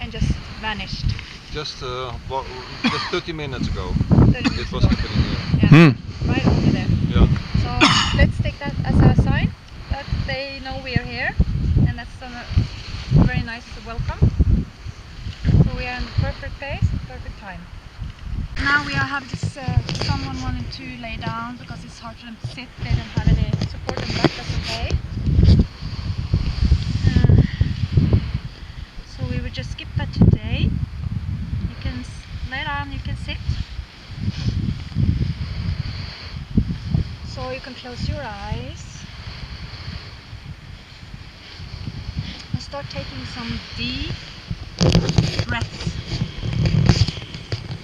and just vanished. Just 30 minutes ago. 30 minutes it was ago. happening here. Yeah, right over there. Yeah. So let's take that as a sign that they know we are here, and that's a very nice welcome. So we are in the perfect pace, perfect time. Now we have this, someone wanted to lay down because it's hard for them to sit, they don't have any support on back, that's okay. So we will just skip that today. You can lay down, you can sit. So you can close your eyes. And start taking some deep breaths.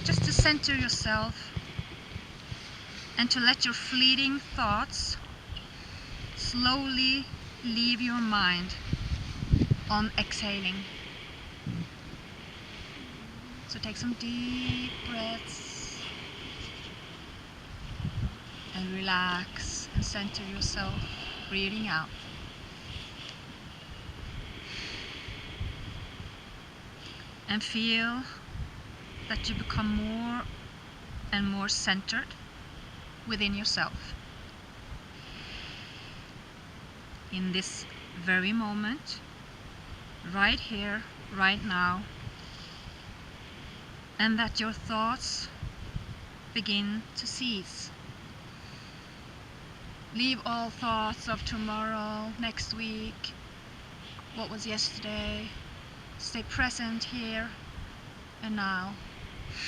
Just to center yourself and to let your fleeting thoughts slowly leave your mind on exhaling. So take some deep breaths and relax and center yourself, breathing out. And feel that you become more and more centered within yourself. In this very moment, right here, right now, and that your thoughts begin to cease. Leave all thoughts of tomorrow, next week, what was yesterday. Stay present here and now.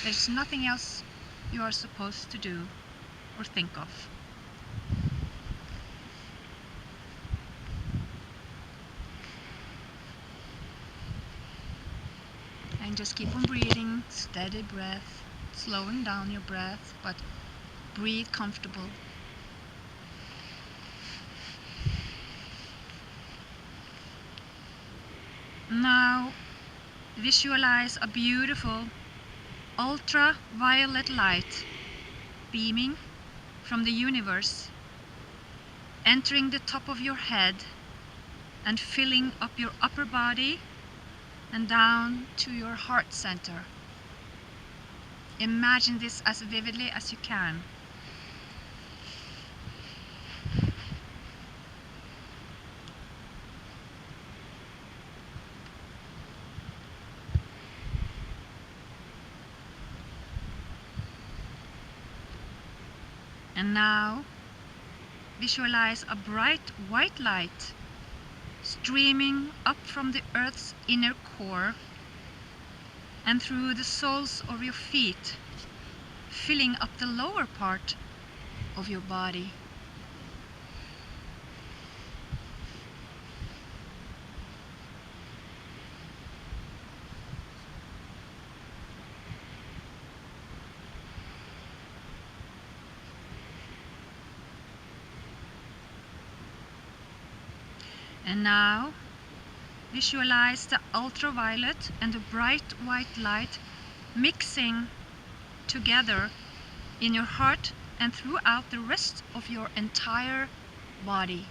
There's nothing else you are supposed to do or think of. And just keep on breathing, steady breath, slowing down your breath, but breathe comfortable. Now visualize a beautiful ultraviolet light beaming from the universe, entering the top of your head and filling up your upper body and down to your heart center. Imagine this as vividly as you can. And now visualize a bright white light streaming up from the Earth's inner core and through the soles of your feet, filling up the lower part of your body. And now visualize the ultraviolet and the bright white light mixing together in your heart and throughout the rest of your entire body.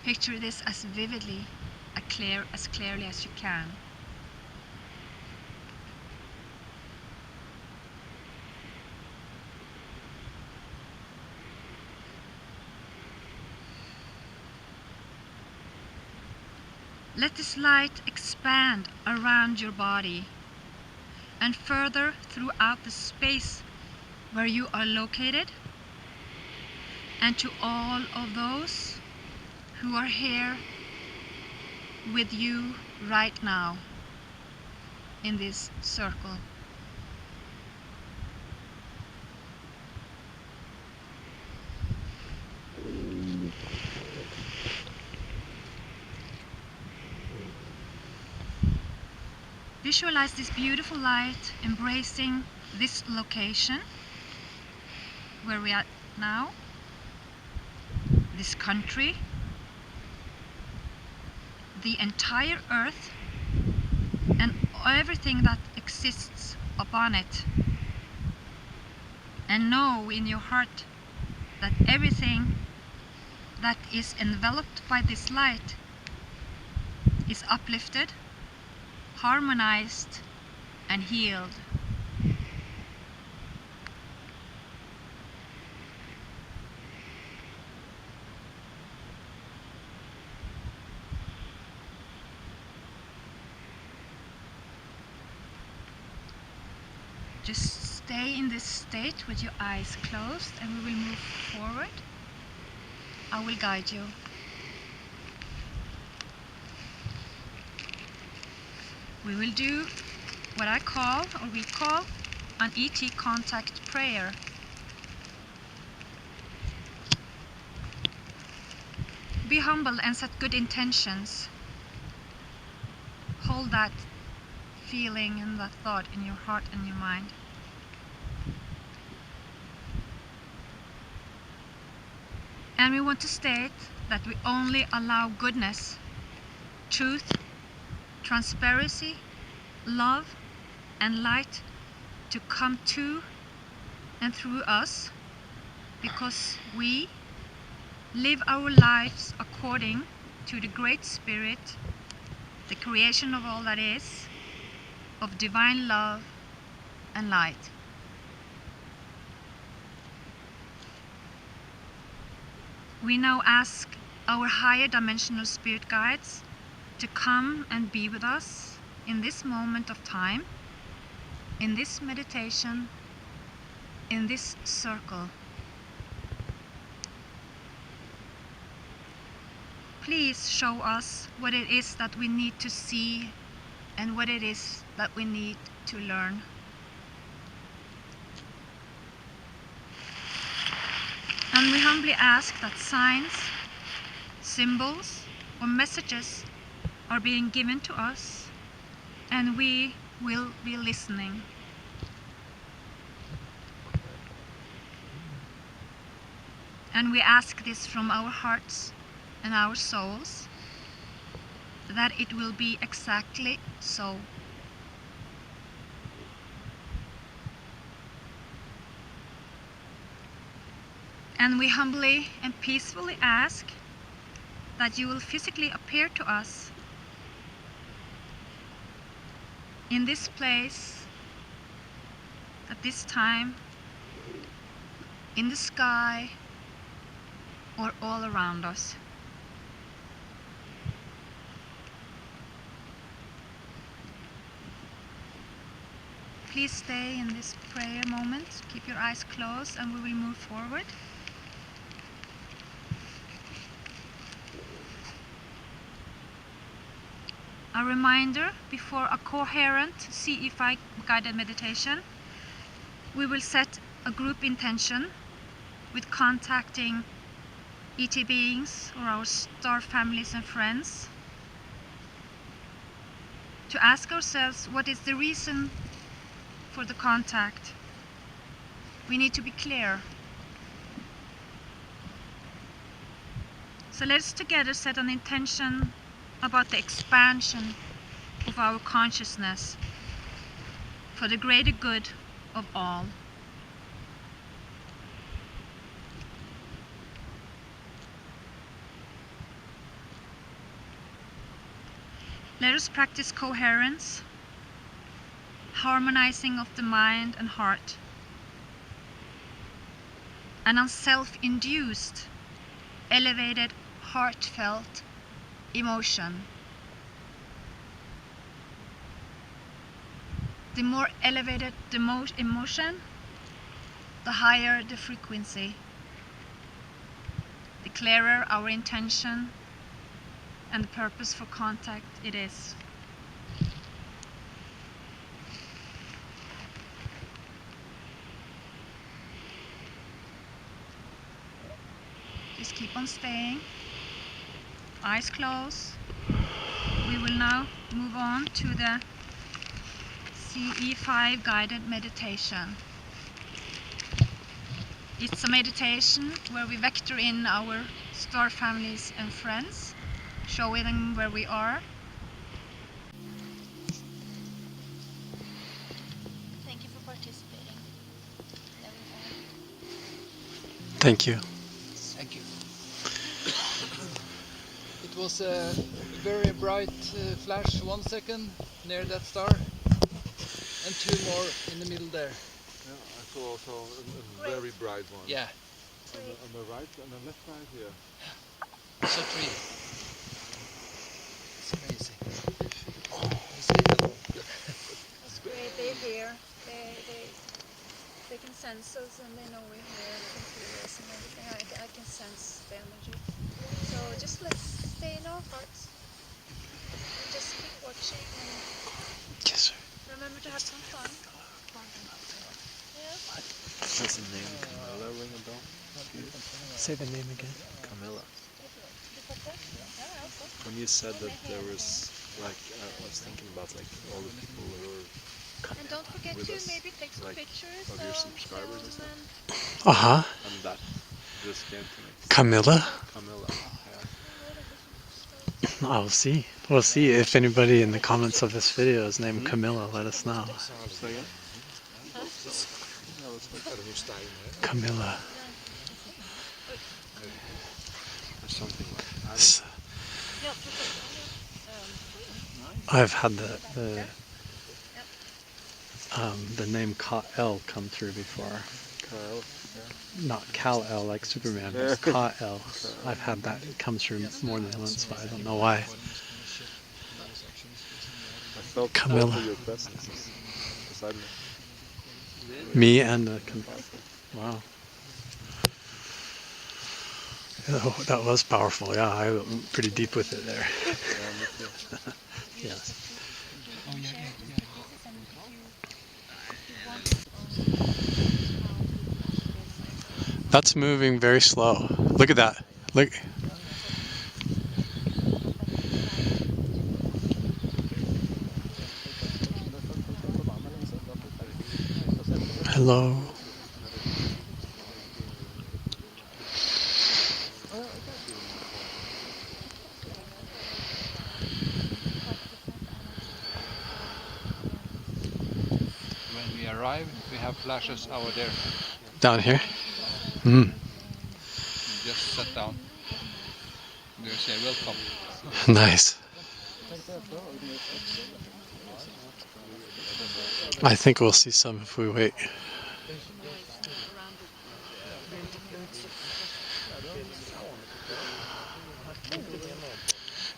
Picture this as vividly, as clearly as you can. Let this light expand around your body and further throughout the space where you are located, and to all of those who are here with you right now in this circle. Visualize this beautiful light embracing this location where we are now, this country, the entire earth, and everything that exists upon it. And know in your heart that everything that is enveloped by this light is uplifted, harmonized, and healed. Just stay in this state with your eyes closed, and we will move forward. I will guide you. We will do what I call, or we call, an ET contact prayer. Be humble and set good intentions. Hold that feeling and that thought in your heart and your mind. And we want to state that we only allow goodness, truth, transparency, love, and light to come to and through us, because we live our lives according to the Great Spirit, the creation of all that is, of divine love and light. We now ask our higher dimensional spirit guides to come and be with us in this moment of time, in this meditation, in this circle. Please show us what it is that we need to see and what it is that we need to learn. And we humbly ask that signs, symbols, or messages are being given to us, and we will be listening. And we ask this from our hearts and our souls, that it will be exactly so. And we humbly and peacefully ask that you will physically appear to us in this place, at this time, in the sky, or all around us. Please stay in this prayer moment, keep your eyes closed, and we will move forward. A reminder before a coherent CE5 guided meditation, we will set a group intention with contacting ET beings or our star families and friends to ask ourselves what is the reason for the contact. We need to be clear. So let's together set an intention about the expansion of our consciousness for the greater good of all. Let us practice coherence, harmonizing of the mind and heart, and a self-induced, elevated, heartfelt emotion. The more elevated the emotion, the higher the frequency, the clearer our intention and the purpose for contact it is. Just keep on staying. Eyes closed. We will now move on to the CE5 guided meditation. It's a meditation where we vector in our star families and friends, showing them where we are. Thank you for participating. Thank you. Thank you. It was a very bright flash 1 second near that star, and 2 more in the middle there. Yeah, I saw also a very bright one. Yeah. On the right and the left side here. So 3. It's amazing. That's great. They're here. They can sense us, and they know we're here. They can feel us and everything. I can sense the energy. So just let's stay in our hearts and just keep watching. And yes, sir. remember to have some fun. Yeah. Does the name Camilla ring a bell? Say the name again. Camilla. When you said that there was Like I was thinking about like all the people who were And don't forget with to us, maybe take some like, pictures of your of subscribers and them stuff. Uh-huh. And that just came to me. Camilla? Camilla, I'll see. We'll see if anybody in the comments of this video is named Camilla. Let us know. Camilla. or something like that. I've had the name Ka-El come through before. Kyle, Not Kal-El like Superman, but Ka-El. I've had that come through more than once, but I don't know why. I felt Camilla. your presence beside me. Me and the... Wow. That was powerful, yeah. I went pretty deep with it there. Yes. That's moving very slow. Look at that. Look. Hello. When we arrive, we have flashes over there. Down here? Mm. You just sit down. They say welcome. Nice. I think we'll see some if we wait.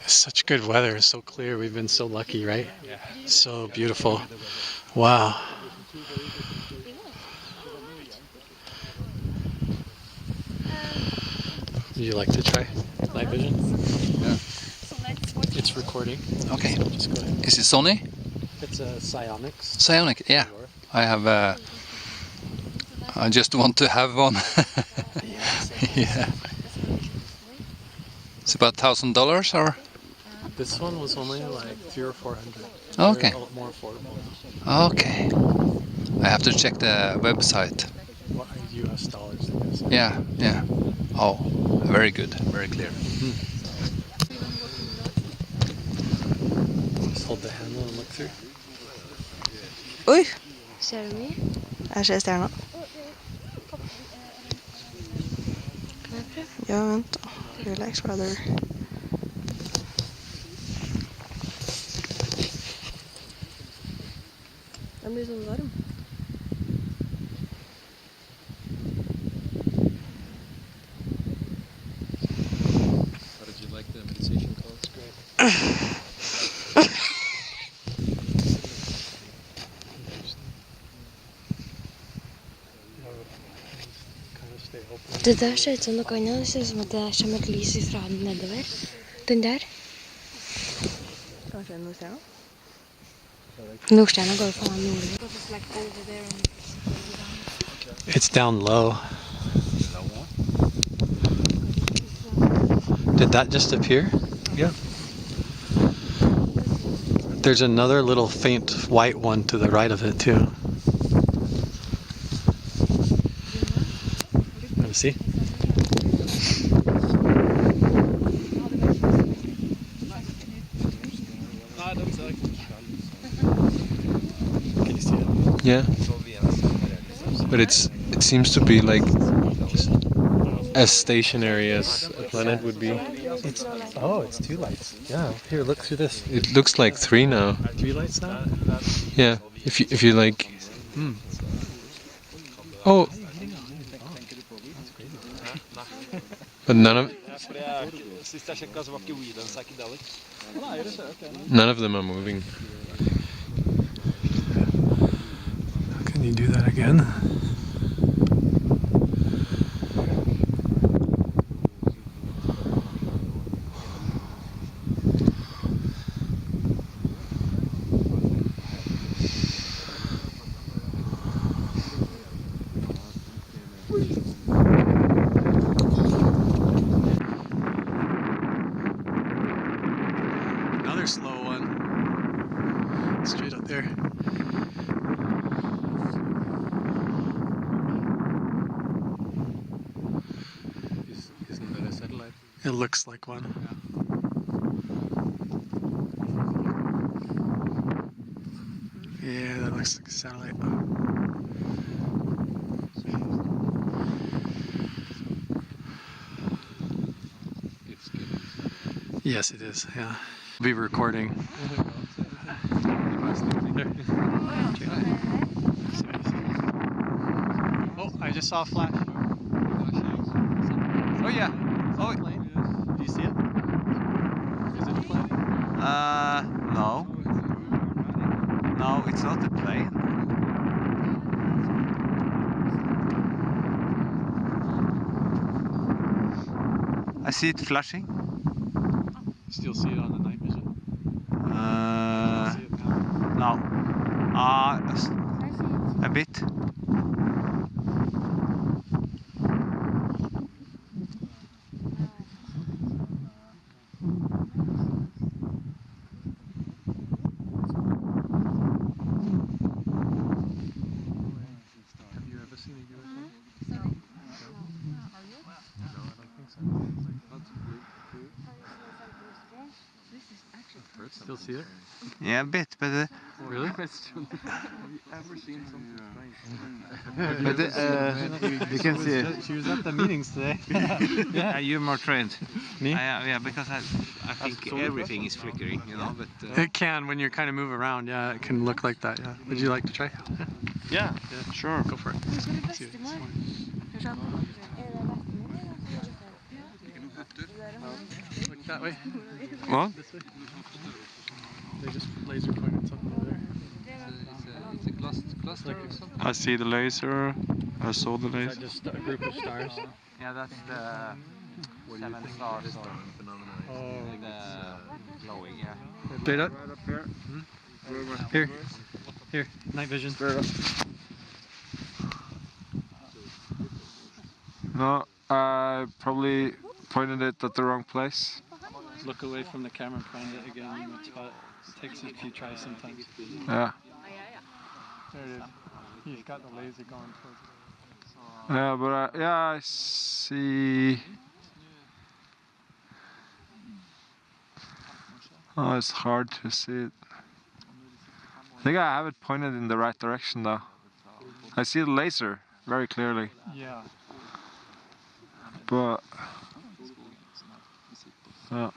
It's such good weather, it's so clear. We've been so lucky, right? Yeah. So beautiful. Wow. Would you like to try night vision? Yeah. It's recording. Okay. So just go ahead. Is it Sony? It's a Psionic. Psionic, yeah. I have I just want to have one. Yeah. It's about $1,000 or? This one was only like $300 or $400. Okay. They're more affordable. Okay. I have to check the website. What, US dollars, I guess. Yeah, yeah. Oh, very good, very clear. Just hold the handle and look through. Oi! Ser du mye? Jeg ser stjerna. Kan jeg prøve? Ja, vent da. Relax, brother. Den blir sånn varm. How did you like the meditation call? It's great. Det der ser ut som noe annet. Det ser ut som at det kommer et lys ifra den nedover. Den der. Kanskje Nordstjerna? Nordstjerna går faen nordover. It's down low. Did that just appear? Yeah. There's another little faint white one to the right of it too. Want to see? Can you see it? Yeah. But it seems to be like as stationary as a planet would be. It's two lights. Yeah. Here, look through this. It looks like 3 now. 3 lights now? Yeah. If you like. Oh. But none of them are moving. Can you do that again? slow one. Straight up there. Isn't that a satellite? It looks like one. Yeah, that looks like a satellite. Yes, it is. Yeah. Be recording. Oh, I just saw a flash. Oh yeah. Oh. Do you see it? Is it a plane? No. No, it's not a plane. I see it flashing. You still see it on the night vision? No. A bit. Have you ever seen a UFO? No, I don't think so. Still see it? Yeah, a bit, but Really? Have you ever seen something strange? you can see it. She was at the meetings today. Yeah, you're more trained. Me? Yeah, because I think everything is flickering, you know. But It can when you kind of move around. Yeah, it can look like that. Yeah. Would you like to try? Yeah, sure. Go for it. See it. Look that way. What? This way. They just laser pointed something over there. It's a cluster or something? I see the laser. I saw the Is that laser. just a group of stars? Yeah, that's the 7 stars or the glowing. Yeah. Straight up. Here. Here. Night vision. No, I probably pointed it at the wrong place. Look away from the camera and find it again. That's what it takes a few tries sometimes. Yeah. There it is. He's got the laser going towards it. Yeah, but I see. Oh, it's hard to see it. I think I have it pointed in the right direction though. I see the laser very clearly. Yeah. But it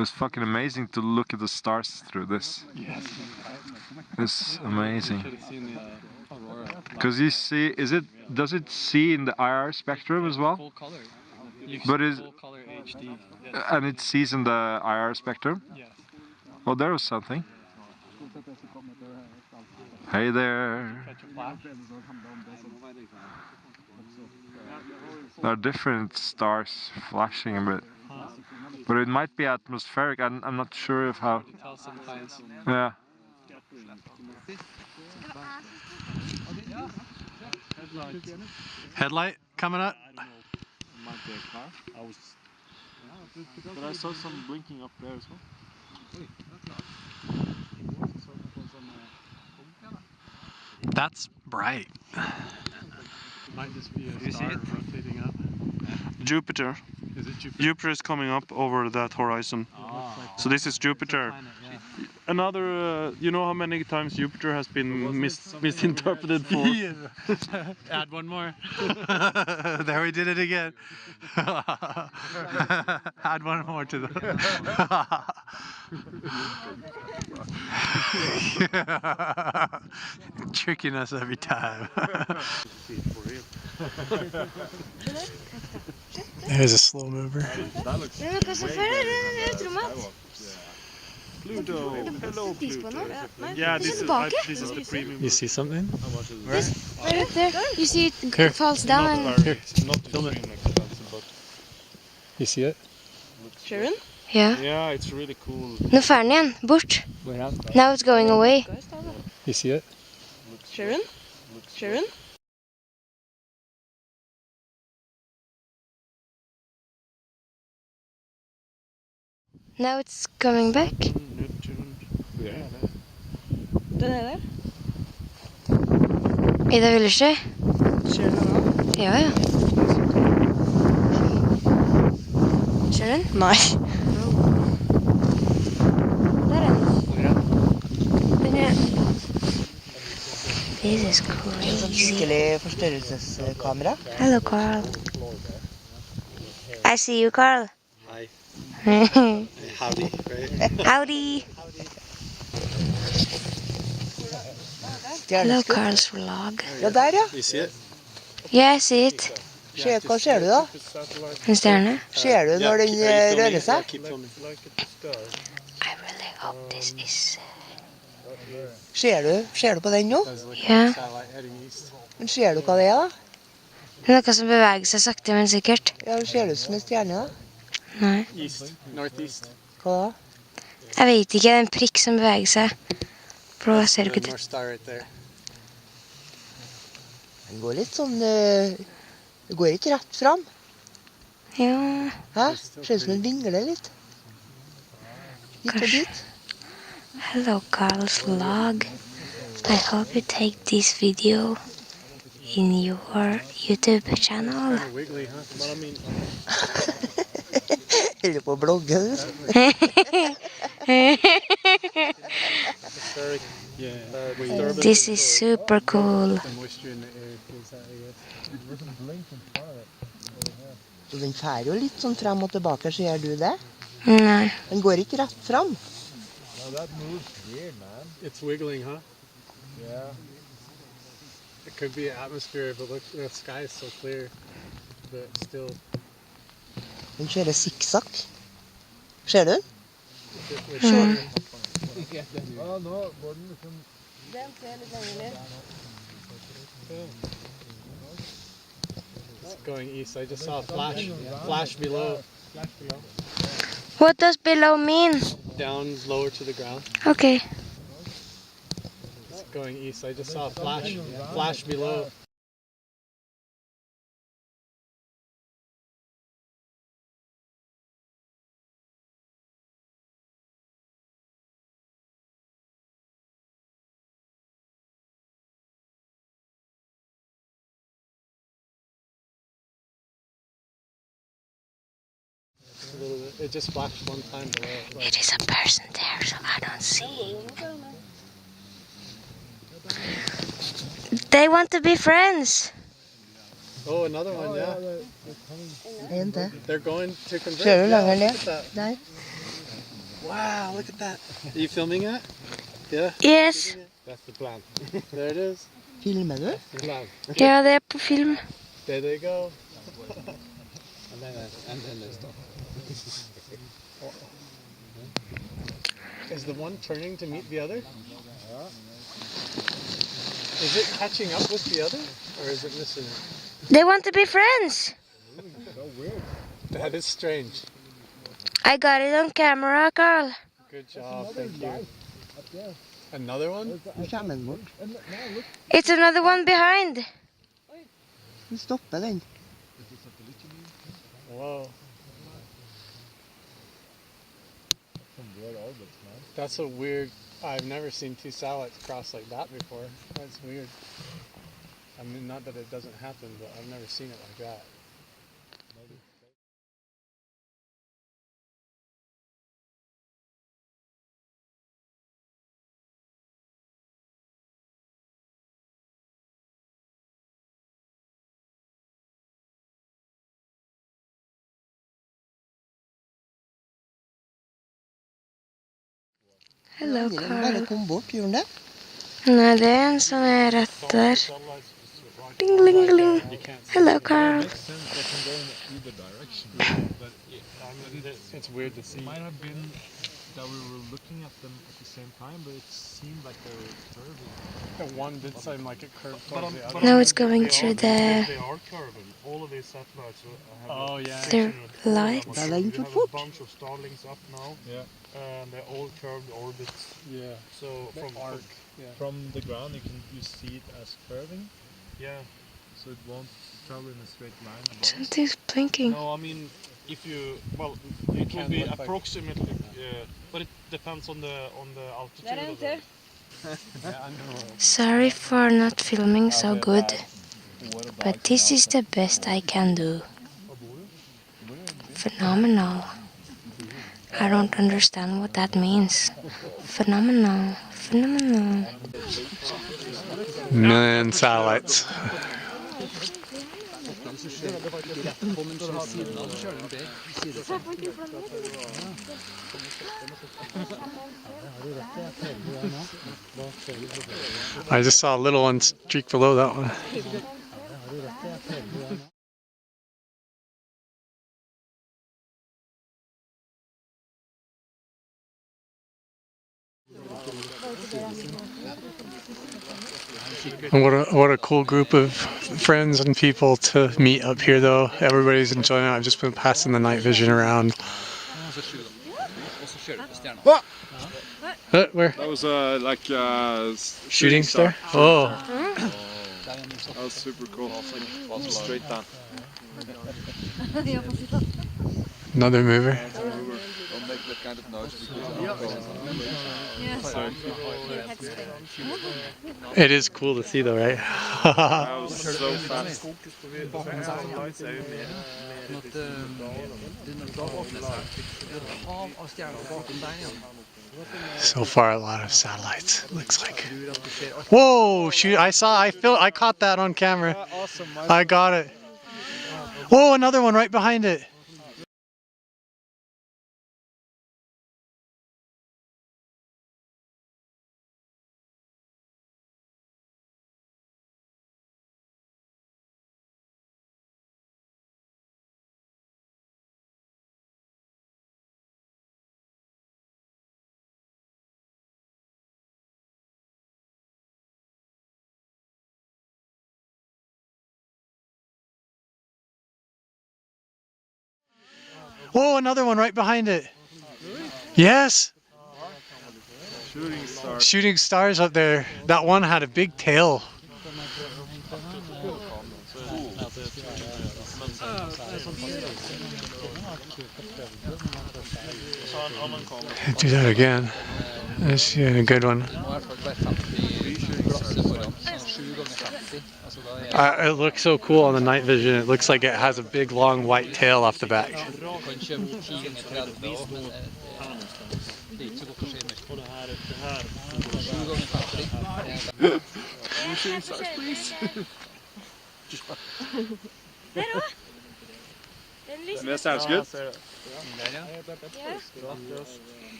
was fucking amazing to look at the stars through this. Yes. It's amazing. Should have seen the Aurora. Because you see, does it see in the IR spectrum as well? Full color. But is full color HD. and it sees in the IR spectrum? Yes. Oh, there was something. Hey there. Catch a flash. There are different stars flashing a bit. But it might be atmospheric. I'm not sure of how. Tell sometimes. Yeah. Headlight coming up. It might be a car. But I saw some blinking up there as well. That's bright. Might just be a star rotating up. Jupiter. Is it Jupiter? Jupiter is coming up over that horizon. So this is Jupiter. Another, you know how many times Jupiter has been misinterpreted for? Yeah. Add one more. There we did it again. Add one more to the. Tricking us every time. There's a slow mover. Pluto. Hello, Pluto. Yeah, this is the premium. You see something? Where? Right up there. You see it Here. falls down and... Here, film it. You see it? Sure. Yeah. Yeah, it's really cool. Nu fer den igjen. Bort. Now it's going away. You see it? Sure. Now it's coming back. Yeah. Den er der. Ida, vil du se? Ser du den nå? Ja, ja. Ser du den? Nei. Der er den. Den er... This is crazy. Skikkelig forstørrelseskamera. Hello, Carl. I see you, Carl. Hi. Howdy, right? Howdy. Hello, Carl's vlog. Ja, der ja. You see it? Yeah, I see it. Hva ser du da? En stjerne. Ser du når den rører seg? I really hope this is... Ser du på den nå? Ja. Men ser du hva det er da? Det er noe som beveger seg sakte, men sikkert. Ja, det ser ut som en stjerne da. Nei. East, northeast. Hva da? Jeg vet ikke, det er en prikk som beveger seg. For da ser du ikke North Star right there. Den går litt sånn... Det går ikke rett fram. Ja. Hæ? Ser ut som den vingler litt. Hit og dit. Hello, Carl's vlog. I hope you take this video in your YouTube channel. Wiggly, huh? But I mean... Eller på bloggen. This is super cool. Så den fer jo litt sånn frem og tilbake, ser du det? Nei. Den går ikke rett frem. That moves weird, man. It's wiggling, huh? Yeah. It could be atmosphere, but look, the sky is so clear, but still. Den kjører sikksakk. Ser du den? Oh, no, Gordon, Den ser litt lenger ned. It's going east. I just saw a flash below. What does below mean? Down lower to the ground. Okay. It's going east. I just saw a flash below. It just flashed one time below. It is a person there, so I don't see. They want to be friends. Oh, another one, yeah. En til. They're going to convert. Ser du Yeah, lenger look ned? at that. Der. Wow, look at that. Are you filming that? Yeah? Yes. That's the plan. There it is. Filmer du? That's the plan. Ja, det er på film. There they go. and then they stop. Is the one turning to meet the other? Is it catching up with the other, or is it missing it? They want to be friends. So weird. That is strange. I got it on camera, Carl. Good job, thank you. Another one? It's another one behind. Den stopper den. Whoa. That's a weird... I've never seen two satellites cross like that before. That's weird. I mean, not that it doesn't happen, but I've never seen it like that. Hello, Den Carl. bare kom bort, gjorde den det? Nei, det er en som er rett der. Ding, ding, ding. Hello, Carl. It's weird to see. It might have been that we were looking at them at the same time, but it seemed like they were curving. The one did seem like it curved towards the other. No, it's going through the... They are curving. All of these satellites have Oh, yeah. Their lights. We have a bunch of starlings up now. Yeah. And they're all curved orbits. Yeah. So From the ground, you see it as curving. Yeah. So it won't travel in a straight line. Something's blinking. No, I mean, if you... Well, it will be approximately... but it depends on the altitude. Of the... Sorry for not filming so good, but this is the best I can do. Phenomenal. I don't understand what that means. Phenomenal. Phenomenal. Million satellites. I just saw a little one streak below that one. And what a cool group of friends and people to meet up here though. Everybody's enjoying it. I've just been passing the night vision around. Where? That was like shooting star? Oh. That was super cool. Straight down. Another mover. Don't make that kind of noise It is cool to see though, right? That was so fast. So far, a lot of satellites. It looks like. Whoa! Shoot! I caught that on camera. I got it. Whoa! Another one right behind it. Whoa, another one right behind it. Yes. Shooting stars. Shooting stars up there. That one had a big tail. Do that again. That's a good one. It looks so cool on the night vision. It looks like it has a big long white tail off the back. Shooting stars, please. That sounds good.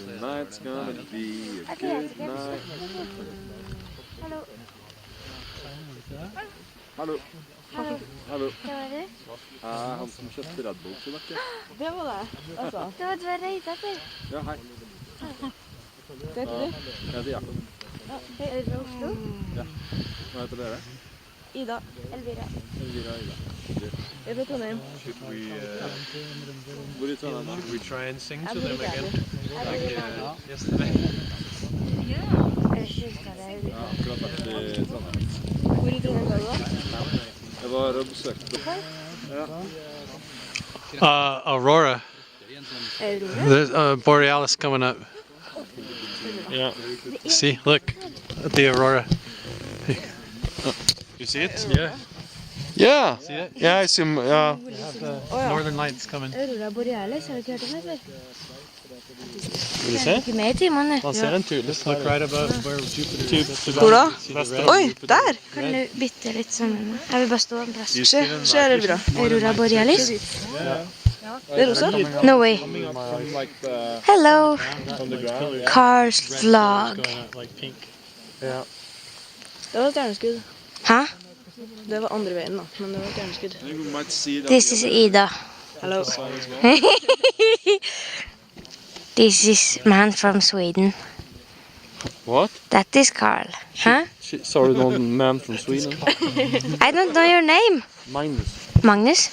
Tonight's gonna be a good night. Hallo. Hallo. Hallo. Hallo. Hva var det? Han som kjøpte Red Bull til dere. Det var det, altså. Det var du var redd etter. Ja, hei. Det heter du? Jeg heter Jakob. Ja, hei, er du fra Oslo? Ja. Hva heter dere? Ida. Elvira. Elvira og Ida. Jeg er fra Trondheim. Hvor i Trondheim da? Should we try and sing to Jeg them bor i again? Gjerdet. Yesterday. Ja. Er det sjukt av deg? Ja, akkurat vært i Trondheim. Hvor i Trondheim var du da? Jeg var og besøkte Aurora. Aurora? There's Borealis coming up. Yeah. See, look at the Aurora. You see it? Yeah. Yeah. See it? Yeah, I see. Yeah. They have the northern lights coming. Aurora Borealis, har du ikke hørt om det før? Vil du se? Ikke med i timene. Man ser en tydelig. Look right above where Jupiter is. Hvor da? See the red? Oi, der! Kan du bytte litt sammen? Jeg vil bare stå en plass. Se her, Elvira. Aurora Borealis? Det er rosa. No way. Hello. Cars vlog. Ja. Det var stjerneskudd. Hæ? Det var andre veien da, men det var stjerneskudd. This is Ida. Hello. This is man from Sweden. What? That is Carl. Huh? Sorry, no man from Sweden. I don't know your name. Magnus. Magnus?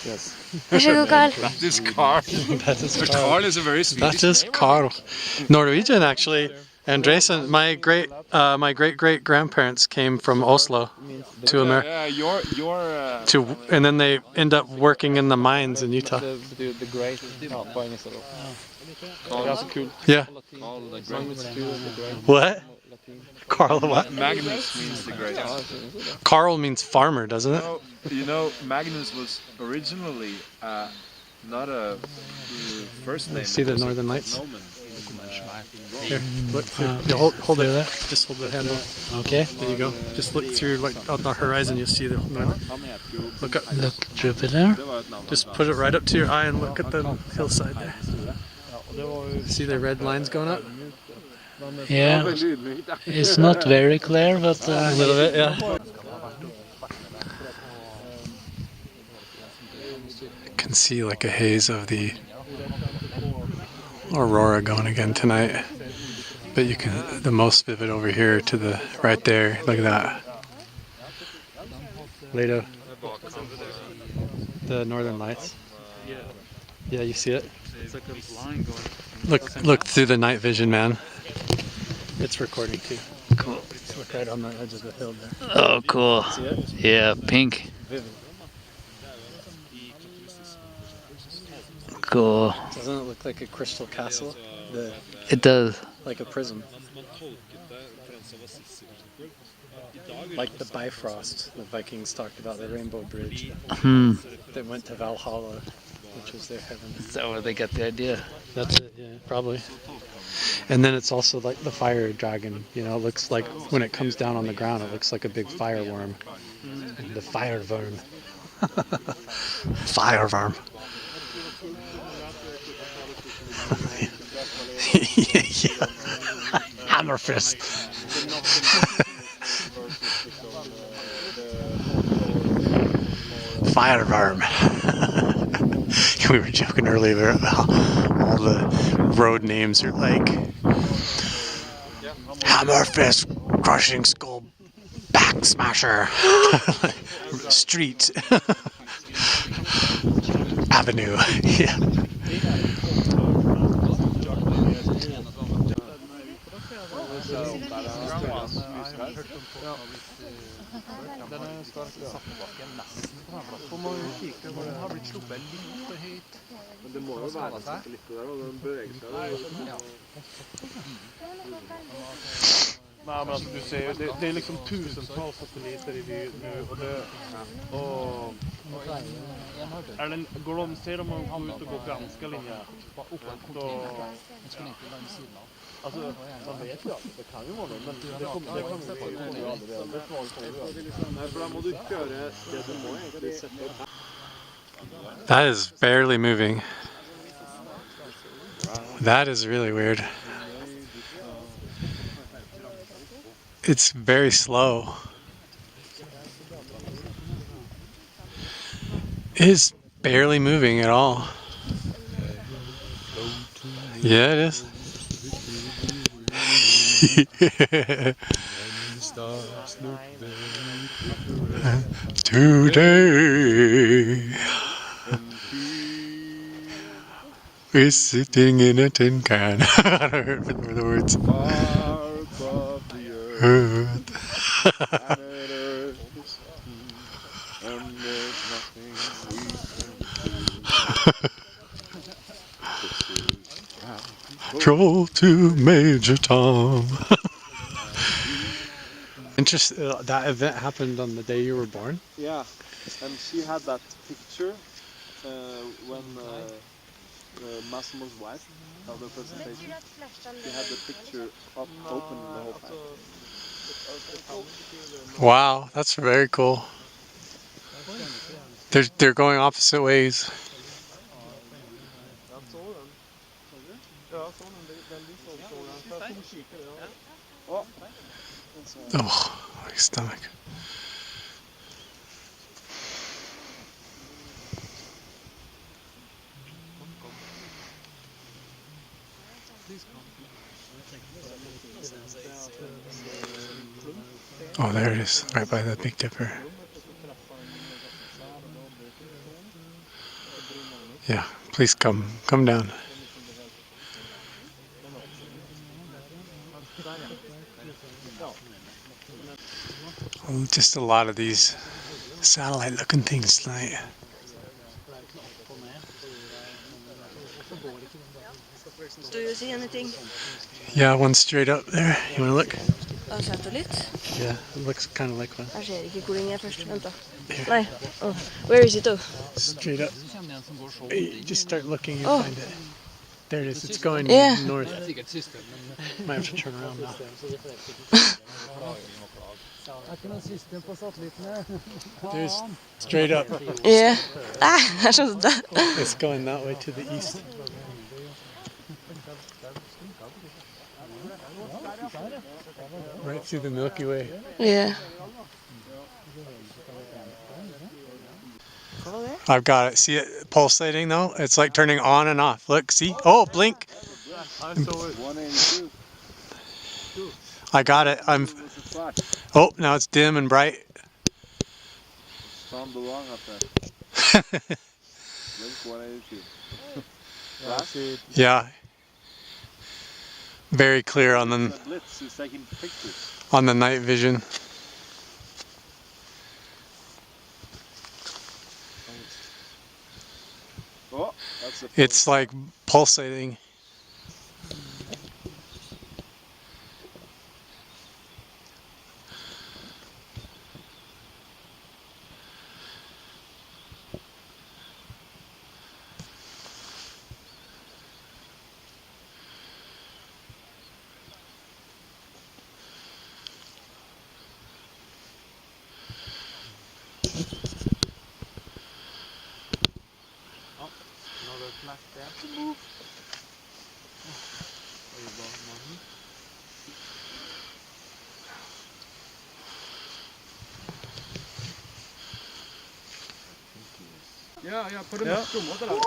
Yes. Vær så god, Carl. That is Carl. That is But Carl. Carl is a very Swedish That is Carl. Norwegian, actually. Andresen, my great grandparents came from Oslo to America. And then they end up working in the mines in Utah. The great på engelska då. Det är så kul. Yeah. What? Carl what? Magnus means the great. Carl means farmer, doesn't it? You know, Magnus was originally not a first name. See the northern lights? Here, look. Here, hold it. Just hold the handle. Okay. There you go. Just look through, like on the horizon. You'll see the northern. Look up. Look, Jupiter. Just put it right up to your eye and look at the hillside there. See the red lines going up? Yeah. It's not very clear, but a little bit, yeah. I can see like a haze of the aurora going again tonight, but you can the most vivid over here to the right there. Look at that. Later, the northern lights. Yeah, you see it. It's like a line going. Look through the night vision, man. It's recording too. Cool. Look right on the edge of the hill there. Oh, cool. See it? Yeah, pink. Vivid. Cool. Doesn't it look like a crystal castle? It does. Like a prism. Like the Bifrost the Vikings talked about, the Rainbow Bridge. That went to Valhalla, which was their heaven. Is that where they got the idea? That's it, yeah, probably. And then it's also like the fire dragon, you know, it looks like when it comes down on the ground, it looks like a big fireworm. The fireworm. Fireworm. Yeah. Hammerfist. Fireworm. We were joking earlier about all the road names are like Hammerfist, Crushing Skull, Back Smasher, Street, Avenue. Yeah. Det må jo være litt der, og den beveger seg. Nej, men alltså du ser, det är liksom tusentals satelliter i vy nu och är den, går de, ser de ut och går ganska linjärt uppåt och alltså, man vet ju att det kan ju vara det, men det kommer ju aldrig det. Nej, för då måste du köra det du må egentligen sätta upp. That is barely moving. That is really weird. It's very slow. It is barely moving at all. Yeah, it is. Today we're sitting in a tin can. I don't remember the words. Earth. Troll to Major Tom. Interesting. That event happened on the day you were born? Yeah, and she had that picture when Massimo's wife held the presentation. She had the picture up open the whole time. Wow, that's very cool. They're going opposite ways. Oh, my stomach. Oh, there it is, right by the Big Dipper. Yeah, please come down. Oh, just a lot of these satellite-looking things tonight. Do you see anything? Yeah, one straight up there. You want to look? A satellite? Yeah, it looks kind of like one. Jeg ser ikke hvor den er først. Vent da. Nei. Oh. Where is it though? Straight up. Hey, just start looking and Oh. find it. There it is. It's going Yeah. north. Might have to turn around now. There's straight up. Yeah. Ah, jeg skjønte det. It's going that way to the east. Right through the Milky Way. Yeah. I've got it. See it pulsating though? It's like turning on and off. Look, see? Oh, blink. I got it. Oh, now it's dim and bright. Yeah. Very clear on the night vision. It's like pulsating.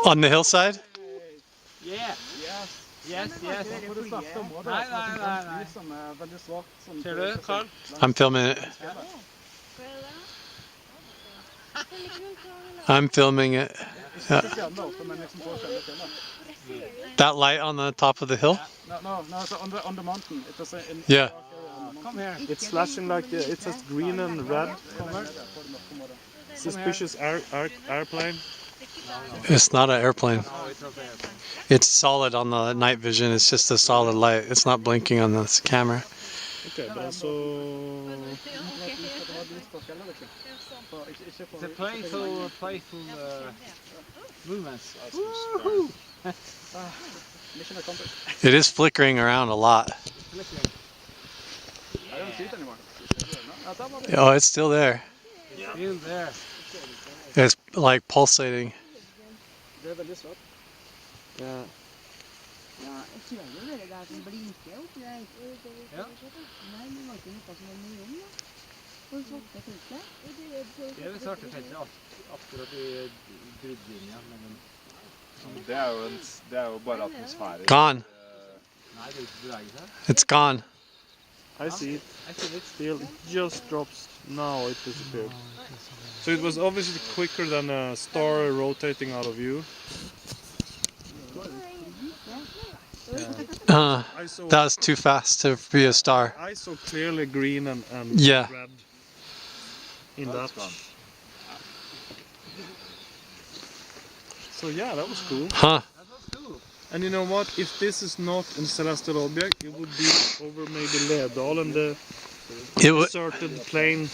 On the hillside? Yeah. Yes. Nei. Ser du, Carl? I'm filming it. I'm filming it. Yeah. That light on the top of the hill? No, so on the mountain. It was Yeah. Come here. It's flashing like it says green and red. Suspicious airplane. It's not an airplane. It's solid on the night vision. It's just a solid light. It's not blinking on this camera. Okay, but so It's a playful movements. It is flickering around a lot. I don't see it anymore. Oh, it's still there. Still there. It's like pulsating. Det veldig svart. Yeah. Ja, jeg ser jo det der som blinker oppi der. Ja. Nei, men var ikke noe som en million da? På svarte feltet. Det er det svarte feltet akkurat i bruddlinja. Det er jo bare atmosfære. Gone. Nei, det beveger seg. It's gone. I see it. Still, it just drops. Now it disappeared. So it was obviously quicker than a star rotating out of view. That was too fast to be a star. I saw clearly green and Yeah. red in that. So yeah, that was cool. Huh. And you know what? If this is not a celestial object, it would be over maybe Hessdalen, the deserted plain.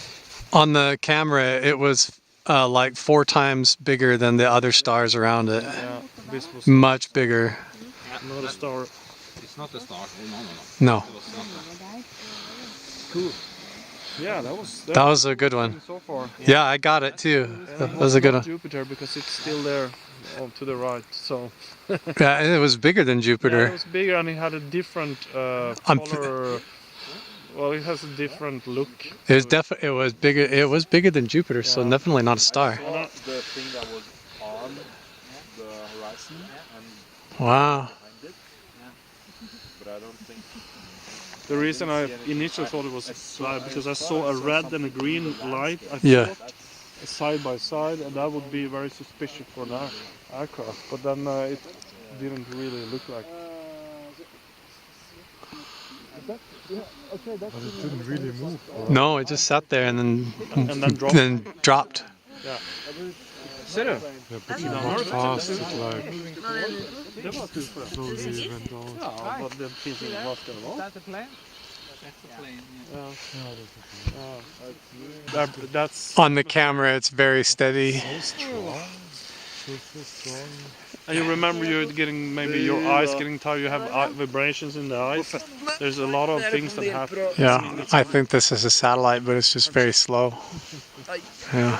On the camera, it was like 4 times bigger than the other stars around it. Yeah, this was much bigger. Not a star. It's not a star. No. Cool. Yeah, that was a good one. So far. Yeah, I got it too. That was a good one. Jupiter, because it's still there to the right. So. Yeah, it was bigger than Jupiter. Yeah, it was bigger, and it had a different color. Well, it has a different look. It was bigger. It was bigger than Jupiter, so definitely not a star. The thing that was on the horizon and Wow. but I don't think. The reason I initially thought it was a slide because I saw a red and a green light. I Yeah. thought side by side, and that would be very suspicious for an aircraft. But then it didn't really look like. But it didn't really move. Right? No, it just sat there and then dropped. Yeah. Ser du? Yeah, but not fast, it like slowly went out. Ja, vad det finns ingen, vad ska det vara? That's a plane? That's a plane, Yeah. That's On the camera, it's very steady. So strong. So strong. And you remember you're getting, maybe your eyes getting tired, you have vibrations in the eyes. There's a lot of things that happen. Yeah, I think this is a satellite, but it's just very slow. Yeah.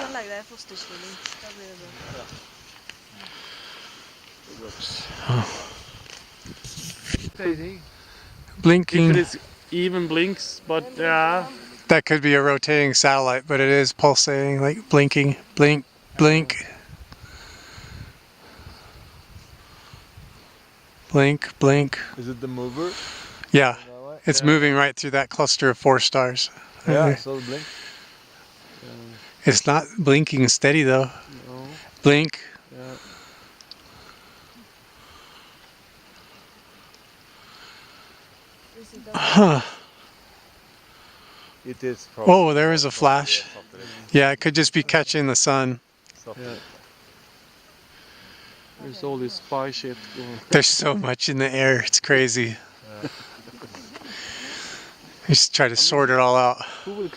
Blinking. If it is even blinks, but yeah. That could be a rotating satellite, but it is pulsating, like blinking, blink, blink. Blink, blink. Is it the mover? Yeah, it's moving right through that cluster of 4 stars. Yeah, I saw the blink. It's not blinking steady though. No. Blink. Yeah. Huh. It is. Oh, there is a flash. Yeah, it could just be catching the sun. Yeah. There's all this spy shit going. There's so much in the air, it's crazy. Just try to sort it all out. Who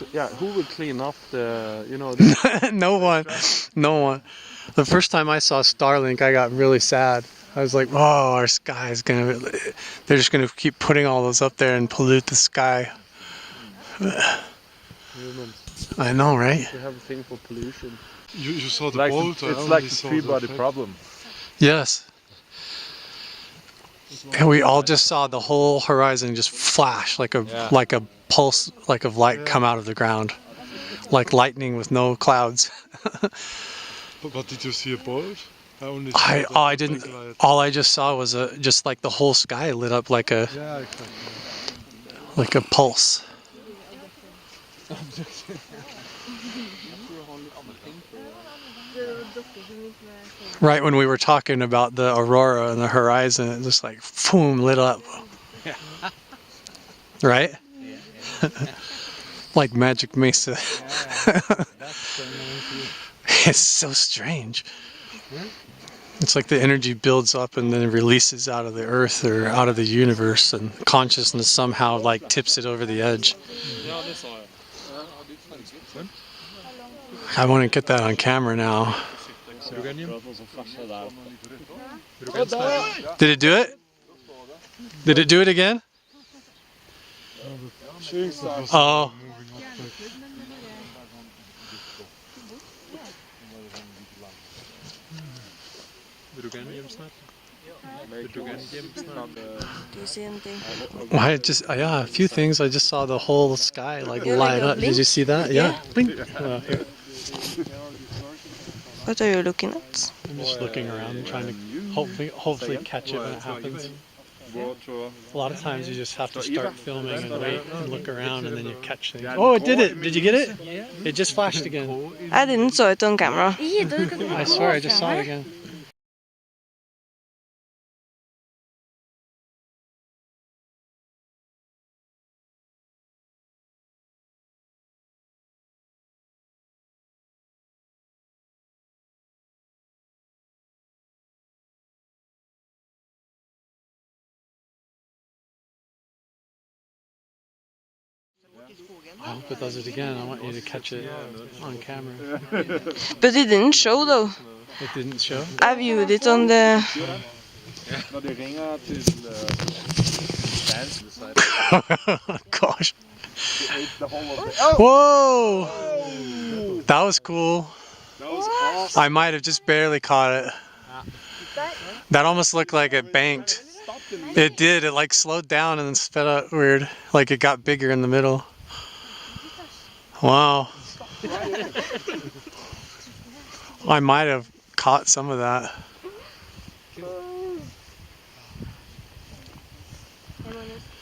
will clean up the, you know? No one. The first time I saw Starlink, I got really sad. I was like, oh, our sky is gonna, they're just gonna keep putting all those up there and pollute the sky. Humans. I know, right? They have a thing for pollution. You saw the like bolt. it's like the three-body problem. Yes. And we all just saw the whole horizon just flash like a pulse, like of light come out of the ground, like lightning with no clouds. But did you see a bolt? I didn't. All I just saw was just like the whole sky lit up like a pulse. Right when we were talking about the aurora and the horizon, it just like boom, lit up. Right? Like Magic Mesa. It's so strange. It's like the energy builds up and then releases out of the earth or out of the universe, and consciousness somehow like tips it over the edge. I want to get that on camera now. Did it do it? Did it do it again? Oh. Do you see anything? Well, yeah, a few things. I just saw the whole sky like light up. Did you see that? Yeah. Blink. Here. What are you looking at? I'm just looking around, trying to hopefully catch it when it happens. A lot of times you just have to start filming and wait and look around, and then you catch things. Oh, it did it! Did you get it? It just flashed again. I didn't saw it on camera. I swear I just saw it again. I hope it does it again. I want you to catch it on camera. But it didn't show though. It didn't show? I viewed it on the... Gosh. Whoa! That was cool. I might have just barely caught it. That almost looked like it banked. It did. It like slowed down and then sped up weird. Like it got bigger in the middle. Wow. I might have caught some of that.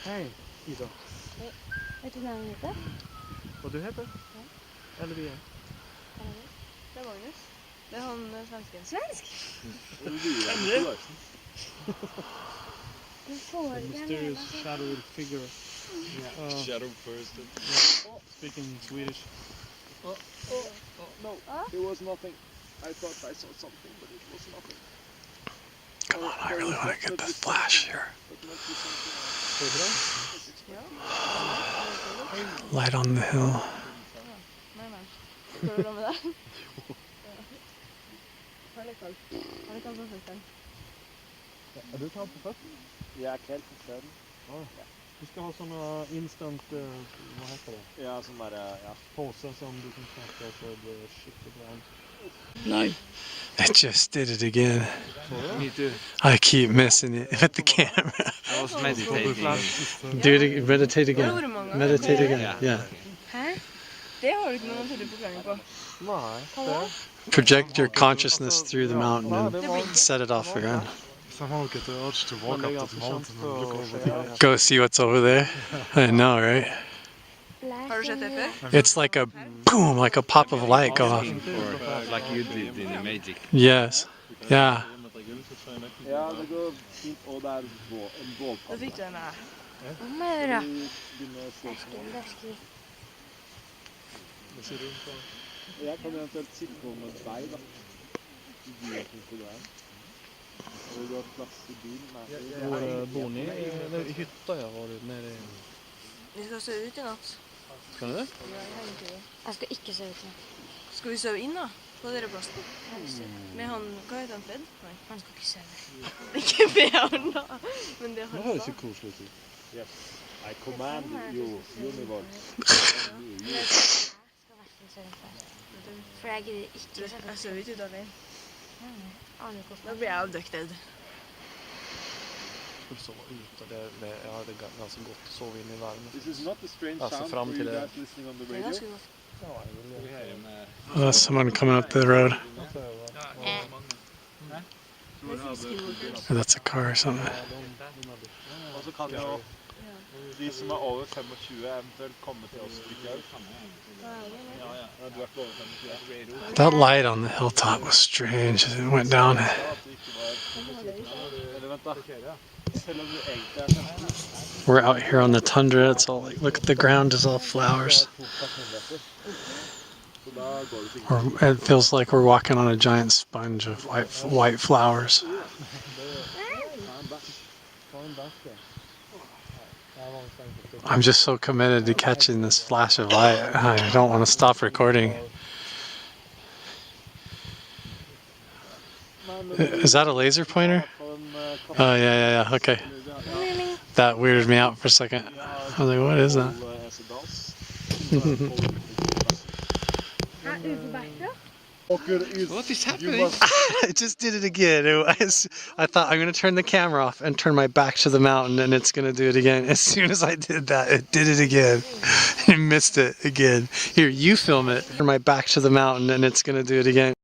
Hej, Ida. Vet du vad han heter? Vad du heter? Eller vi är? Det är Magnus. Det är han svensken. Svensk? Mysterious shadowy figure. Shadow person. Speaking Swedish. Oh, no, it was nothing. I thought I saw something, but it was nothing. Come on, I really want to get the flash here. Light on the hill. Går det bra med deg? Har det kaldt? Har det kaldt på føttene? Er du kaldt på føttene? Jeg er kaldt på føttene. Du ska ha såna instant, vad heter det? Ja, sån där, ja. Påsar som du kan knacka så det shit ibland. No. I just did it again. Me too. I keep missing it with the camera. I was meditating. Do it, meditate again. Meditate again, yeah. Hæ? Det har du ikke noen naturlig forklaring på. Nej. Project your consciousness through the mountain and set it off again. Somehow get the urge to walk up the mountain and look over there. Go see what's over there. I know, right? Har du sett det før? It's like a boom, like a pop of light go off. Like you did in the Magic. Yes. Yeah. Ja, det går fint, og det er en bålpass. Da fikk du en her. Hva med det? Jeg kan eventuelt sitte på med deg, da. Du vet ikke det er. Og du har plass i bilen. Bor ni i hytta jag varit nere i? Vi skal sove ut i natt. Ska ni det? Ja, jeg har ikke det. Jeg skal ikke sove ute. Skal vi sove inn da? På dere plassen? Med han, hva heter han, Fred? Nei, han skal ikke sove. Ikke Fjord da. Men det har Det høres jo koselig ut. Yes. I command you, universe. Jeg skal hverken sove før. For jeg gidder ikke å sove. Jeg sover ikke ut alene. Aner ikke hvorfor. Da blir jeg abducted. Skulle sova ute, jag hade ganska gott att sova in i värmen. This is not a strange Alltså sound fram for till you det. guys listening on the radio. Oh, there's someone coming up the road. Or that's a car or something. Og så kan jo de som er over 25 eventuelt komme til oss stykker. Ja, du er ikke over 25. That light on the hilltop was strange as it went down. Eller vent da. Selv om du egentlig er We're out here on the tundra. It's all like, look at the ground is all flowers. Or it feels like we're walking on a giant sponge of white flowers. I'm just so committed to catching this flash of light. I don't want to stop recording. Is that a laser pointer? Oh, yeah, okay. That weirded me out for a second. I was like, what is that? What is happening? I just did it again. I thought I'm going to turn the camera off and turn my back to the mountain and it's going to do it again. As soon as I did that, it did it again. I missed it again. Here, you film it. Turn my back to the mountain and it's going to do it again.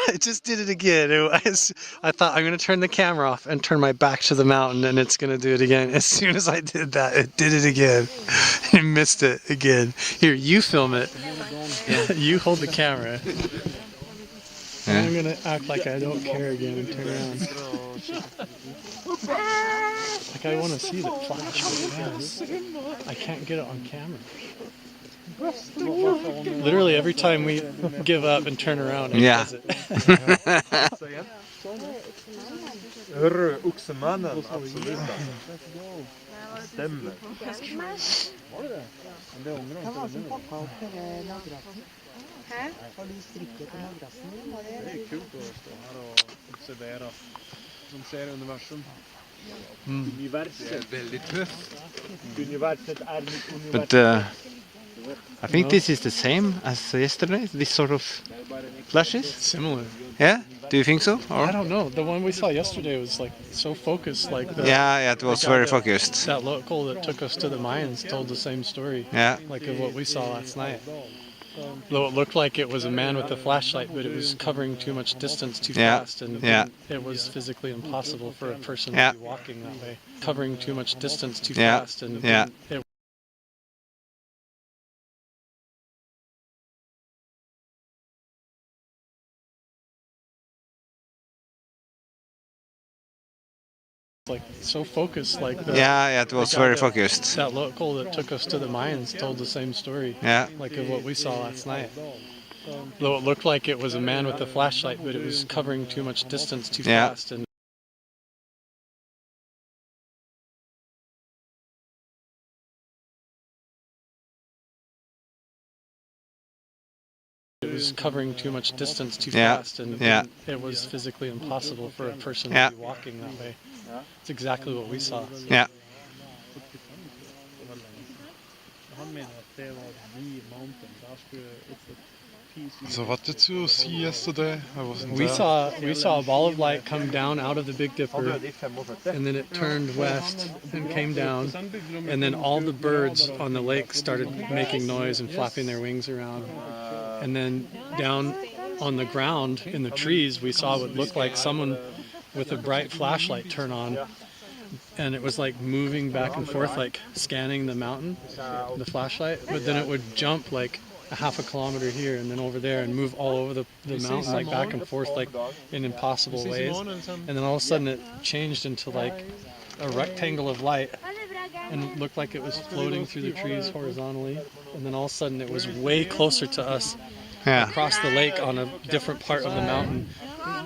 I just did it again. I thought I'm going to turn the camera off and turn my back to the mountain and it's going to do it again. As soon as I did that, it did it again. I missed it again. Here, you film it. You hold the camera. I'm going to act like I don't care again and turn around. Like I want to see the flash, but I can't get it on camera. Literally every time we give up and turn around, it does it. Hörru, oxemannen, absolut. Stämmer. Hæ? Har du strikket på madrassen din? Det är kul att stå här och observera. Som ser universum. Universet är väldigt tufft. Universet är mitt universum. But I think this is the same as yesterday, this sort of flashes? Similar. Yeah? Do you think so? Or? I don't know. The one we saw yesterday was like so focused. Like Yeah, it was very focused. That local that took us to the mines told the same story. Yeah. Like of what we saw last night. Though it looked like it was a man with a flashlight, but it was covering too much distance too fast, and it was physically impossible for a person to be walking that way. Covering too much distance too fast, and it Like so focused, like Yeah, it was very focused. That local that took us to the mines told the same story. Yeah. Like of what we saw last night. Though it looked like it was a man with a flashlight, but it was covering too much distance too fast. And it was covering too much distance too fast, and it was physically impossible for a person to be walking that way. It's exactly what we saw. Yeah. So what did you see yesterday? I wasn't We there. saw a ball of light come down out of the Big Dipper, and then it turned west and came down, and then all the birds on the lake started making noise and flapping their wings around. And then down on the ground in the trees, we saw what looked like someone with a bright flashlight turn on, and it was like moving back and forth, like scanning the mountain, the flashlight, but then it would jump like a half a kilometer here and then over there and move all over the mountain, like back and forth, like in impossible ways. And then all of a sudden it changed into like a rectangle of light and it looked like it was floating through the trees horizontally. And then all of a sudden it was way closer to us, across the lake on a different part of the mountain,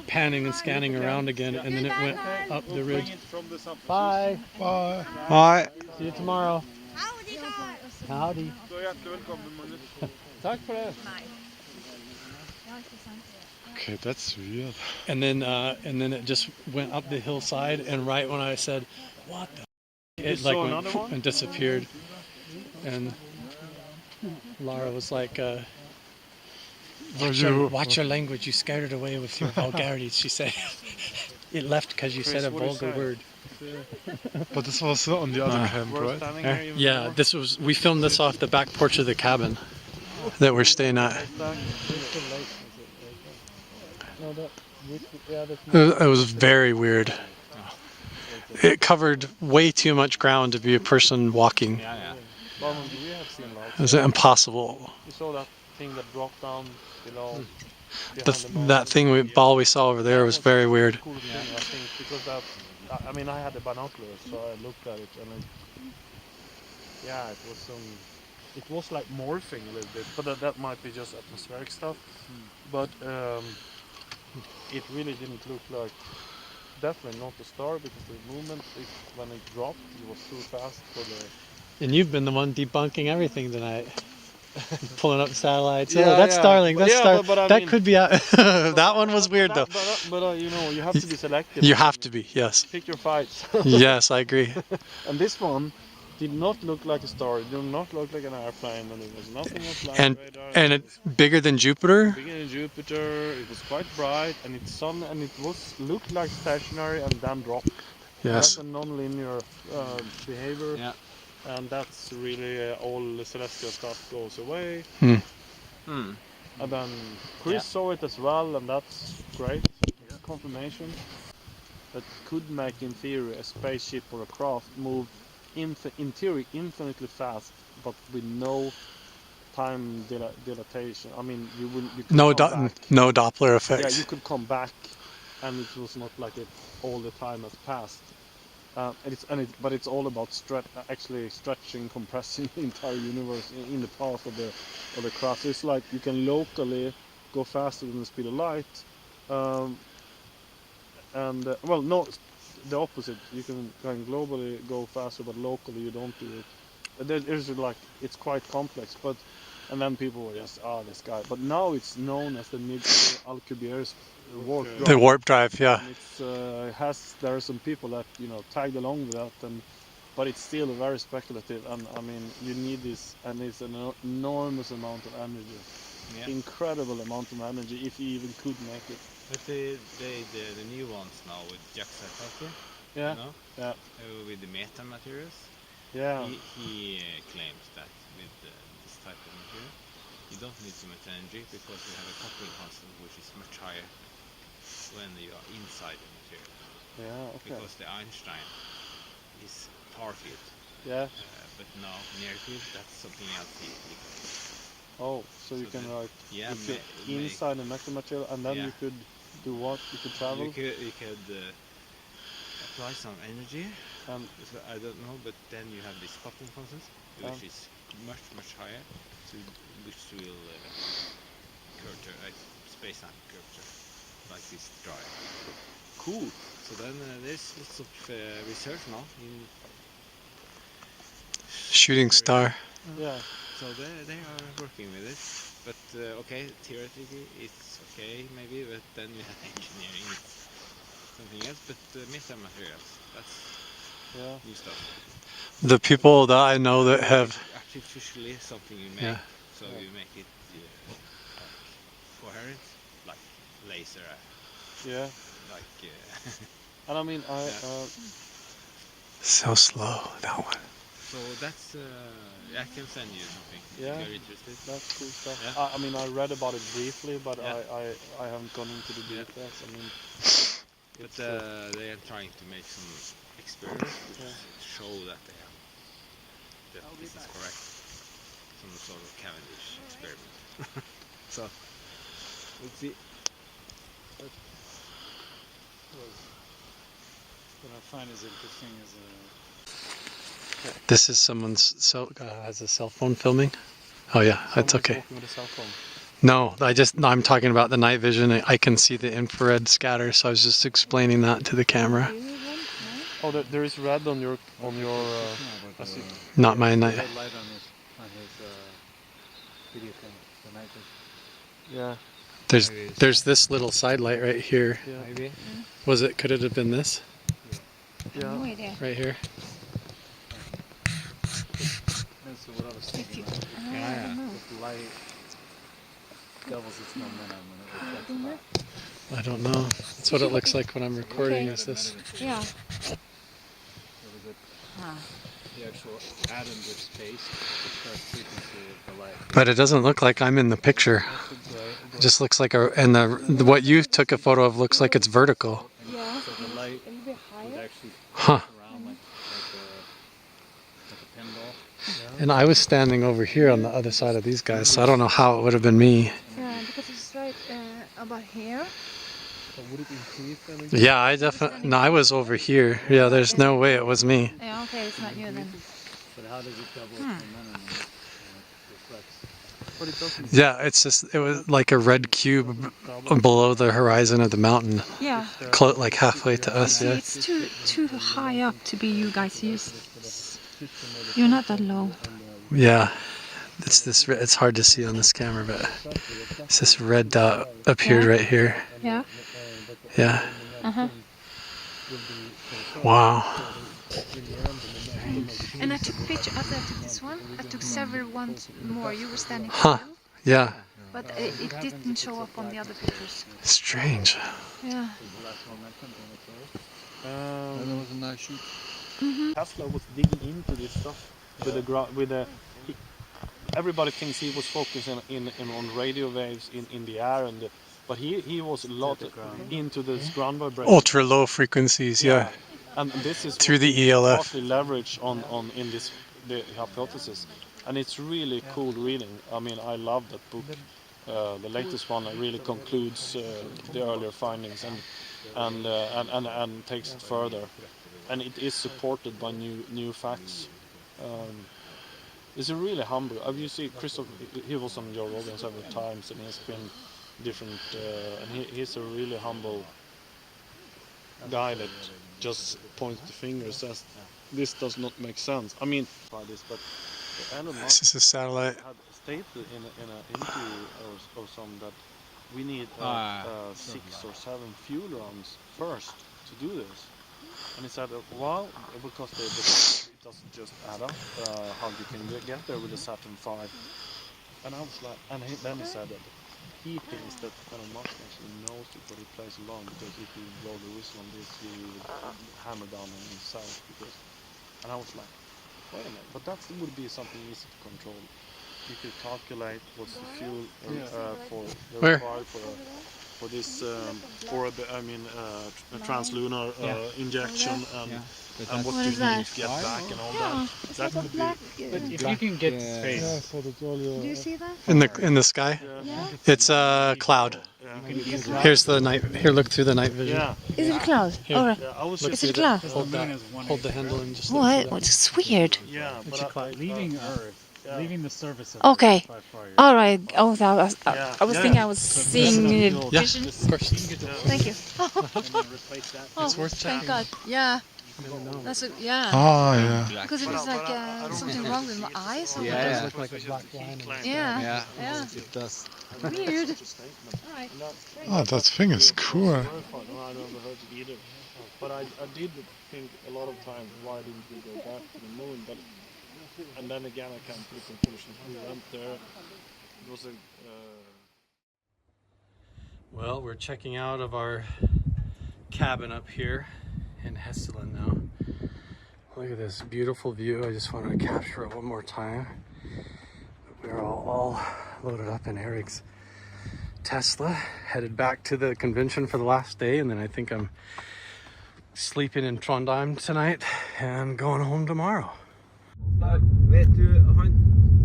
panning and scanning around again, and then it went up the ridge. Bye. Bye. Bye. See you tomorrow. Howdy. Okay, that's weird. And then it just went up the hillside, and right when I said, "What the?" It like went and disappeared. And Lara was like, "Watch your language. You scared it away with your vulgarities." She said, "It left because you said a vulgar word." But this was on the other camp, right? Yeah, we filmed this off the back porch of the cabin that we're staying at. It was very weird. It covered way too much ground to be a person walking. It was impossible. You saw that thing that dropped down below. That ball we saw over there was very weird. I think because that, I mean, I had the binoculars, so I looked at it, and it was like morphing a little bit, but that might be just atmospheric stuff. But it really didn't look like, definitely not a star, because the movement, when it dropped, it was so fast for the. And you've been the one debunking everything tonight. Pulling up satellites. Oh, that's Starlink. That's Starlink. That could be. That one was weird though. But you know, you have to be selective. You have to be. Yes. Pick your fights. Yes, I agree. And this one did not look like a star. It did not look like an airplane, and it was nothing on flying radar. And it bigger than Jupiter. Bigger than Jupiter. It was quite bright, and it looked like stationary, and then dropped. Yes. That's a non-linear behavior. Yeah. And that's really all the celestial stuff goes away. And then Chris saw it as well, and that's great. It's confirmation that could make, in theory, a spaceship or a craft move in theory infinitely fast, but with no time dilatation. I mean, you could no Doppler effect. Yeah, you could come back, and it was not like it all the time has passed. But it's all about actually stretching, compressing the entire universe in the path of the craft. So it's like you can locally go faster than the speed of light, well, no, the opposite. You can globally go faster, but locally you don't do it. There's like, it's quite complex, but and then people were just this guy. But now it's known as the Alcubierre's warp drive. The warp drive, yeah. And it's there are some people that tagged along with that, but it's still very speculative. And I mean, you need this, and it's an enormous amount of energy, incredible amount of energy if you even could make it. But the new ones now with Jack with the meta materials. Yeah. He claims that with this type of material, you don't need so much energy because you have a coupling constant which is much higher when you are inside the material. Yeah, okay. Because the Einstein is far field. Yeah. But now near field, that's something else. Oh, so you can inside the metamaterial, and then you could do what? You could travel. You could apply some energy. So I don't know, but then you have this coupling process, which is much higher, which will curvature, space-time curvature, like this drive. Cool. So then there's lots of research now in shooting star. Yeah. So they are working with it, but okay, theoretically it's okay maybe, but then we have engineering, it's something else. But metamaterials, that's new stuff. The people that I know that have Artificially something you make, so you make it coherent, like laser. Yeah. Like. And I mean, so slow, that one. So that's I can send you something. Yeah, if you're interested. That's cool stuff. Yeah. I mean, I read about it briefly, but I haven't gone into the details. I mean, but they are trying to make some experiments to show that this is correct. Some sort of Cavendish experiment. So we'll see. What I find is interesting is This is someone's has a cell phone filming. Oh yeah, that's okay. Walking with a cell phone. No, I'm talking about the night vision. I can see the infrared scatter, so I was just explaining that to the camera. Oh, there is red on your I see. Not my night. light on his video camera, the night vision. Yeah. There's this little side light right here. Yeah. Maybe. Could it have been this? Yeah. No idea. Right here. That's what I was thinking. I don't know. If light doubles its momentum when it reflects back. I don't know. That's what it looks like when I'm recording. Is this? Yeah. The actual atoms of space, the stark frequency of the light. But it doesn't look like I'm in the picture. It just looks like what you took a photo of looks like it's vertical. Yeah. So the light would actually Huh. around like a pinball. And I was standing over here on the other side of these guys, so I don't know how it would have been me. Yeah, because it's right about here. Would it increase energy? Yeah, I definitely. No, I was over here. Yeah, there's no way it was me. Yeah, okay, it's not you then. But how does it double its momentum when it reflects? But it doesn't. Yeah, it was like a red cube below the horizon of the mountain. Yeah. Like halfway to us. See, Yeah. it's too high up to be you guys. You're not that low. Yeah. It's hard to see on this camera, but it's this red dot appeared right here. Yeah. Yeah. Uh-huh. Wow. And I took a picture after I took this one. I took several ones more. You were standing Huh. still, Yeah. but it didn't show up on the other pictures. Strange. Yeah. That was a nice shoot. Tesla was digging into this stuff with the everybody thinks he was focusing on radio waves in the air but he was a lot into this ground vibration. Ultra low frequencies, yeah. And this is through the ELF. partly leverage on in the hypothesis, and it's really cool reading. I mean, I love that book. The latest one really concludes the earlier findings and takes it further, and it is supported by new facts. It's a really humble. You see, Christoph, he was on Joe Rogan several times, and he's been different. And he's a really humble guy that just points the finger and says, "This does not make sense." I mean, by this, but This is a satellite. had stated in an interview or some that we need 6 or 7 fuel rounds first to do this. And he said, well, because it doesn't just add up how you can get there with a Saturn V. And I was like, then he said that he thinks that Elon Musk actually knows it, but he plays along, because if you blow the whistle on this, he would hammer down on himself. And I was like, wait a minute, but that would be something easy to control. You could calculate what's the fuel required for this translunar injection and what you need to get back and all that. That would be. But if you can get space. Do you see that? In the sky? Yeah. It's a cloud. Yeah. Here's the night. Here, look through the night vision. Yeah. Is it a cloud? Here. All right. Look Is it a through cloud? Hold the handle and just Oh, look through that. it's weird. Yeah, It's a cloud leaving Earth, leaving the surface of Okay. Earth by far. All right. Oh, I was thinking I was seeing Yeah, vision. of course. Thank you. It's worth Thank checking. God. Yeah. That's a, yeah. Oh, yeah. Because it was like something wrong with my eyes. Or It does look like a black line. Yeah. Yeah. It does. Weird. All right. Oh, that thing is cool. I never heard it either. But I did think a lot of times, why didn't we go back to the moon? But and then again, I came to the conclusion we went there. It was a. Well, we're checking out of our cabin up here in Hessdalen now. Look at this beautiful view. I just wanted to capture it one more time. We're all loaded up in Eric's Tesla, headed back to the convention for the last day, and then I think I'm sleeping in Trondheim tonight and going home tomorrow. Vet du,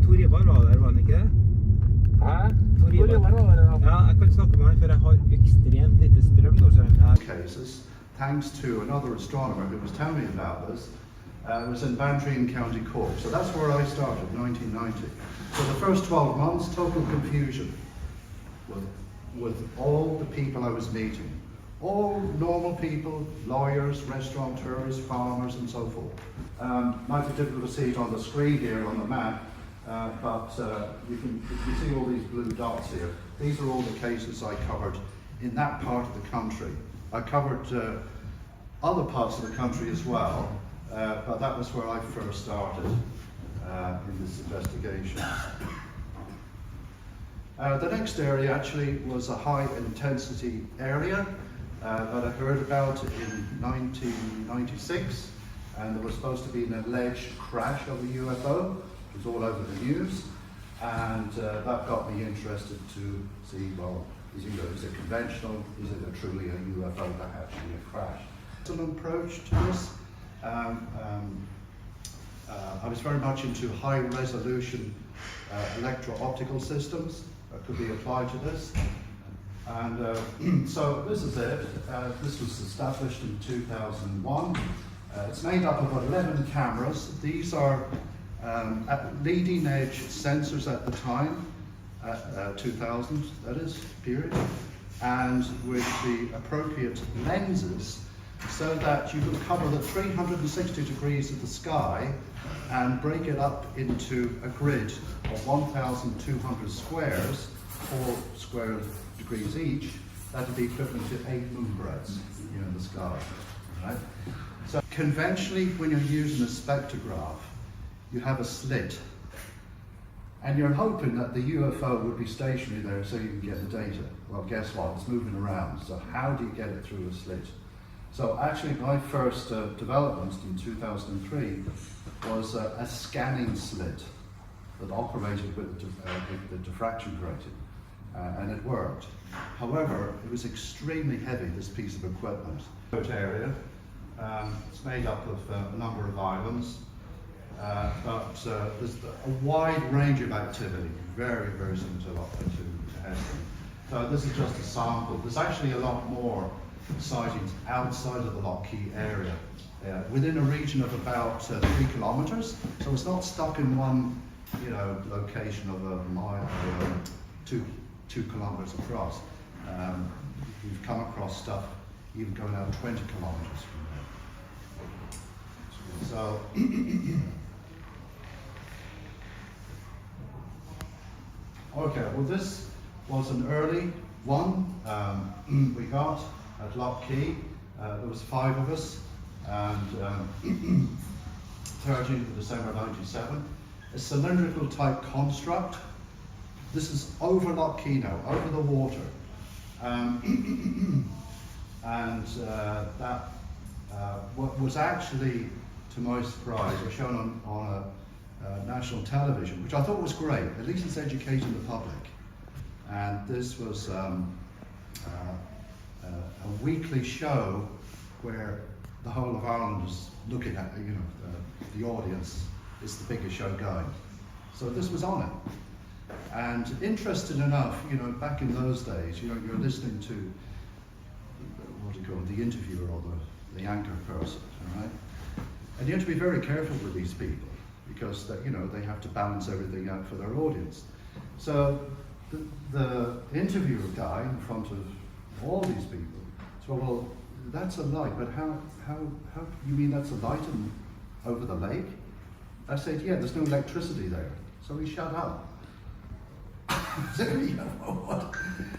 Tor Ivar var der, var han ikke? Hæ? Tor Ivar var der. Ja, jeg kan snakke med han, for jeg har ekstremt lite strøm nå, så jeg... Cases, thanks to another astronomer who was telling me about this, was in Bantry County Cork. So that's where I started, 1990. So the first 12 months, total confusion with all the people I was meeting. All normal people, lawyers, restaurateurs, farmers, and so forth. Might be difficult to see it on the screen here on the map, but you can see all these blue dots here. These are all the cases I covered in that part of the country. I covered other parts of the country as well, but that was where I first started in this investigation. The next area actually was a high intensity area that I heard about in 1996, and there was supposed to be an alleged crash of a UFO. It was all over the news, and that got me interested to see, well, is it conventional? Is it truly a UFO that actually crashed? An approach to this. I was very much into high resolution electro-optical systems that could be applied to this. And so this is it. This was established in 2001. It's made up of 11 cameras. These are leading edge sensors at the time, 2000, that is, period, and with the appropriate lenses so that you can cover the 360 degrees of the sky and break it up into a grid of 1,200 squares, 4 square degrees each. That would be equivalent to 8 moon breadths in the sky. Right? So conventionally, when you're using a spectrograph, you have a slit, and you're hoping that the UFO would be stationary there so you can get the data. Well, guess what? It's moving around. So how do you get it through a slit? So actually, my first development in 2003 was a scanning slit that operated with the diffraction grating, and it worked. However, it was extremely heavy, this piece of equipment. Area. It's made up of a number of islands, but there's a wide range of activity, very, very similar to Hessdalen. So this is just a sample. There's actually a lot more sightings outside of the Lockheed area, within a region of about 3 kilometers. So it's not stuck in one, location of a mile, 2 kilometers across. We've come across stuff even going out 20 kilometers from there. So, okay, well this was an early one we got at Lockheed. There was 5 of us, and 13th of December 97. A cylindrical type construct. This is over Lockheed now, over the water. And that what was actually, to my surprise, was shown on national television, which I thought was great. At least it's educating the public. And this was a weekly show where the whole of Ireland is looking at, the audience is the biggest show going. So this was on it. And interesting enough, you know, back in those days, you know, you're listening to, what do you call it, the interviewer or the anchor person, all right? And you have to be very careful with these people because, you know, they have to balance everything out for their audience. So the interviewer guy in front of all these people said, well, that's a light, but how you mean that's a light over the lake? I said, yeah, there's no electricity there. So he shut up.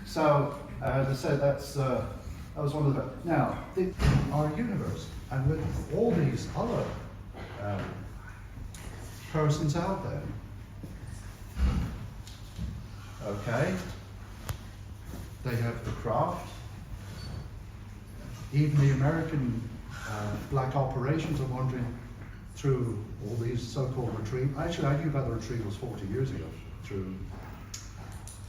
So they said that was one of the. Now, our universe, and with all these other persons out there, okay, they have the craft. Even the American black operations are wandering through all these so-called retrievals. Actually, I knew about the retrievals 40 years ago through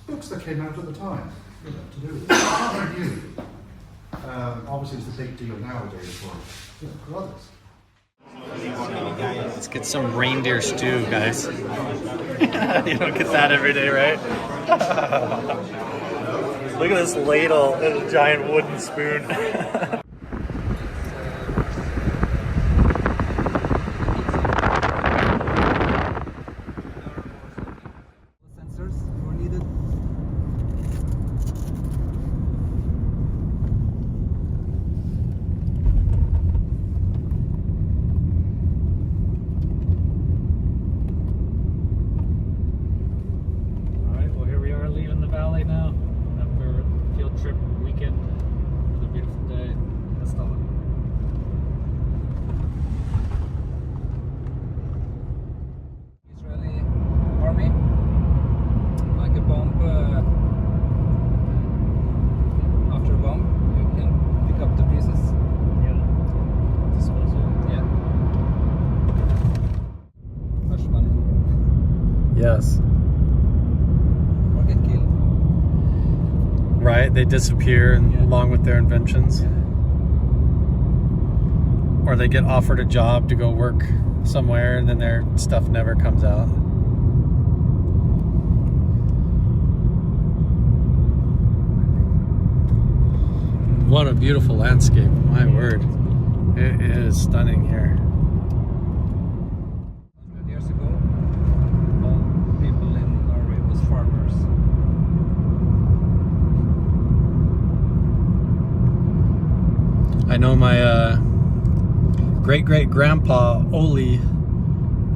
books that came out at the time, you know, to do with it. It's not new. Obviously, it's a big deal nowadays for others. Let's get some reindeer stew, guys. You don't get that every day, right? Look at this ladle and a giant wooden spoon. Sensors were needed. Alright, well here we are leaving the valley now after a field trip weekend. Another beautiful day. Hessdalen. Israeli army, like a bomb. After a bomb, you can pick up the pieces. Yeah. Dispose of. Yeah. Hush money. Yes. Or get killed. Right, they disappear along with their inventions. Or they get offered a job to go work somewhere and then their stuff never comes out. What a beautiful landscape, my word. It is stunning here. 100 years ago, all people in Norway was farmers. I know my great-great-grandpa Oli,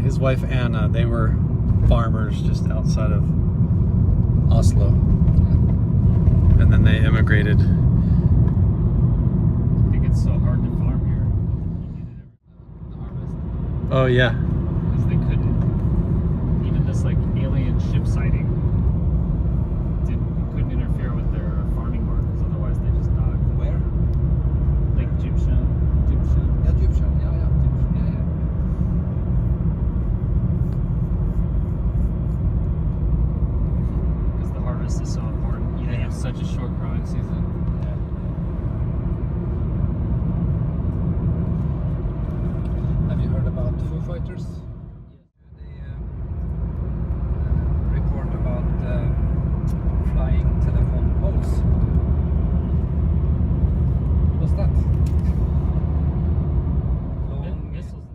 his wife Anna, they were farmers just outside of Oslo. And then they immigrated. I think it's so hard to farm here. The harvest. Oh yeah. Because they couldn't, even this like alien ship sighting couldn't interfere with their farming workers, otherwise they just died. Where? Like Egyptian. Yeah, Egyptian. Yeah. Because the harvest is so important. They have such a short growing season. Have you heard about Foo Fighters? They report about flying telephone poles. What's that? Long missiles.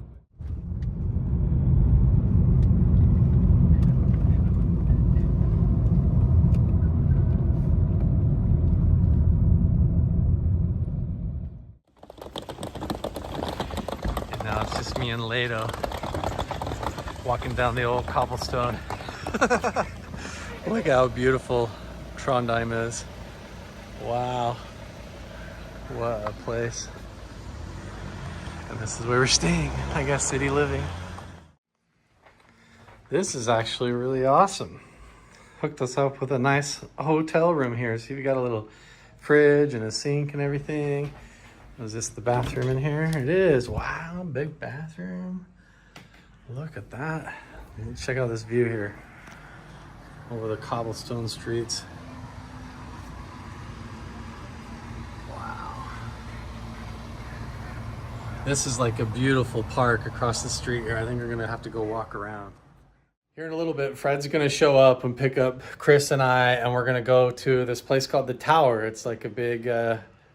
And now it's just me and Lado walking down the old cobblestone. Look how beautiful Trondheim is. Wow. What a place. And this is where we're staying, I guess, city living. This is actually really awesome. Hooked us up with a nice hotel room here. See, we got a little fridge and a sink and everything. Is this the bathroom in here? It is. Wow, big bathroom. Look at that. Check out this view here over the cobblestone streets. Wow. This is like a beautiful park across the street here. I think we're gonna have to go walk around. Here in a little bit, Fred's gonna show up and pick up Chris and I, and we're gonna go to this place called the Tower. It's like a big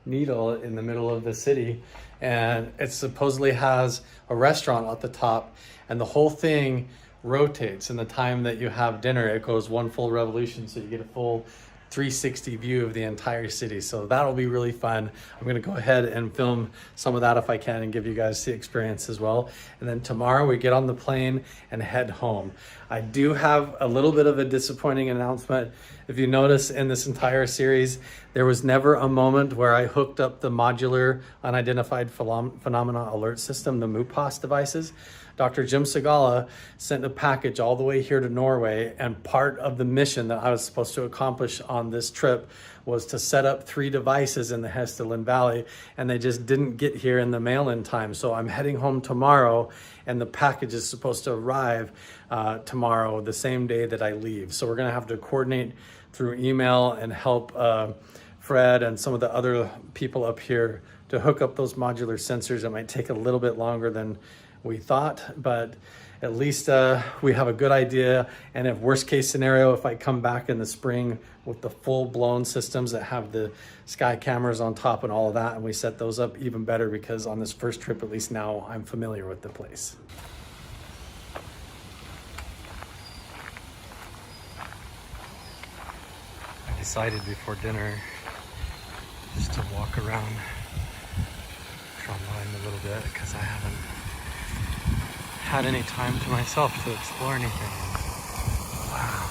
needle in the middle of the city, and it supposedly has a restaurant at the top, and the whole thing rotates. In the time that you have dinner, it goes one full revolution, so you get a full 360 view of the entire city. So that'll be really fun. I'm gonna go ahead and film some of that if I can and give you guys the experience as well. And then tomorrow we get on the plane and head home. I do have a little bit of a disappointing announcement. If you notice in this entire series, there was never a moment where I hooked up the modular unidentified phenomena alert system, the MUPOS devices. Dr. Jim Segala sent a package all the way here to Norway, and part of the mission that I was supposed to accomplish on this trip was to set up 3 devices in the Hessdalen Valley, and they just didn't get here in the mail in time. So I'm heading home tomorrow, and the package is supposed to arrive tomorrow, the same day that I leave. So we're gonna have to coordinate through email and help Fred and some of the other people up here to hook up those modular sensors. It might take a little bit longer than we thought, but at least we have a good idea. And if worst case scenario, if I come back in the spring with the full blown systems that have the sky cameras on top and all of that, and we set those up, even better, because on this first trip, at least now I'm familiar with the place. I decided before dinner just to walk around Trondheim a little bit, because I haven't had any time to myself to explore anything. Wow.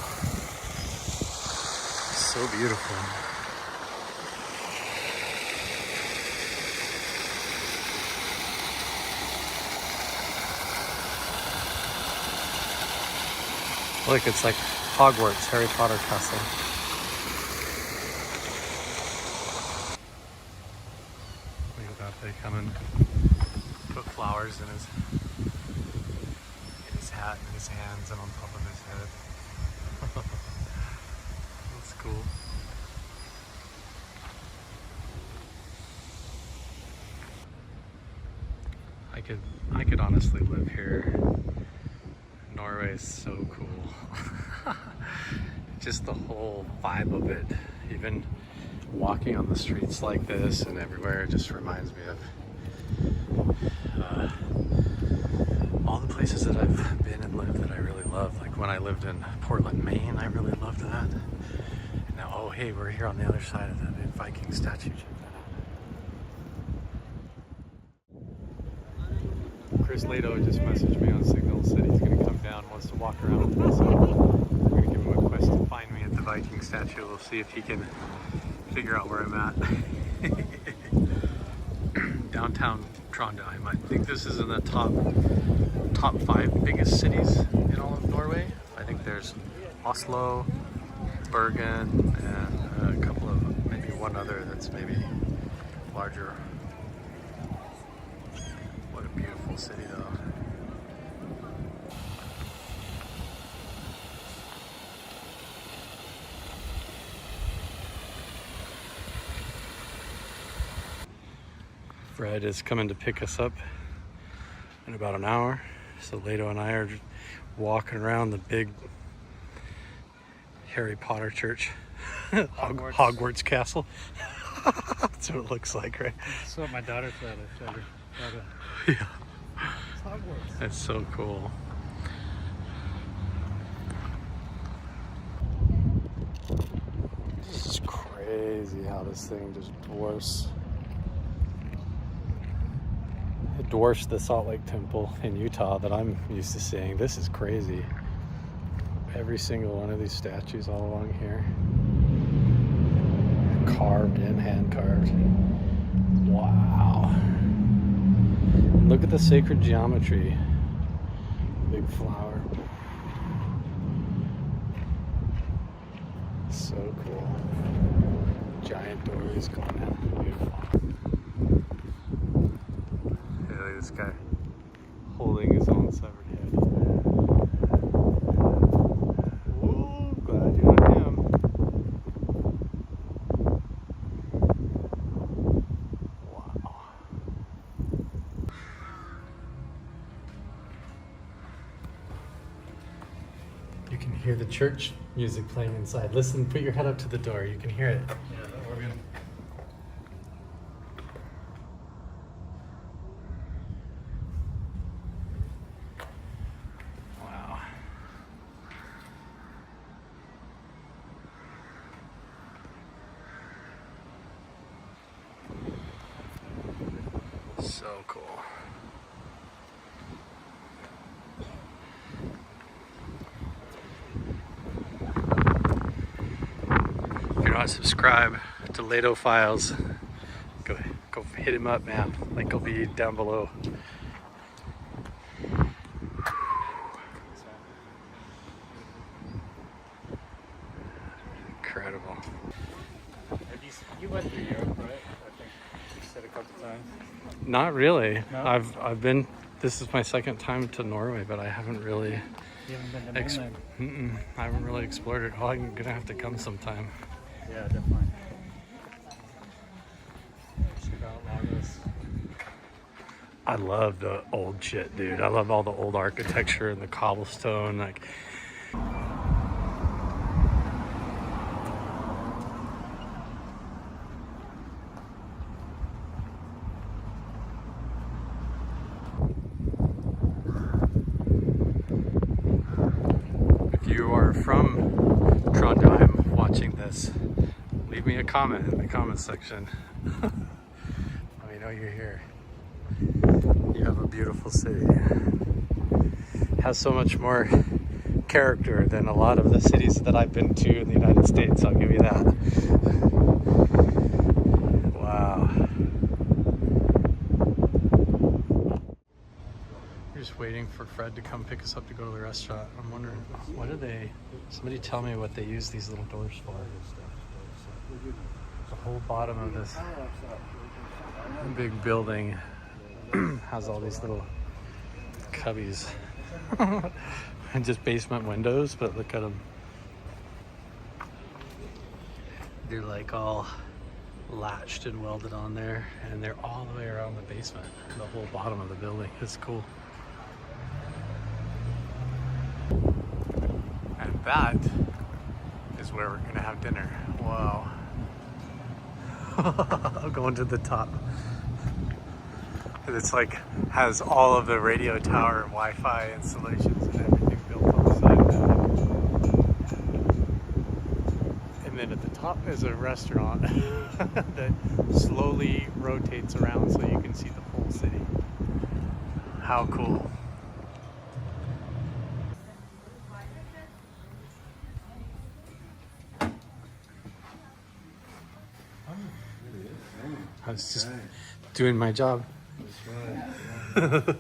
So beautiful. Look, it's like Hogwarts, Harry Potter castle. Look at that, they come and put flowers in his hat in his hands and on top of his head. That's cool. I could honestly live here. Norway is so cool. Just the whole vibe of it. Even walking on the streets like this and everywhere just reminds me of all the places that I've been and lived that I really love. Like when I lived in Portland, Maine, I really loved that. And now, oh hey, we're here on the other side of that big Viking statue. Check that out. Chris Lato just messaged me on Signal, said he's gonna come down, wants to walk around with me, so I'm gonna give him a quest to find me at the Viking statue. We'll see if he can figure out where I'm at. Downtown Trondheim. I think this is in the top 5 biggest cities in all of Norway. I think there's Oslo, Bergen, and a couple of, maybe one other that's maybe larger. What a beautiful city though. Fred is coming to pick us up in about an hour. So Lato and I are walking around the big Harry Potter church. Hogwarts Castle. That's what it looks like, right? That's what my daughter said. I showed her. Yeah. It's Hogwarts. That's so cool. This is crazy how this thing just dwarfs. It dwarfs the Salt Lake Temple in Utah that I'm used to seeing. This is crazy. Every single one of these statues all along here. Carved in, hand carved. Wow. And look at the sacred geometry. Big flower. So cool. Giant doors going in. Beautiful. Yeah, look at this guy holding his own severed head. Ooh, glad you're not him. Wow. can hear the church music playing inside. Listen, put your head up to the door. You can hear it. Yeah, the organ. Wow. So cool. If you're not subscribed to Lato Files, go hit him up, man. Link will be down below. Incredible. You went through Europe, right? I think you said a couple times. Not really. No? I've been. This is my second time to Norway, but I haven't really. You haven't been to Demining? I haven't really explored it. Oh, I'm gonna have to come sometime. Yeah, definitely. Check out Anomalous. I love the old shit, dude. I love all the old architecture and the cobblestone, like. If you are from Trondheim watching this, leave me a comment in the comment section. Let me know you're here. You have a beautiful city. It has so much more character than a lot of the cities that I've been to in the United States, I'll give you that. Wow. We're just waiting for Fred to come pick us up to go to the restaurant. I'm wondering, what do they, somebody tell me what they use these little doors for. The whole bottom of this big building has all these little cubbies and just basement windows, but look at them. They're like all latched and welded on there, and they're all the way around the basement, the whole bottom of the building. It's cool. And that is where we're gonna have dinner. Wow. Going to the top. It's like has all of the radio tower and Wi-Fi installations and everything built on the side of that. And then at the top is a restaurant that slowly rotates around so you can see the whole city. How cool. I was just doing my job. That's right.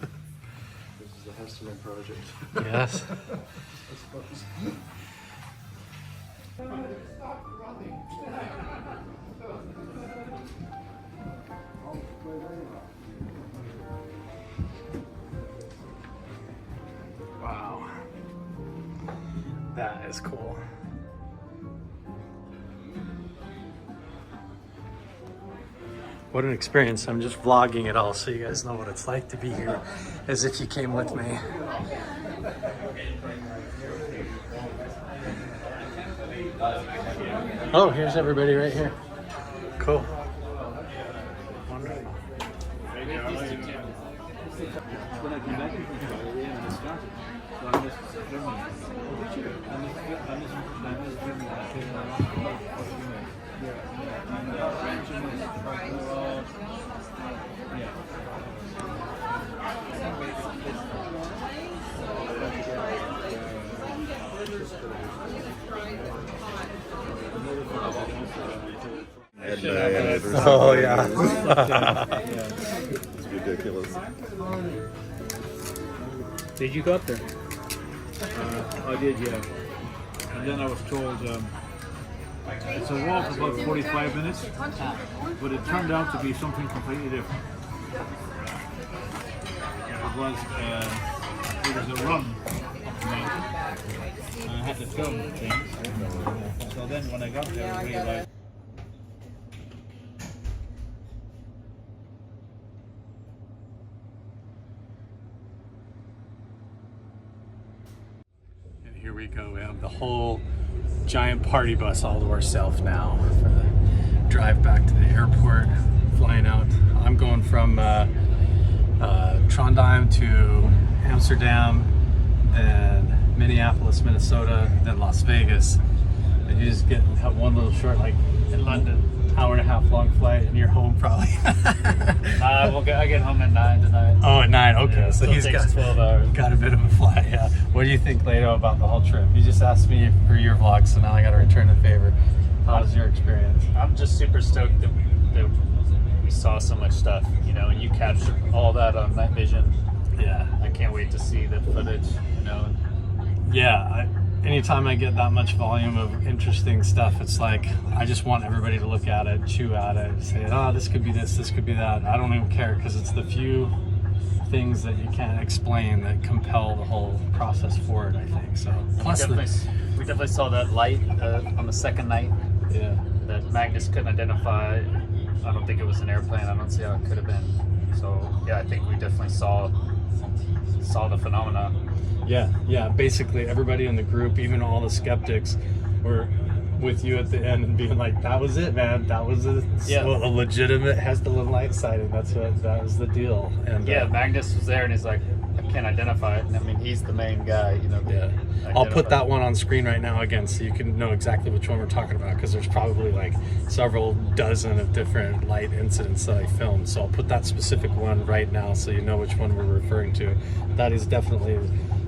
This is the Hessdalen project. Yes. Wow. That is cool. What an experience. I'm just vlogging it all so you guys know what it's like to be here as if you came with me. Oh, here's everybody right here. Cool. Wonderful. When I came back from Australia and I started, so I was filming. Oh yeah. It's ridiculous. Did you go up there? I did, yeah. And then I was told it's a walk about 45 minutes, but it turned out to be something completely different. It was a run up the mountain, and I had to film things. So then when I got there, I realized. And Here we go. We have the whole giant party bus all to ourselves now for the drive back to the airport, flying out. I'm going from Trondheim to Amsterdam, then Minneapolis, Minnesota, then Las Vegas. And you just have one little short, like in London, hour-and-a-half long flight, and you're home probably. I get home at 9 tonight. Oh, at 9, okay. Yeah, so he's got 12 hours. Got a bit of a flight, yeah. What do you think, Leto, about the whole trip? You just asked me for your vlog, so now I got to return the favor. How was your experience? I'm just super stoked that we saw so much stuff, you know, and you captured all that on night vision. Yeah. I can't wait to see the footage, you know. Yeah, anytime I get that much volume of interesting stuff, it's like I just want everybody to look at it, chew at it, say, oh, this could be this could be that. I don't even care, because it's the few things that you can't explain that compel the whole process forward, I think. So plus we definitely saw that light on the second night. Yeah. That Magnus couldn't identify. I don't think it was an airplane. I don't see how it could have been. So yeah, I think we definitely saw the phenomena. Yeah, basically everybody in the group, even all the skeptics, were with you at the end and being like, that was it, man, that was a legitimate Hessdalen light sighting. That was the deal. And yeah, Magnus was there and he's like, I can't identify it. And I mean, he's the main guy, you know. Yeah. I'll put that one on screen right now again so you can know exactly which one we're talking about, because there's probably like several dozen of different light incidents that I filmed. So I'll put that specific one right now so you know which one we're referring to. That is definitely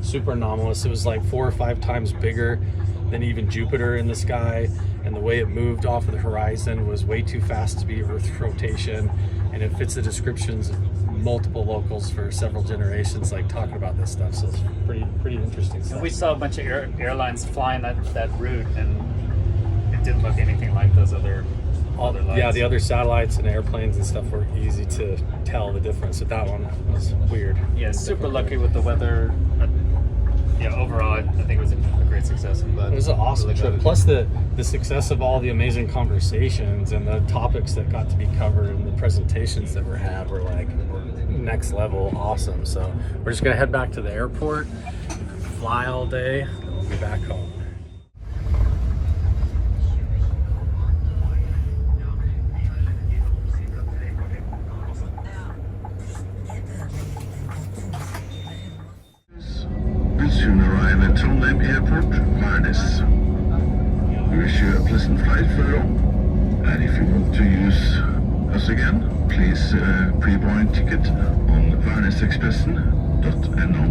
super anomalous. It was like 4 or 5 times bigger than even Jupiter in the sky, and the way it moved off of the horizon was way too fast to be Earth rotation, and it fits the descriptions of multiple locals for several generations like talking about this stuff. So it's pretty interesting stuff. And we saw a bunch of airlines flying that route, and it didn't look anything like those other lights. Yeah, the other satellites and airplanes and stuff were easy to tell the difference, but that one was weird. Yeah, super lucky with the weather. Yeah, overall, I think it was a great success. It was an awesome trip. Plus the success of all the amazing conversations and the topics that got to be covered and the presentations that were had were like next level awesome. So we're just gonna head back to the airport, fly all day, and we'll be back home. Soon arrive at Trondheim Airport, Værnes. We wish you a pleasant flight further, and if you want to use us again, please pre-buy a ticket on værnesexpressen.no.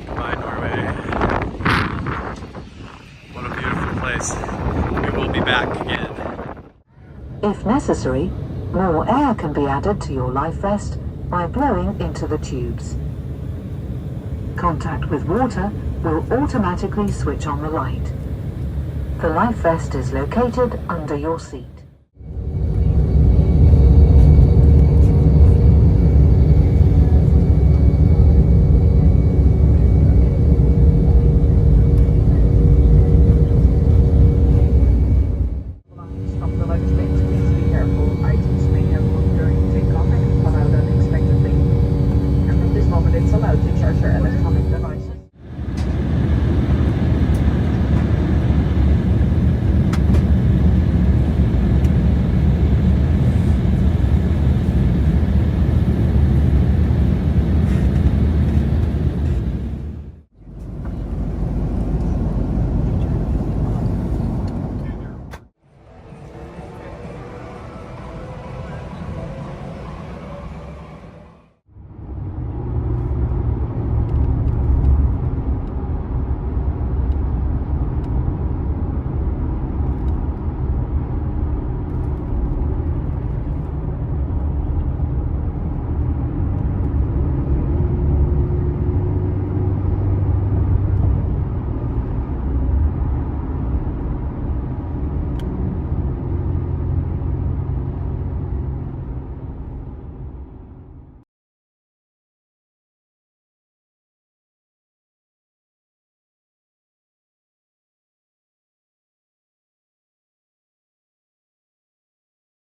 Goodbye, Norway. What a beautiful place. We will be back again. If necessary, more air can be added to your life vest by blowing into the tubes. Contact with water will automatically switch on the light. The life vest is located under your seat.